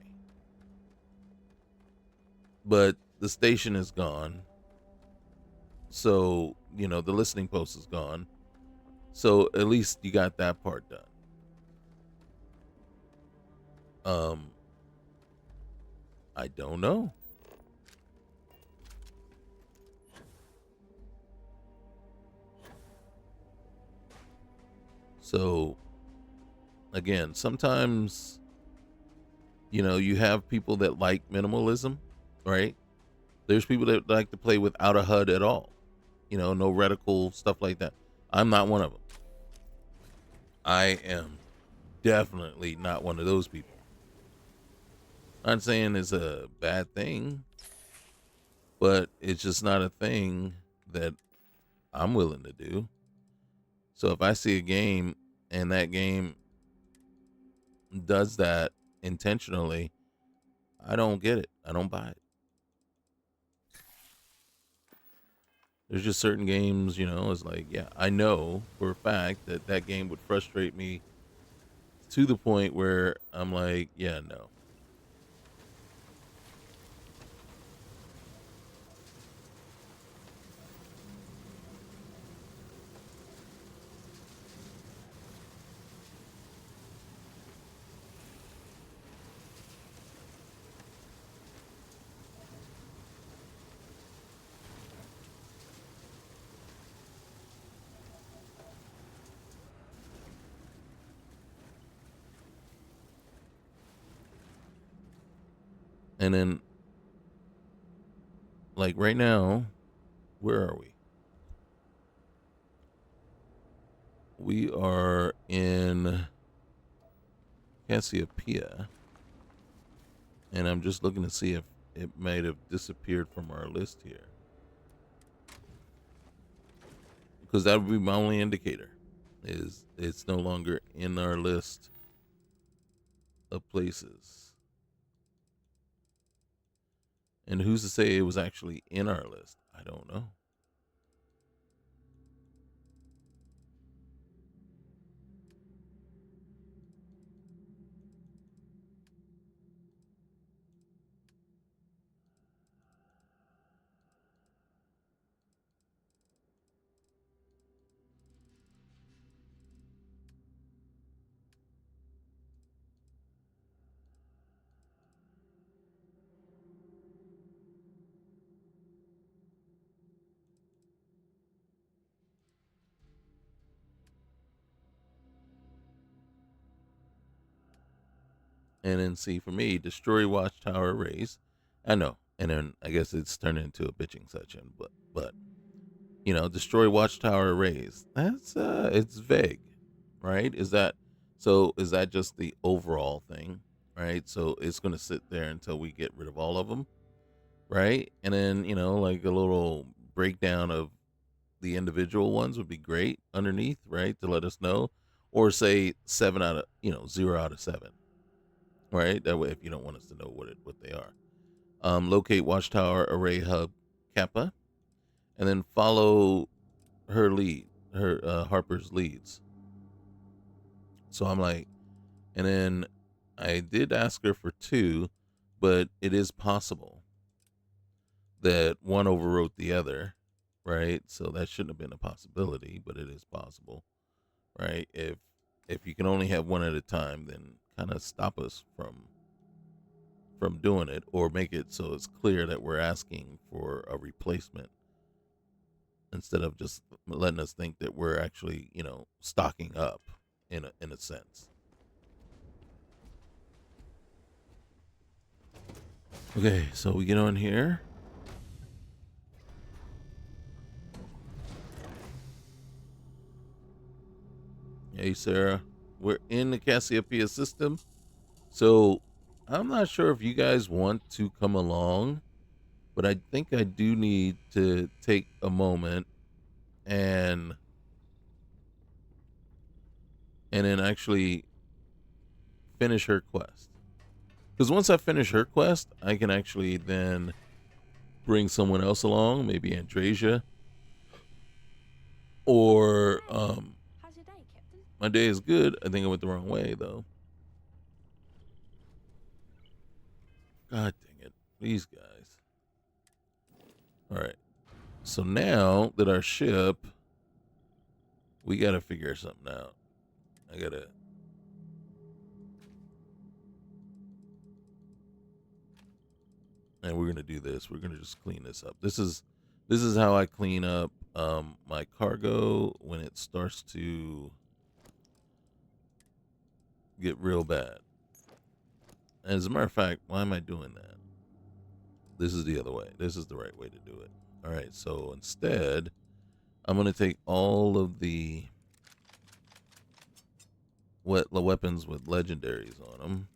But the station is gone. So, the listening post is gone. So at least you got that part done. I don't know. So again, sometimes You have people that like minimalism, right? There's people that like to play without a HUD at all. No reticle, stuff like that. I'm not one of them. I am definitely not one of those people. Not saying it's a bad thing, but it's just not a thing that I'm willing to do. So if I see a game and that game does that intentionally, I don't get it. I don't buy it. There's just certain games, it's like, yeah, I know for a fact that that game would frustrate me to the point where I'm like, yeah, no. And then, like right now, where are we? We are in Cassiopeia, and I'm just looking to see if it might have disappeared from our list here, because that would be my only indicator. Is it's no longer in our list of places, and who's to say it was actually in our list? I don't know. And then see, for me, destroy Watchtower arrays. I know, and then I guess it's turned into a bitching section, but destroy Watchtower arrays. That's it's vague, right? Is that just the overall thing, right? So it's gonna sit there until we get rid of all of them, right? And then like a little breakdown of the individual ones would be great underneath, right, to let us know, or say 0 out of 7, right? That way, if you don't want us to know what they are, locate Watchtower Array Hub Kappa, and then follow her Harper's leads. So I'm like, and then I did ask her for 2, but it is possible that one overwrote the other, right? So that shouldn't have been a possibility, but it is possible, right? If you can only have one at a time, then kind of stop us from doing it, or make it so it's clear that we're asking for a replacement instead of just letting us think that we're actually, stocking up in a sense. Okay, so we get on here. Hey, Sarah, we're in the Cassiopeia system. So I'm not sure if you guys want to come along, but I think I do need to take a moment and then actually finish her quest. Because once I finish her quest, I can actually then bring someone else along, maybe Andrasia. Or How's your day, Captain? my day is good. I think I went the wrong way though. God dang it. These guys. Alright. So now that our ship, we gotta figure something out. And we're gonna do this. We're gonna just clean this up. This is how I clean up my cargo when it starts to get real bad. As a matter of fact, why am I doing that? This is the other way. This is the right way to do it. All right, so instead, I'm going to take all of the weapons with legendaries on them.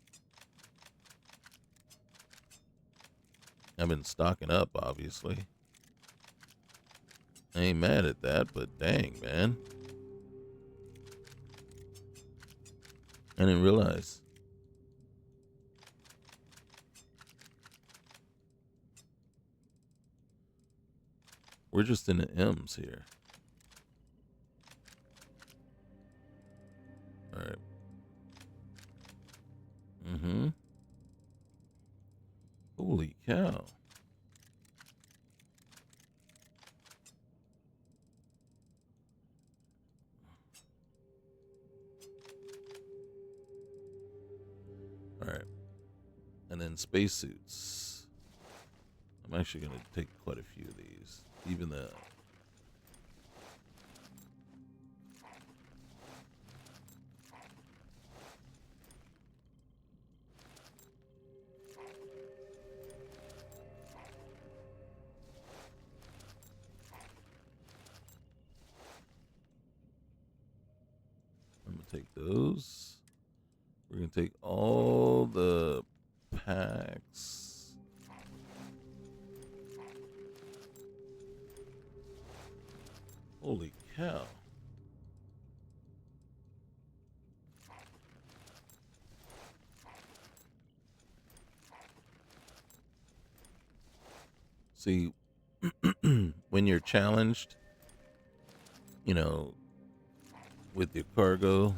I've been stocking up, obviously. I ain't mad at that, but dang, man. I didn't realize. We're just in the M's here. All right. Mm-hmm. Holy cow. All right. And then spacesuits. I'm actually going to take quite a few of these. Even the... I'm going to take those. We're going to take all the packs. Holy cow. See, when you're challenged, you know, with your cargo,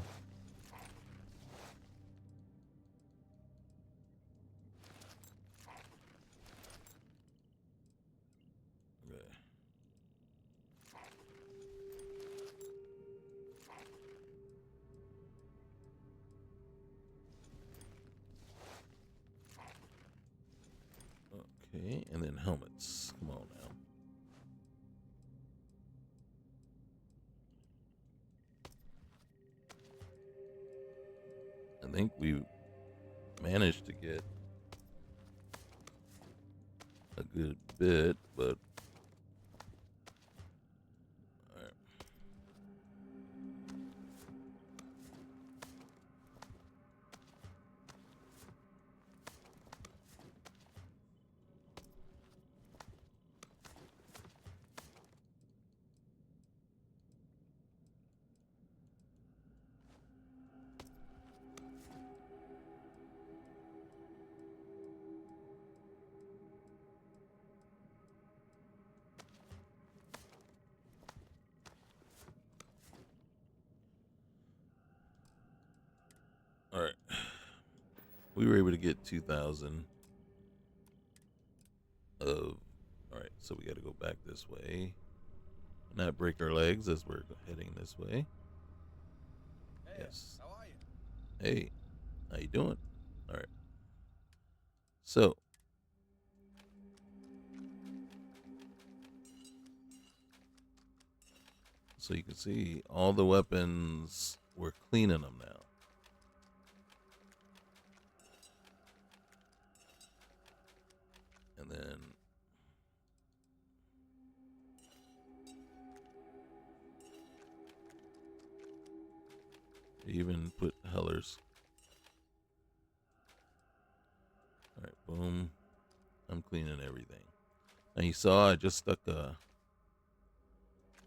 okay. Okay, and then helmets. Come on now. I think we managed to get a good bit, but all right. All right. We were able to get 2,000 of. All right, so we got to go back this way. Not break our legs as we're heading this way. Hey, Yes. how are you? Hey, how you doing? All right. So, you can see all the weapons, we're cleaning them now. And then even put Hellers. All right, boom. I'm cleaning everything. And you saw I just stuck I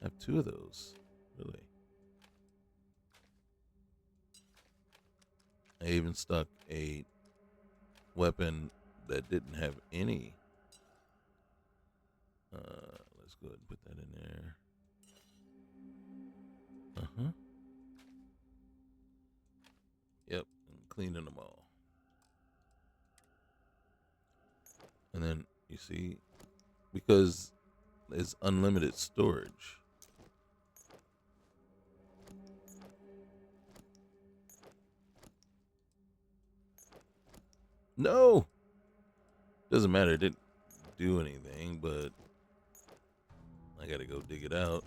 have 2 of those, really. I even stuck a weapon that didn't have any. Let's go ahead and put that in there. Uh-huh. Yep, I'm cleaning them all. And then, you see, because there's unlimited storage. No! Doesn't matter, it didn't do anything, but I gotta go dig it out.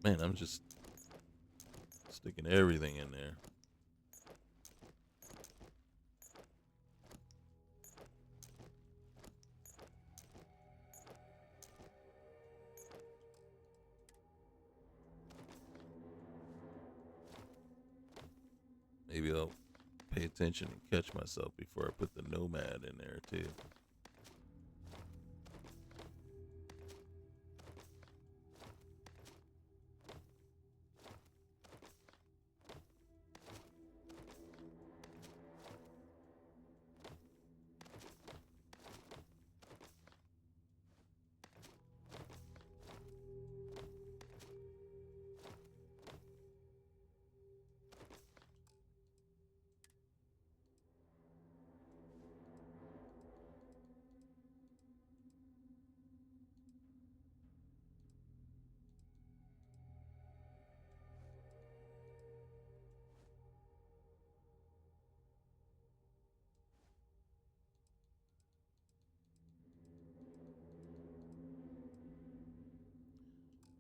Man, I'm just sticking everything in there. Maybe I'll pay attention and catch myself before I put the Nomad in there too.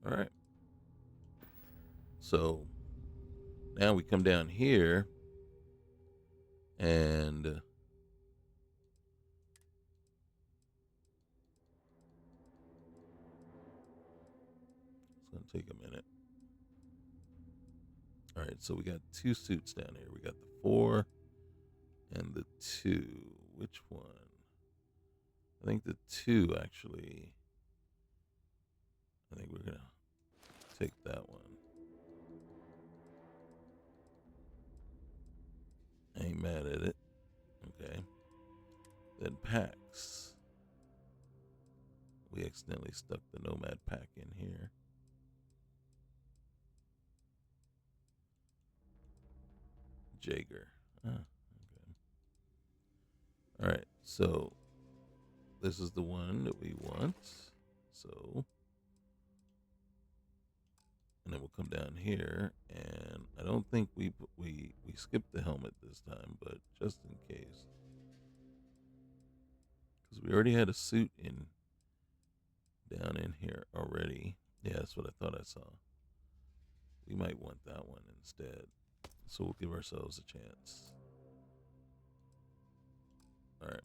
All right. So now we come down here and it's going to take a minute. All right. So we got two suits down here. We got the 4 and the 2. Which one? I think the 2 actually. I think we're going to take that one. I ain't mad at it. Okay. Then packs. We accidentally stuck the Nomad pack in here. Jaeger. Okay. All right. So this is the one that we want. So, and then we'll come down here, and I don't think we skipped the helmet this time, but just in case, because we already had a suit in down in here already. Yeah, that's what I thought I saw. We might want that one instead, so we'll give ourselves a chance. All right,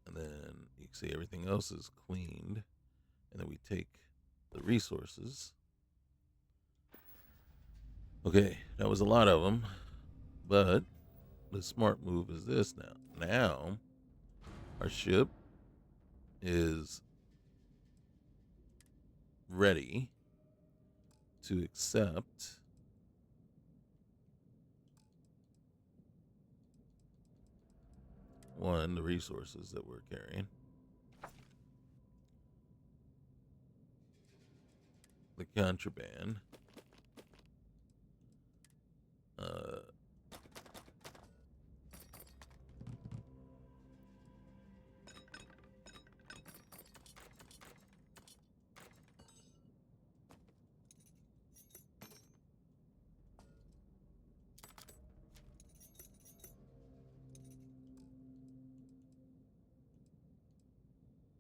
and then you can see everything else is cleaned, and then we take the resources. Okay, that was a lot of them, but the smart move is this now. Now, our ship is ready to accept the resources that we're carrying. The contraband.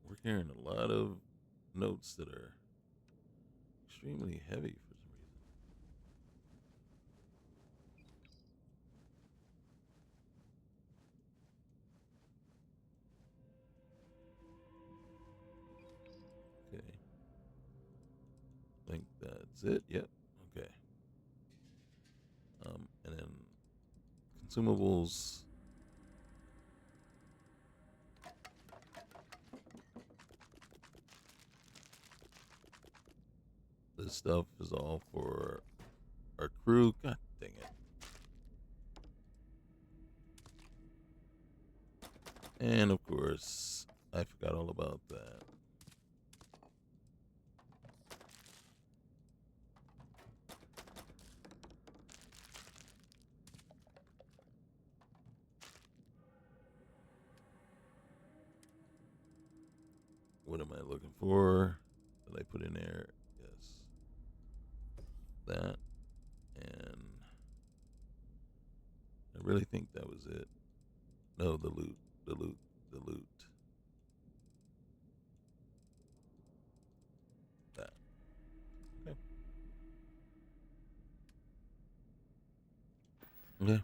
We're carrying a lot of notes that are extremely heavy for some reason. Okay. I think that's it. Yep. Okay. And then consumables. This stuff is all for our crew. God dang it. And of course, I forgot all about that. What am I looking for? Did I put in there? Yes. That. And I really think that was it. No, the loot. The loot. The loot. That. Okay. Okay.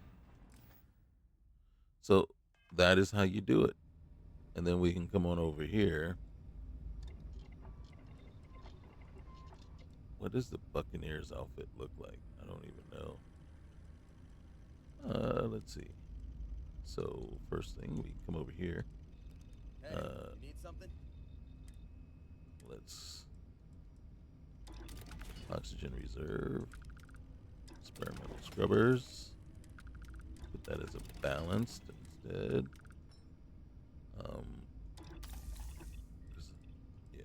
So that is how you do it. And then we can come on over here. What does the Buccaneers outfit look like? I don't even know. Let's see. So first thing, we come over here. Hey, you need something? Let's oxygen reserve, experimental scrubbers. Put that as a balanced instead. Um, yeah.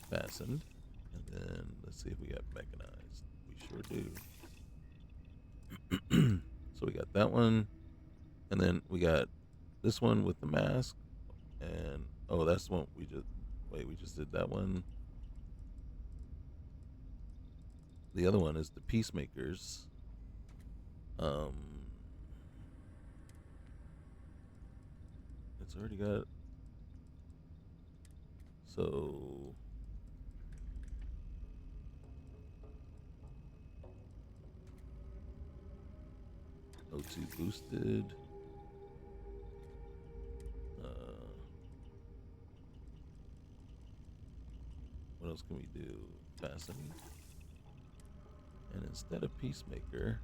Fastened, and then let's see if we got mechanized. We sure do. So we got that one, and then we got this one with the mask, and oh, that's one we just we just did that one. The other one is the peacemakers. Um, it's already got so. O2 boosted. What else can we do? Fasten. And instead of Peacemaker,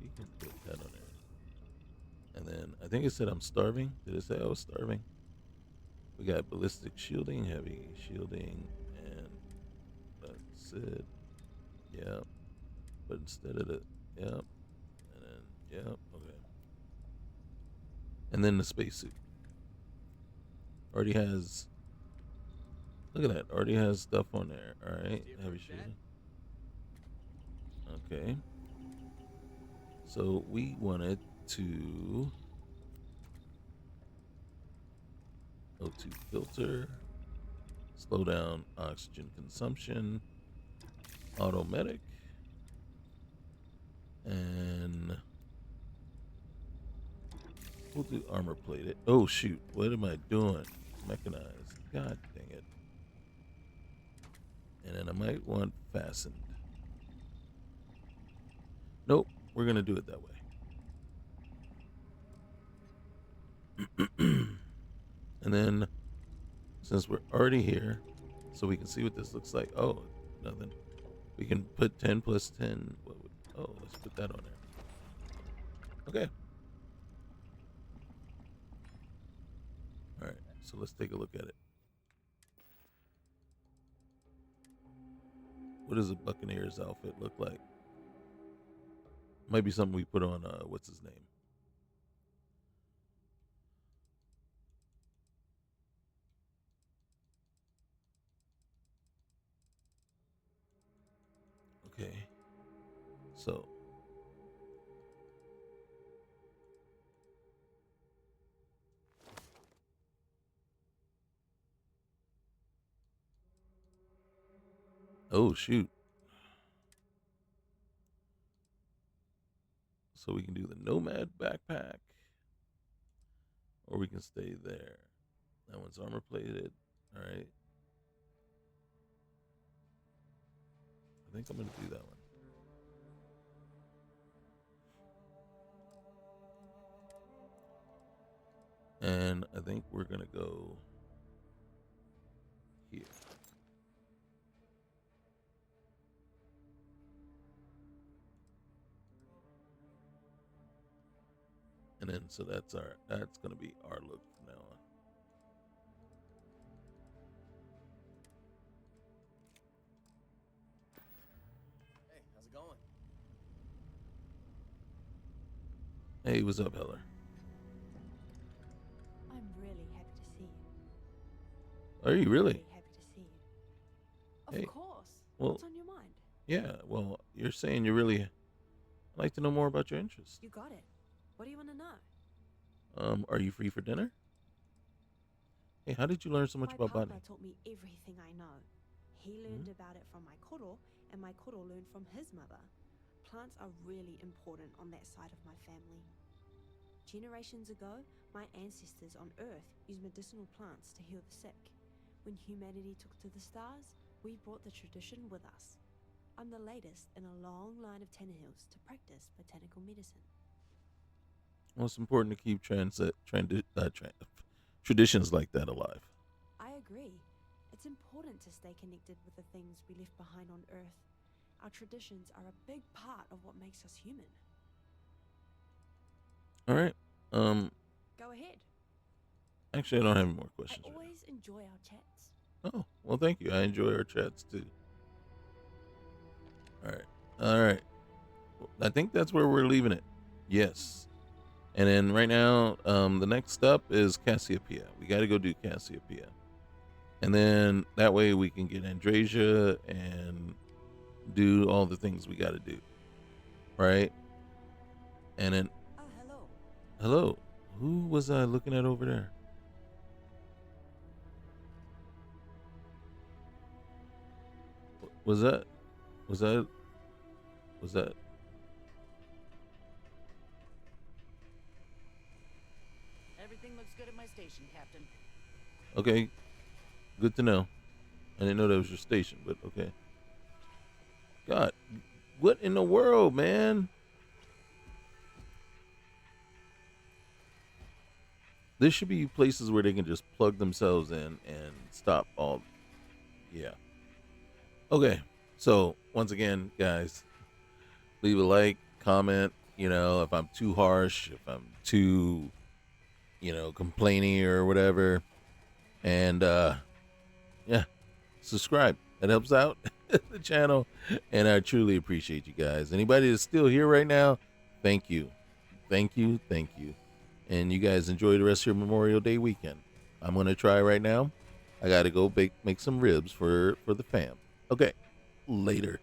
we can put that on there. And then I think it said I'm starving. Did it say I was starving? We got ballistic shielding, heavy shielding, and that's it. Yep. But instead of the yep, and then yep, okay. And then the spacesuit already has. Look at that. Already has stuff on there. All right. Heavy shielding. Okay. So we wanted to O2 filter, slow down oxygen consumption, automatic, and we'll do armor plated. Oh shoot, what am I doing? Mechanized. God dang it. And then I might want fastened. Nope, we're gonna do it that way. And then since we're already here, so we can see what this looks like. Oh, nothing. We can put 10 plus 10. Oh, let's put that on there. Okay. All right, so let's take a look at it. What does a Buccaneers outfit look like? Might be something we put on, what's his name? Okay. So. Oh, shoot. So we can do the Nomad backpack. Or we can stay there. That one's armor plated. All right. I think I'm going to do that one. And I think we're going to go here. And then, so that's going to be our look from now on. Hey, how's it going? Hey, what's up, Heller? I'm really happy to see you. Are you really? Happy to see you. Hey. Of course. Well, what's on your mind? Yeah, well, you're saying you really like to know more about your interests. You got it. What do you want to know? Are you free for dinner? Hey, how did you learn so much about My botany? partner taught me everything I know. He learned about it from my koro, and my koro learned from his mother. Plants are really important on that side of my family. Generations ago, my ancestors on Earth used medicinal plants to heal the sick. When humanity took to the stars, we brought the tradition with us. I'm the latest in a long line of Tannehills to practice botanical medicine. Well, it's important to keep traditions like that alive. I agree. It's important to stay connected with the things we left behind on Earth. Our traditions are a big part of what makes us human. All right. Go ahead. Actually, I don't have any more questions. I always enjoy our chats. Oh, well, thank you. I enjoy our chats too. All right. All right. I think that's where we're leaving it. Yes. And then right now, the next up is Cassiopeia. We got to go do Cassiopeia. And then that way we can get Andrasia and do all the things we got to do. Right? And then. Oh, hello. Hello. Who was I looking at over there? Was that? Everything looks good at my station, Captain. Okay. Good to know. I didn't know that was your station, but okay. God, what in the world, man? There should be places where they can just plug themselves in and stop all. Yeah. Okay. So, once again, guys, leave a like, comment, if I'm too harsh, if I'm too, complaining or whatever. And, yeah, subscribe. That helps out the channel. And I truly appreciate you guys. Anybody that's still here right now, thank you. Thank you. Thank you. And you guys enjoy the rest of your Memorial Day weekend. I'm going to try right now. I got to go make some ribs for the fam. Okay. Later.